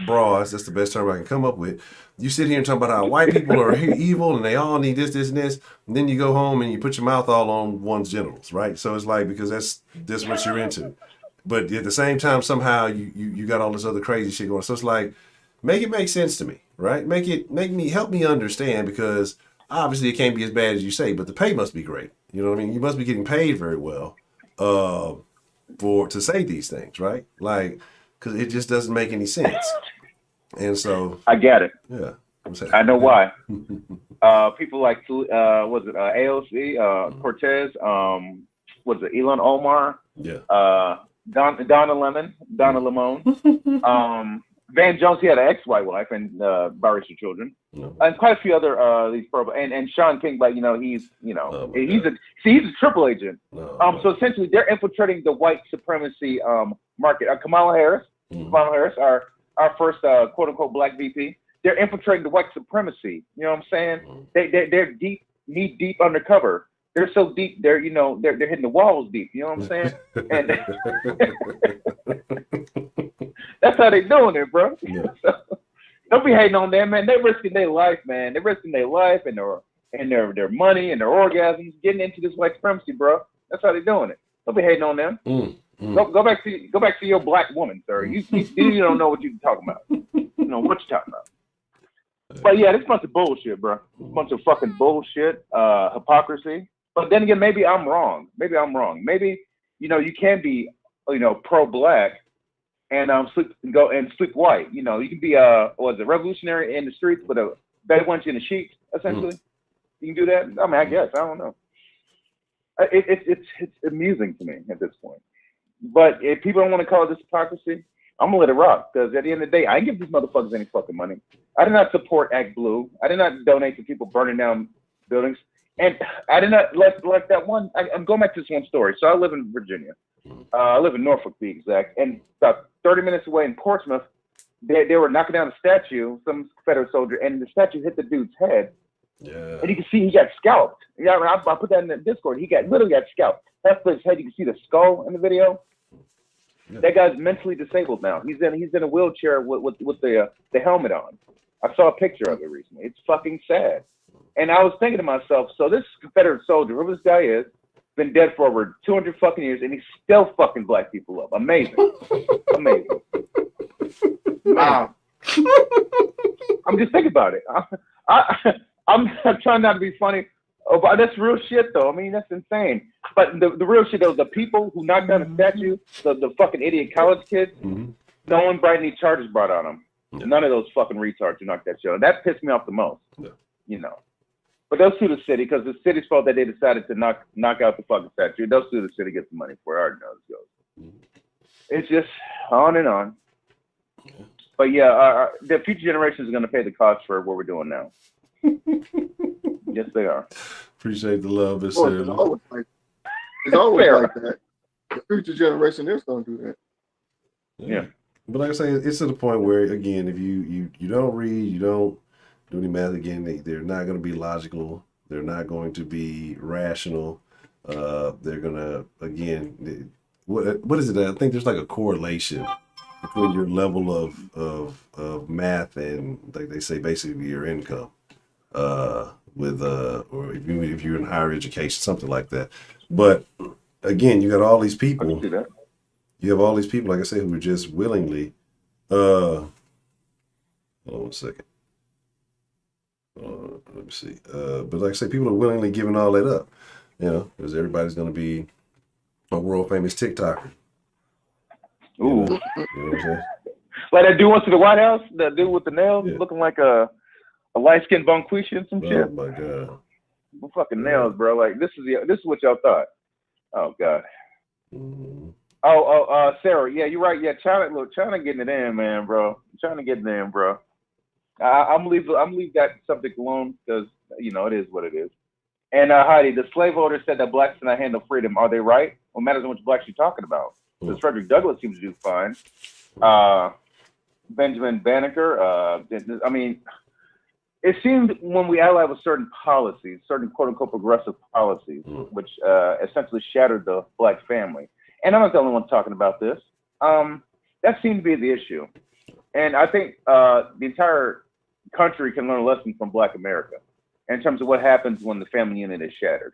bras, that's the best term I can come up with. You sit here and talk about how white people are evil and they all need this, and this, and then you go home and you put your mouth all on one's genitals, right? So it's like, because that's what you're into. But at the same time, somehow you got all this other crazy shit going. So it's like, make it make sense to me, right? Help me understand, because obviously it can't be as bad as you say, but the pay must be great. You know what I mean? You must be getting paid very well to say these things, right? Like, because it just doesn't make any sense. And so I get it. Yeah, I know why. People like AOC, Cortez, Elon Omar, Donna Lemon, Van Jones. He had an ex-white wife and biracial children, and quite a few other these and Sean King. But he's a triple agent. So essentially, they're infiltrating the white supremacy market. Kamala Harris, our first quote unquote black VP. they're infiltrating the white supremacy. You know what I'm saying? They're deep, knee deep undercover. They're so deep, they're hitting the walls deep. You know what I'm saying? And that's how they doing it, bro. Yeah. So, don't be hating on them, man. They're risking their life, man. They're risking their life and their money and their orgasms, getting into this white supremacy, bro. That's how they're doing it. Don't be hating on them. Go back to your black woman, sir. You don't know what you're talking about. You know what you're talking about. But yeah, this bunch of bullshit, bro. This bunch of fucking bullshit, hypocrisy. But then again, maybe I'm wrong. Maybe you can be pro-black and sleep white. You can be revolutionary in the streets, but a bad wench in the sheets, essentially. You can do that. I mean, I guess I don't know. It's amusing to me at this point. But if people don't want to call this hypocrisy, I'm gonna let it rock. Because at the end of the day, I ain't give these motherfuckers any fucking money. I did not support Act Blue. I did not donate to people burning down buildings. And I did not like that one. I'm going back to this one story. So I live in Virginia. I live in Norfolk, to be exact. And about 30 minutes away in Portsmouth, they were knocking down a statue, some Confederate soldier, and the statue hit the dude's head. Yeah. And you can see he got scalped. Yeah, I put that in the Discord. He literally got scalped. That's his head. You can see the skull in the video. Yeah. That guy's mentally disabled now. He's in a wheelchair with the helmet on. I saw a picture of it recently. It's fucking sad. And I was thinking to myself, so this Confederate soldier, whoever this guy is, been dead for over 200 fucking years, and he's still fucking black people up. Amazing. Amazing. Wow. I'm just thinking about it. I'm trying not to be funny. Oh, but that's real shit, though. I mean, that's insane. But the real shit, though, the people who knocked down the statue, the fucking idiot college kids, no one brought any charges brought on them. Yeah. None of those fucking retards who knocked that shit. That pissed me off the most. Yeah. But they'll sue the city because the city's fault that they decided to knock out the fucking statue. They'll sue the city, get the money for it. I already know this goes. It's just on and on. Yeah. But yeah, the future generations are going to pay the cost for what we're doing now. Yes, they are. Appreciate the love. It's always like that. The future generation is going to do that. Yeah. But like I say, it's to the point where, again, if you don't read, you don't do any math, again, they're not going to be logical. They're not going to be rational. They're going to, again, what is it? I think there's like a correlation between your level of math and, like they say, basically your income. Or if you're in higher education, something like that. But again, you got all these people. You have all these people, like I said, who are just willingly. Hold on 1 second. Let me see. But like I say, people are willingly giving all that up. Because everybody's going to be a world famous TikToker. Ooh. You know what I'm saying? Like that dude went to the White House. That dude with the nails, looking like a light-skinned Bonquisha some shit. Oh my god. Fucking nails, bro. Like this is what y'all thought. Oh god. Oh, Sarah. Yeah, you're right. Yeah, China getting it in, man, bro. China getting it in, bro. I'm leave that subject alone because it is what it is. And Heidi, the slave owner said that blacks cannot handle freedom. Are they right? Well, matters how much blacks you're talking about. Because Frederick Douglass seems to do fine. Benjamin Banneker. I mean, it seemed when we allied with certain policies, certain quote unquote progressive policies, which essentially shattered the black family. And I'm not the only one talking about this. That seemed to be the issue. And I think the entire country can learn a lesson from Black America in terms of what happens when the family unit is shattered.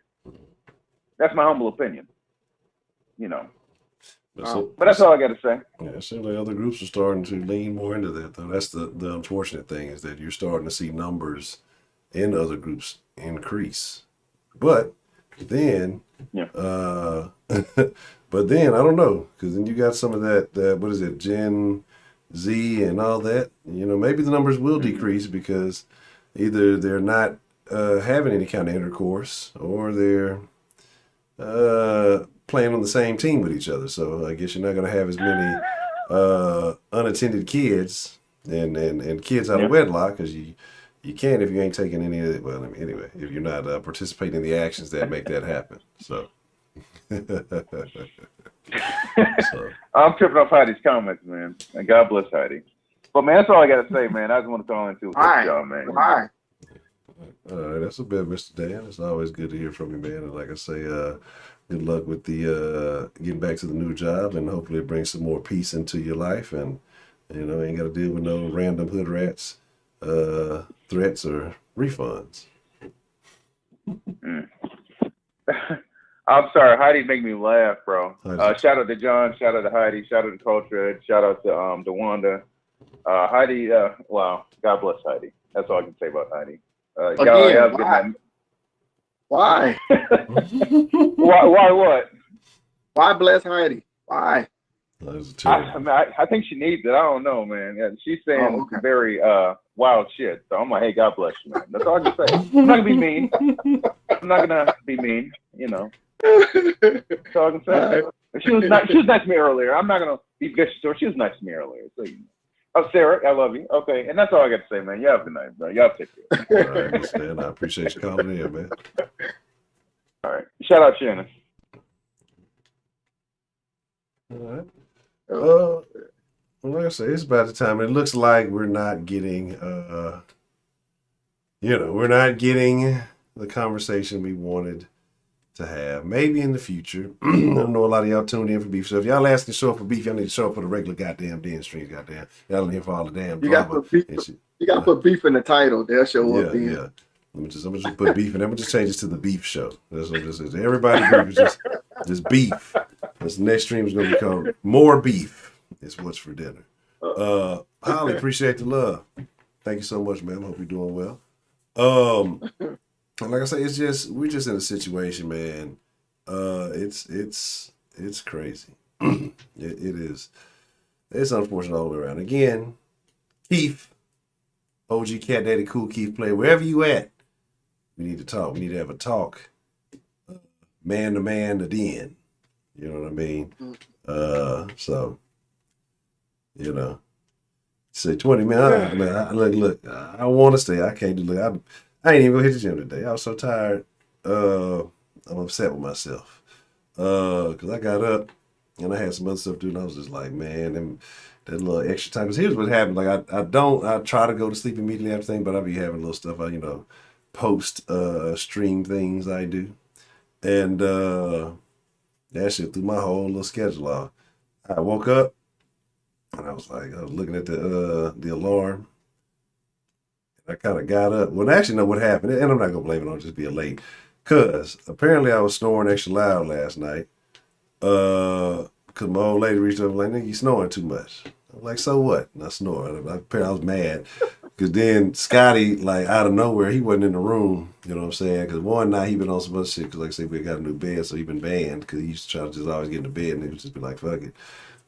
That's my humble opinion. But that's all I got to say. Yeah, it seems like other groups are starting to lean more into that, though. That's the unfortunate thing, is that you're starting to see numbers in other groups increase. But then, I don't know, because then you got some of that, what is it, Gen Z and all that. Maybe the numbers will decrease because either they're not having any kind of intercourse or they're playing on the same team with each other. So I guess you're not going to have as many unattended kids and kids out of wedlock, because you can't if you ain't taking any of it. Well, anyway, if you're not participating in the actions that make that happen. So. I'm tripping off Heidi's comments, man. And God bless Heidi. But man, that's all I gotta say, man. I just want to call into y'all, man. Why? All right, that's a bit, Mr. Dan. It's always good to hear from you, man. And like I say, good luck with the getting back to the new job, and hopefully it brings some more peace into your life. And you know, ain't got to deal with no random hood rats, threats or refunds. I'm sorry, Heidi make me laugh, bro. Shout out to John, shout out to Heidi, shout out to Culture, shout out to Wanda. Heidi, wow, God bless Heidi. That's all I can say about Heidi. Again, why? Why what? Why bless Heidi? Why? I think she needs it. I don't know, man. Yeah, she's saying very wild shit. So I'm like, hey, God bless you, man. That's all I can say. I'm not gonna be mean. I'm not gonna be mean. You know. That's all I can say. She was nice to me earlier. I'm not gonna be vicious to her. She was nice to me earlier. So you know. Oh, Sarah, I love you. Okay, and that's all I got to say, man. You have a good night, bro. Y'all take care. All right, man. I appreciate you calling in, man. All right. Shout out Shannon. All right. Well, like I say, it's about the time. It looks like we're not getting, we're not getting the conversation we wanted to have. Maybe in the future. I know a lot of y'all tuned in for beef. So if y'all asking to show up for beef, y'all need to show up for the regular goddamn Den streams, goddamn. Y'all don't here for all the damn drama. You got to put beef in the title. They'll show up then. Yeah. I'm gonna just put beef in. I'm gonna just change this to the beef show. That's what this is. Everybody beef is just beef. This next stream is gonna become more beef. It's what's for dinner. Holly, appreciate the love. Thank you so much, man. Hope you're doing well. Like I say, we're just in a situation, man. It's crazy. It is. It's unfortunate all the way around. Again, Keith, OG Cat Daddy Cool Keith Player, wherever you at, we need to talk. We need to have a talk. Man to man to den. You know what I mean? So, you know, say 20 minutes. Look, I want to stay. I can't do it. I ain't even gonna hit the gym today. I was so tired. I'm upset with myself. Cause I got up and I had some other stuff to do, and I was just like, man, that little extra time. Cause here's what happened. Like I try to go to sleep immediately after thing, but I be having little stuff I, post stream things I do. And that shit threw my whole little schedule off. I woke up and I was looking at the alarm. I kind of got up. Well, I actually know what happened, and I'm not gonna blame it on just being late, cause apparently I was snoring extra loud last night. Cause my old lady reached up like, "Nigga, you snoring too much." I'm like, "So what?" And I snore. I was mad, cause then Scotty, like out of nowhere, he wasn't in the room. You know what I'm saying? Cause one night he been on some other shit. Cause like I say, we got a new bed, so he been banned. Cause he used to try to just always get in the bed, and he would just be like, "Fuck it."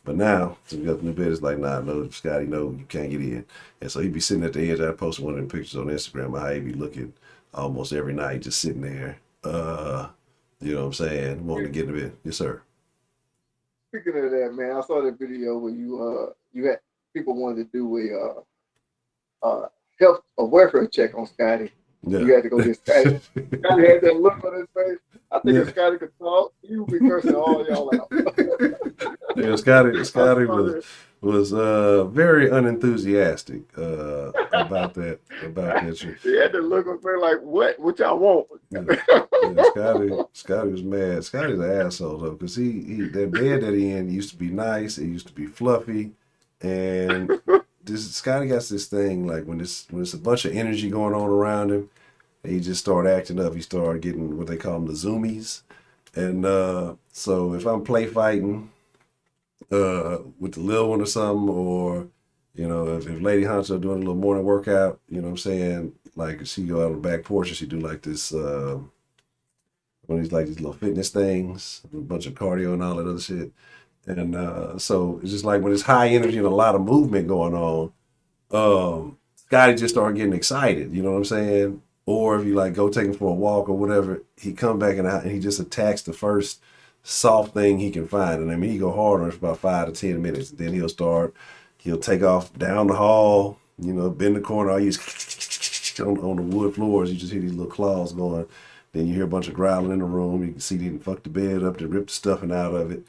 But now, since we got the new bed, it's like, nah, no, Scotty, no, you can't get in. And so he'd be sitting at the edge. I posted one of them pictures on Instagram of how he'd be looking almost every night, just sitting there. You know what I'm saying? Wanting to get in the bed. Yes, sir. Speaking of that, man, I saw that video where you had people wanted to do a health or welfare check on Scotty. Yeah. You had to go get Scotty. Scotty had that look on his face. I think if Scotty could talk, he would be cursing all y'all out. Yeah, Scotty was very unenthusiastic about that shit. He had to look at me like, what y'all want? Yeah, Scotty was mad. Scotty's an asshole though, because he that bed that he in used to be nice, it used to be fluffy, and Scotty got this thing like when it's a bunch of energy going on around him, he just started acting up. He started getting what they call them the zoomies. And so if I'm play fighting with the little one or something, or, if Lady Honcho doing a little morning workout, you know what I'm saying? Like she go out on the back porch and she do like this, one of these like these little fitness things, a bunch of cardio and all that other shit. And so it's just like when it's high energy and a lot of movement going on, Scotty just started getting excited, you know what I'm saying? Or if you like go take him for a walk or whatever, he come back and he just attacks the first soft thing he can find. And I mean, he go hard on it for about 5 to 10 minutes. Then he'll take off down the hall, bend the corner. I use on the wood floors. You just hear these little claws going. Then you hear a bunch of growling in the room. You can see he didn't fuck the bed up. They ripped the stuffing out of it.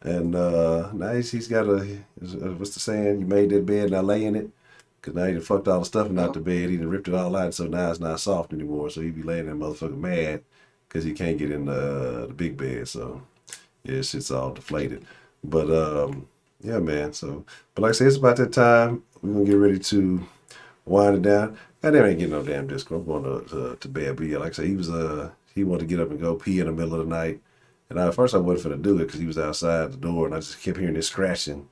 And now he's got what's the saying? You made that bed, now lay in it. Cause now he done fucked all the stuffing out the bed. He done ripped it all out, so now it's not soft anymore. So he be laying there motherfucking mad because he can't get in the big bed. So yeah, shit's all deflated. But yeah, man. So, but like I said, it's about that time. We're gonna get ready to wind it down. And there ain't getting no damn disco. I'm going to bed. But yeah, like I said, he wanted to get up and go pee in the middle of the night. And at first I wasn't finna do it because he was outside the door, and I just kept hearing this scratching.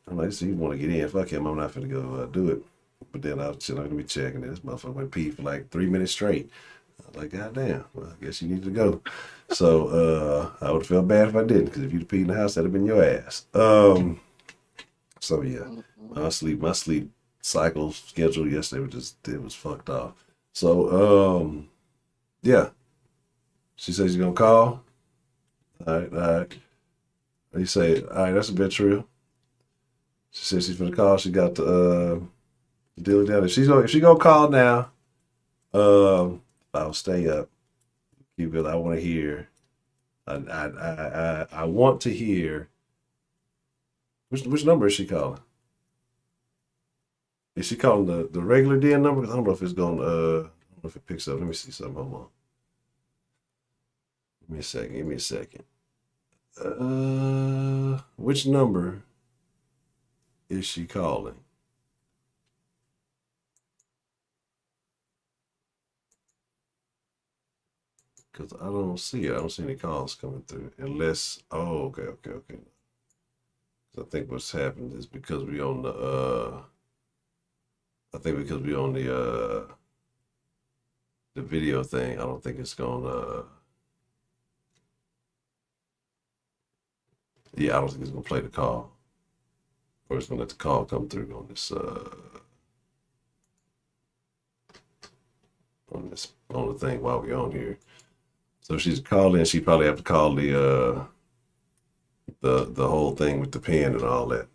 I'm like, so you want to get in? Fuck him. I'm not finna go do it. But then I was chilling, let me check, and this motherfucker went pee for like 3 minutes straight. I was like, God damn, well, I guess you need to go. So I would have felt bad if I didn't, because if you'd peed in the house, that'd have been your ass. So yeah, my sleep cycle schedule yesterday it was fucked off. So yeah, she says she's gonna call. All right. You say, all right, that's a bit true. She said she's gonna call. She got the deal down. If she gonna call now, I'll stay up. Keep it. I want to hear. I want to hear. Which number is she calling? Is she calling the regular DN number? I don't know if it's going. I don't know if it picks up. Let me see something. Hold on. Give me a second. Which number is she calling? Because I don't see it. I don't see any calls coming through. Unless, okay. I think what's happened is because we on the the video thing, I don't think it's gonna I don't think it's gonna play the call. Or it's gonna let the call come through on the thing while we're on here. So if she's calling, she probably have to call the whole thing with the pin and all that.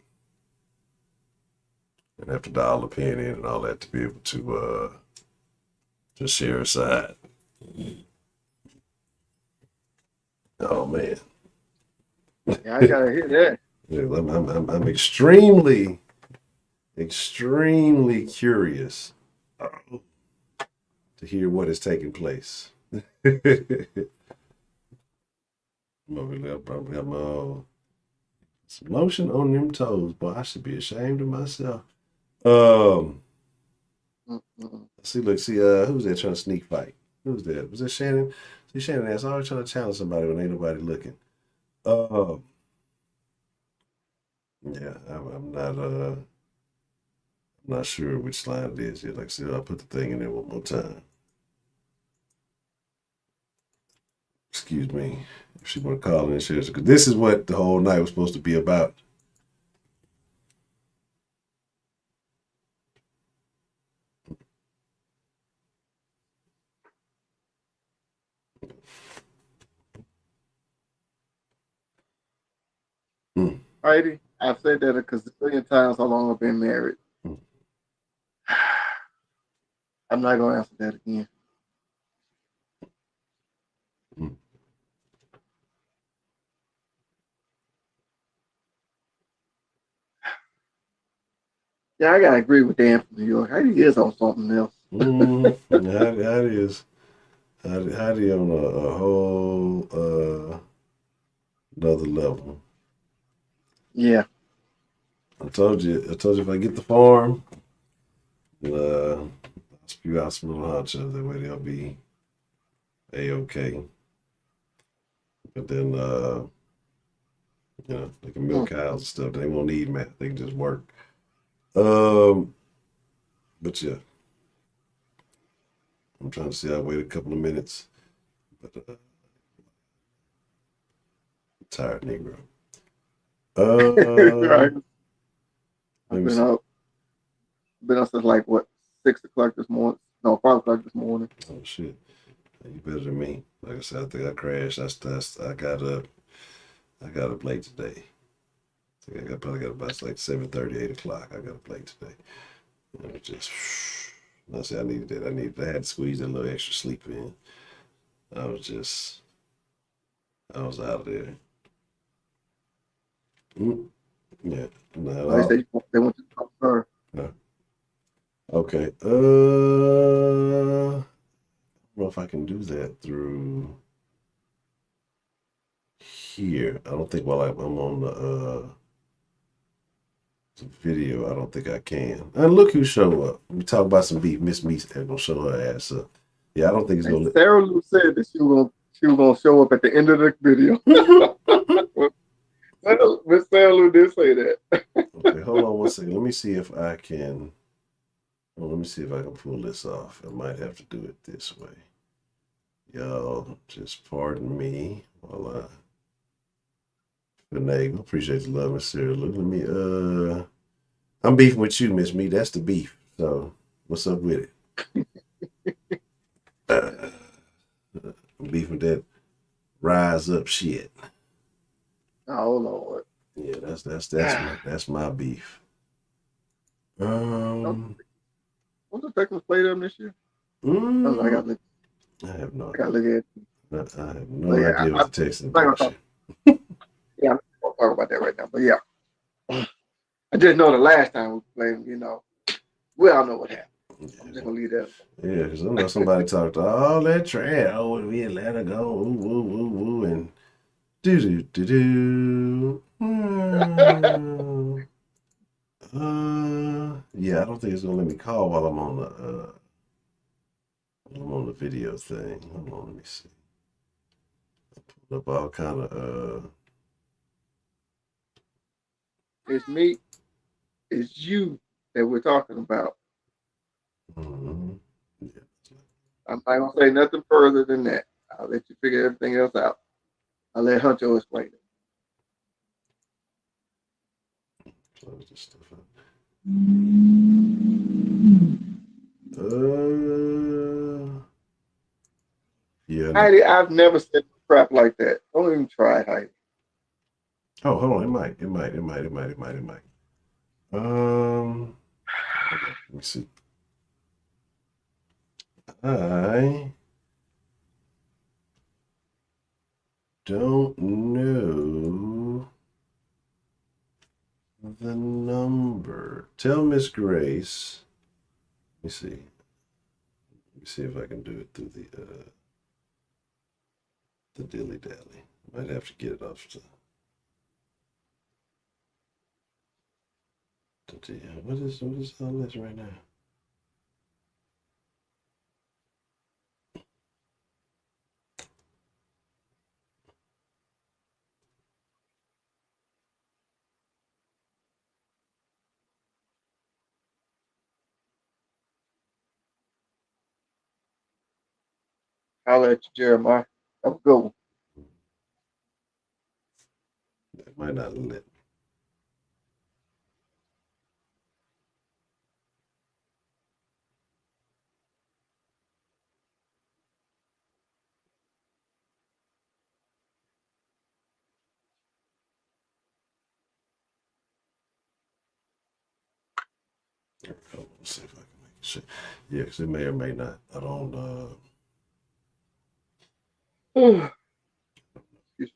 And have to dial the pin in and all that to be able to share a side. Oh man. Yeah, I gotta hear that. Yeah, I'm extremely curious to hear what is taking place. I'm probably got some lotion on them toes, boy. I should be ashamed of myself. See, who's that trying to sneak fight? Who's that? Was that Shannon? See, Shannon asked, always trying to challenge somebody when ain't nobody looking. Yeah, I'm not sure which line it is yet. Like I said, I'll put the thing in there one more time. Excuse me, if she want to call in and share, because this is what the whole night was supposed to be about. Heidi, I've said that a gazillion times how long I've been married. I'm not gonna answer that again. Yeah, I gotta agree with Dan from New York. Heidi is on something else. Heidi is. Heidi on a whole another level. Yeah. I told you if I get the farm, I'll spew out some little honchos. That way they'll be A-okay. But then, they can milk cows and stuff. They won't need math. They can just work. But yeah. I'm trying to see. I'll wait a couple of minutes. But tired Negro. Right. I've been up since like 6 o'clock this morning. No, 5 o'clock this morning. Oh shit. You better than me. Like I said, I think I crashed. I got up late today. I think I probably got about like 7:30, 8 o'clock. I got up late today. And it just I said I needed that. I had to squeeze a little extra sleep in. I was out of there. Yeah. No. They say they want you to talk to her. No. Okay. I don't know if I can do that through here. I don't think while I'm on the video, I don't think I can. And look who showed up. We talk about some beef. Miss Meese gonna show her ass up. Yeah, I don't think it's And gonna. Sarah Lou said that she was gonna show up at the end of the video. Miss Sarah Lou did say that. Okay, hold on one second. Let me see if I can. Well, let me see if I can pull this off. I might have to do it this way. Y'all, just pardon me while I finagle. Appreciate the love, Miss Sarah Lou. Let me I'm beefing with you, Miss Me. That's the beef. So what's up with it? I'm beefing with that rise up shit. Oh Lord. Yeah, that's my beef. What's the Texans play them this year? I I have no gotta look at it. I have no idea what the Texans I'm do not this gonna talk, yeah, I'm not gonna talk about that right now. But yeah. I just know the last time we played, we all know what happened. I'm just gonna leave that. Yeah, because I know somebody talked all that trash. Oh, we let her go. Ooh, woo, woo, woo, and do do do do. Yeah, I don't think it's gonna let me call while I'm on the video thing. Hold on, let me see. I pulled up all kind of It's me, it's you that we're talking about. yeah. I'm not gonna say nothing further than that. I'll let you figure everything else out. I'll let Honcho explain it. Close this stuff up. Yeah. Heidi, I've never said crap like that. Don't even try it, Heidi. Oh, hold on. It might. Let me see. I don't know the number. Tell Miss Grace. Let me see. Let me see if I can do it through the dilly dally. Might have to get it off what is all this right now? I'll let you, Jeremiah. Have a good one. That might not let. Let's see if I can make it shit. Yeah, because it may or may not. I don't. Excuse me.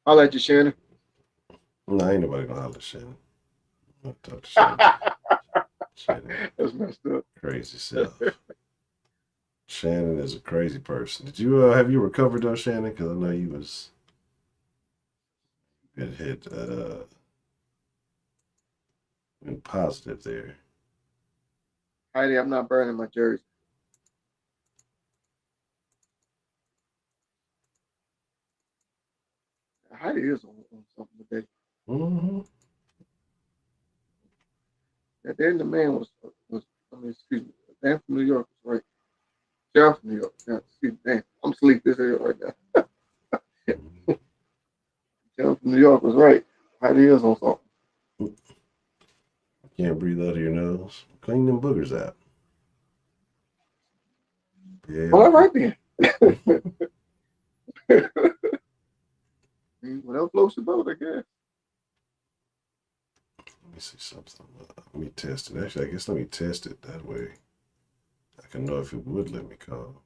I'll let you, Shannon. No, ain't nobody gonna holler at Shannon. I'll talk to Shannon. Shannon, That's messed up. crazy self. Shannon is a crazy person. Did you have you recovered though, Shannon? Because I know you was hit been positive there. Heidi, I'm not burning my jersey. Heidi is on something today. Mm-hmm. At the end, the man was excuse me, the man from New York was right. Sheriff from New York. Yeah, excuse me, damn, I'm asleep this here right now. Sheriff from New York was right. Heidi is on something. Can't breathe out of your nose. Clean them boogers out. Yeah. Well, all right then. Whatever floats your boat, I guess. Let me see something. Let me test it. Actually, I guess let me test it that way. I can know if it would let me call.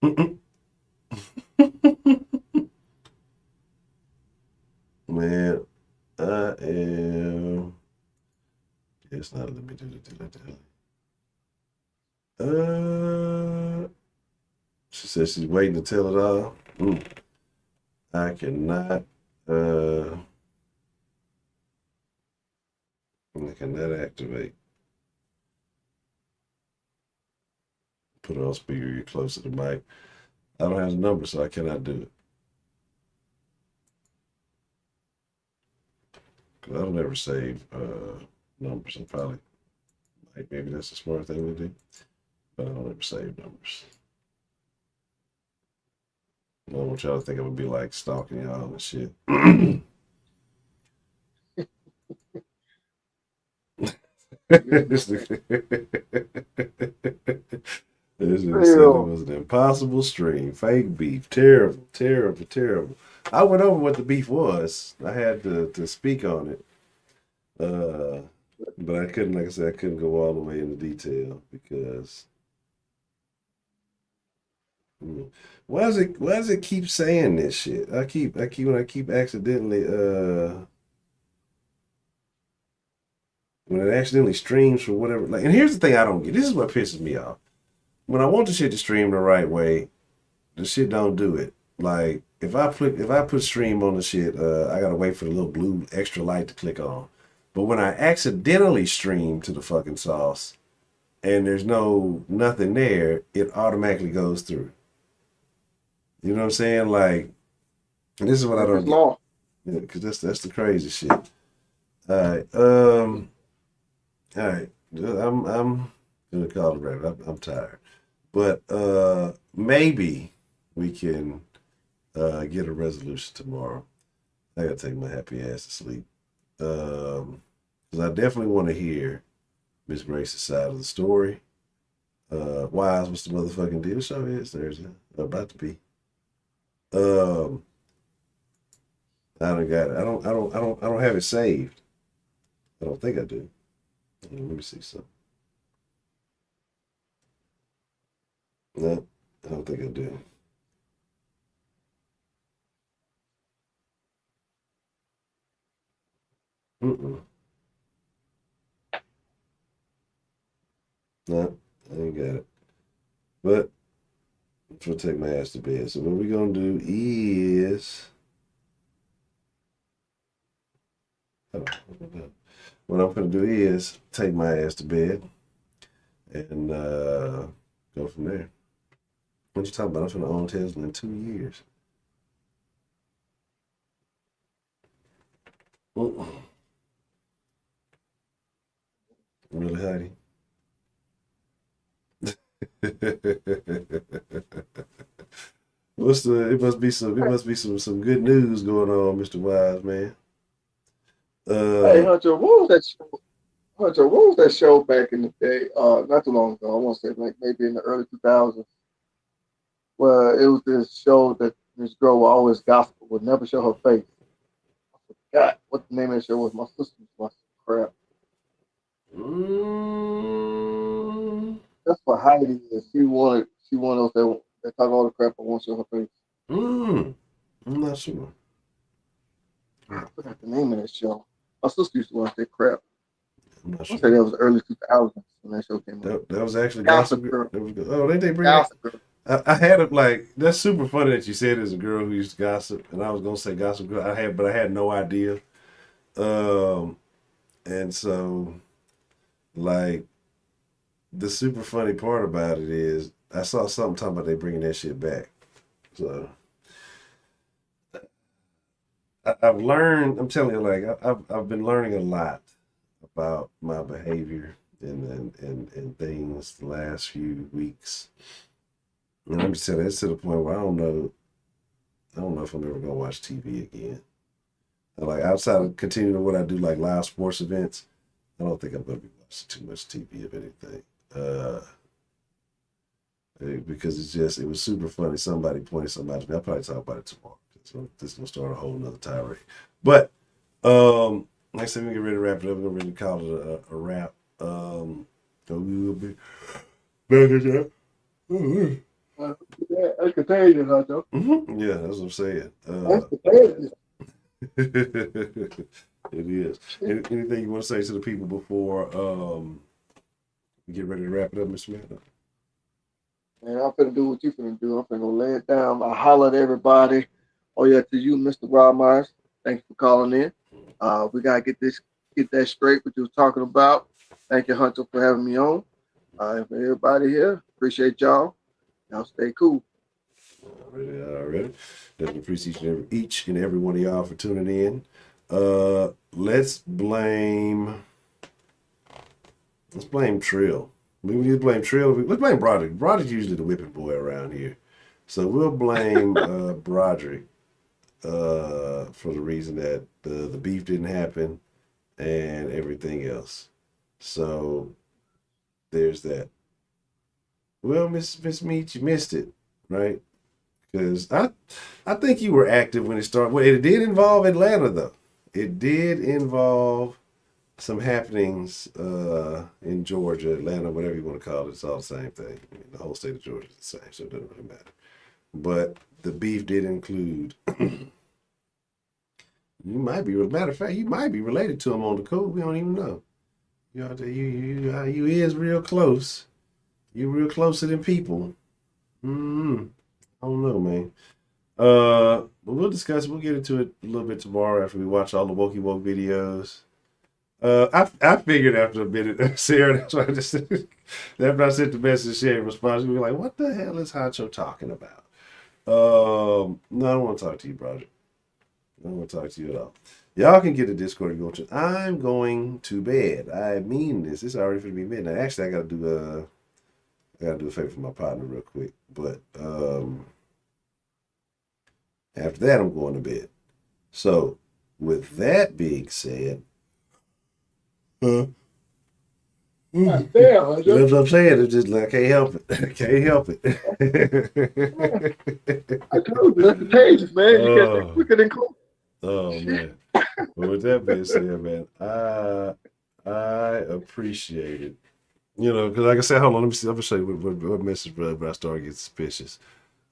Let me am. It's not. Let me do the She says she's waiting to tell it all. I cannot. I cannot activate. Put it on speaker. You're close to the mic. I don't have the number, so I cannot do it. Cause I don't ever save numbers. I probably maybe that's a smart thing to do, but I don't ever save numbers. I don't want y'all to think I would be like stalking y'all and shit. This nigga said it was an impossible stream. Fake beef. Terrible, terrible, terrible. I went over what the beef was. I had to speak on it. But I couldn't, like I said, I couldn't go all the way into detail because why does it keep saying this shit? I keep accidentally when it accidentally streams for whatever, like, and here's the thing I don't get. This is what pisses me off. When I want the shit to stream the right way, the shit don't do it. Like if I put stream on the shit, I gotta wait for the little blue extra light to click on. But when I accidentally stream to the fucking sauce and there's nothing there, it automatically goes through. You know what I'm saying? Like, and this is what I don't get. Yeah, because that's the crazy shit. All right. All right. I'm gonna call it right. I'm tired. But maybe we can get a resolution tomorrow. I gotta take my happy ass to sleep. Because I definitely want to hear Miss Grace's side of the story. Wise, what's the motherfucking deal? Show is Thursday. About to be. I don't got it. I don't have it saved. I don't think I do. Let me see something. No, I don't think I do. No, I ain't got it. But I'm gonna take my ass to bed. So what we're gonna do is what I'm gonna do is take my ass to bed and go from there. What you talking about? I'm gonna own Tesla in 2 years. Really, Heidi? It must be some good news going on, Mr. Wise, man. Hey Hunter, what was that show? Hunter, what was that show back in the day? Not too long ago. I want to say like maybe in the early 2000s, where it was this show that this girl would always gossip, would never show her face. I forgot what the name of the show was. My sister was crap. That's what Heidi is. She wanted us that talk all the crap but won't show her face. I'm not sure. I forgot the name of that show. My sister used to watch that crap. I'm not sure. I say that was the early 2000s when that show came out. That was actually Gossip Girl. Oh, they bring Gossip Girl. I had it like that's super funny that you said there's a girl who used to gossip, and I was gonna say Gossip Girl. I had no idea. And so like the super funny part about it is I saw something talking about they bringing that shit back. So I've learned. I'm telling you, like I've been learning a lot about my behavior and things the last few weeks. And I'm just saying it's to the point where I don't know if I'm ever gonna watch TV again. Like outside of continuing what I do, like live sports events, I don't think I'm gonna be watching too much TV of anything. Because it was super funny. Somebody pointed something out to me. I'll probably talk about it tomorrow. So this is gonna start a whole nother tirade. But next time we get ready to wrap it up, we're gonna really call it a wrap. So we will be back again. That's contagious, Hunter. Yeah, that's what I'm saying. That's contagious. It is. Anything you want to say to the people before we get ready to wrap it up, Mr. Man? Man, I'm finna do what you finna do. I'm finna go lay it down. I holler at everybody. Oh yeah, to you, Mr. Rob Myers. Thanks for calling in. We gotta get that straight what you was talking about. Thank you, Hunter, for having me on. And for everybody here, appreciate y'all. Y'all stay cool. Already. Definitely appreciate each and every one of y'all for tuning in. Let's blame Trill. We need to blame Trill. Let's blame Broderick. Broderick's usually the whipping boy around here. So we'll blame Broderick for the reason that the beef didn't happen and everything else. So there's that. Well, Miss Meach, you missed it, right? Because I think you were active when it started. Well, it did involve Atlanta, though. It did involve some happenings in Georgia, Atlanta, whatever you want to call it. It's all the same thing. I mean, the whole state of Georgia is the same, so it doesn't really matter. But the beef did include. You might be, matter of fact, you might be related to him on the code. We don't even know. You is real close. You real closer than people. I don't know, man. But we'll discuss. We'll get into it a little bit tomorrow after we watch all the Wokey Woke videos. I figured after a minute, Sarah, that's why I just after I sent the message, she ain't responded. We were like, "What the hell is Honcho talking about?" No, I don't want to talk to you, Broderick. I don't want to talk to you at all. Y'all can get a Discord if you want to. I'm going to bed. I mean this. It's already going to be midnight. Actually, I gotta do a favor for my partner real quick. But after that, I'm going to bed. So, with that being said, Damn, that's what I'm saying. It's just like I can't help it. I can't help it. I told you that's the pages, man. You got that quicker than cool. Oh man. But with that being said, man, I appreciate it. You know, because like I said, hold on, let me see. I'm gonna show you what message, but I started getting suspicious.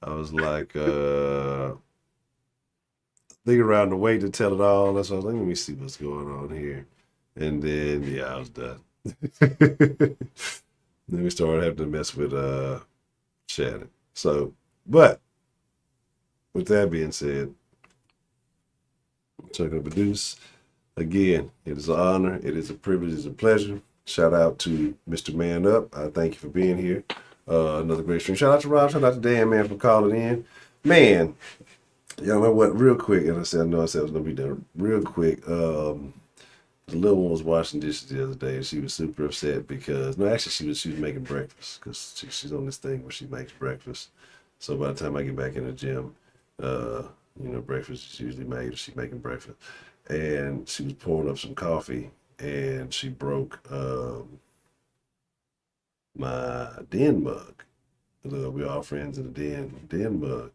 I was like, thinking around the way to tell it all. That's why I was like, let me see what's going on here. And then I was done. Then we started having to mess with Shannon. So, but with that being said, Chuck and Produce. Again, it is an honor, it is a privilege, it's a pleasure. Shout out to Mr. Man Up. I thank you for being here. Another great stream. Shout out to Rob, shout out to Dan, man, for calling in. Man, y'all know what, real quick, and I know I said I was gonna be done real quick. The little one was washing dishes the other day and she was super upset because she was making breakfast because she's on this thing where she makes breakfast. So by the time I get back in the gym, breakfast is usually made. She's making breakfast, and she was pouring up some coffee, and she broke my den mug. We're all friends in the den mug,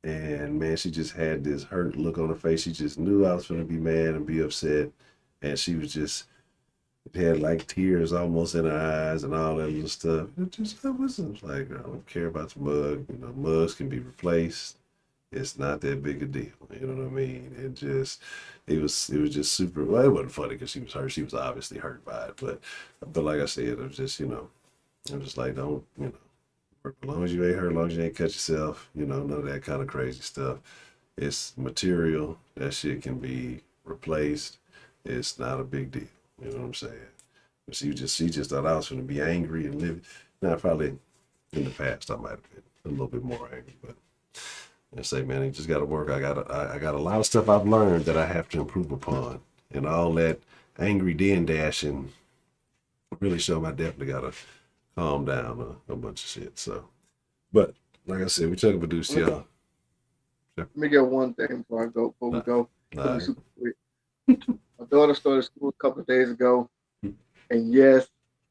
and man, she just had this hurt look on her face. She just knew I was going to be mad and be upset, and she was just had like tears almost in her eyes and all that little stuff. I was like, I don't care about the mug. Mugs can be replaced. It's not that big a deal. You know what I mean? It was just super. Well, it wasn't funny because she was hurt. She was obviously hurt by it. But like I said, it was just, I'm just like, don't, as long as you ain't hurt, as long as you ain't cut yourself, none of that kind of crazy stuff. It's material. That shit can be replaced. It's not a big deal. You know what I'm saying? But she just thought I was going to be angry and live. Now, probably in the past, I might have been a little bit more angry, but. And say, man, you just got to work. I got a lot of stuff I've learned that I have to improve upon, and all that angry den dashing really showed I definitely got to calm down a bunch of shit. So, but like I said, we took a produce, y'all. Let me get one thing before we go. Nah. Super quick. My daughter started school a couple of days ago, and yes,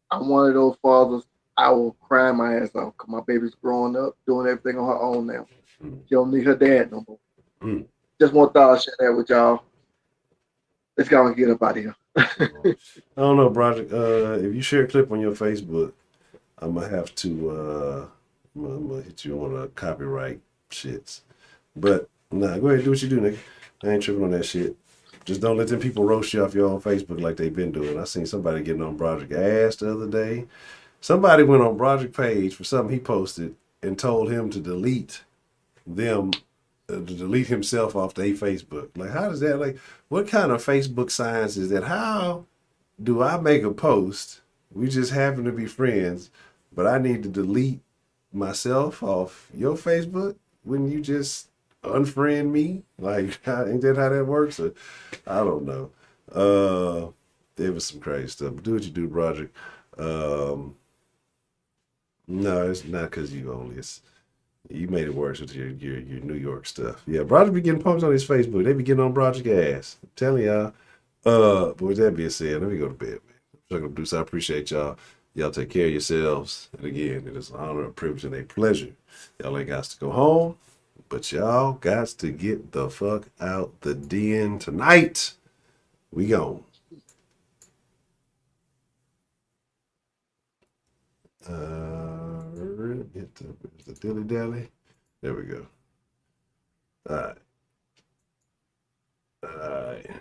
I'm one of those fathers. I will cry my ass off because my baby's growing up, doing everything on her own now. She don't need her dad no more. Just want to share that with y'all. Let's go and get up out of here. I don't know, Project. If you share a clip on your Facebook, I'm gonna have to I'm gonna hit you on copyright shits. But nah, go ahead and do what you do, nigga. I ain't tripping on that shit. Just don't let them people roast you off your own Facebook like they've been doing. I seen somebody getting on Broderick ass the other day. Somebody went on Broderick page for something he posted and told him to delete them, to delete himself off their Facebook. Like, how does that, like, what kind of Facebook science is that? How do I make a post? We just happen to be friends, but I need to delete myself off your Facebook when you just unfriend me? Like, ain't that how that works? Or, I don't know. There was some crazy stuff. Do what you do, Broderick. No, it's not because you only. You made it worse with your New York stuff. Yeah, Broderick be getting punked on his Facebook. They be getting on Broderick ass. I'm telling y'all. But with that being said, let me go to bed, man. I'm gonna do so. I appreciate y'all. Y'all take care of yourselves. And again, it is an honor, a privilege, and a pleasure. Y'all ain't got to go home, but y'all got to get the fuck out the den tonight. We gone. Get the dilly dally. There we go. All right.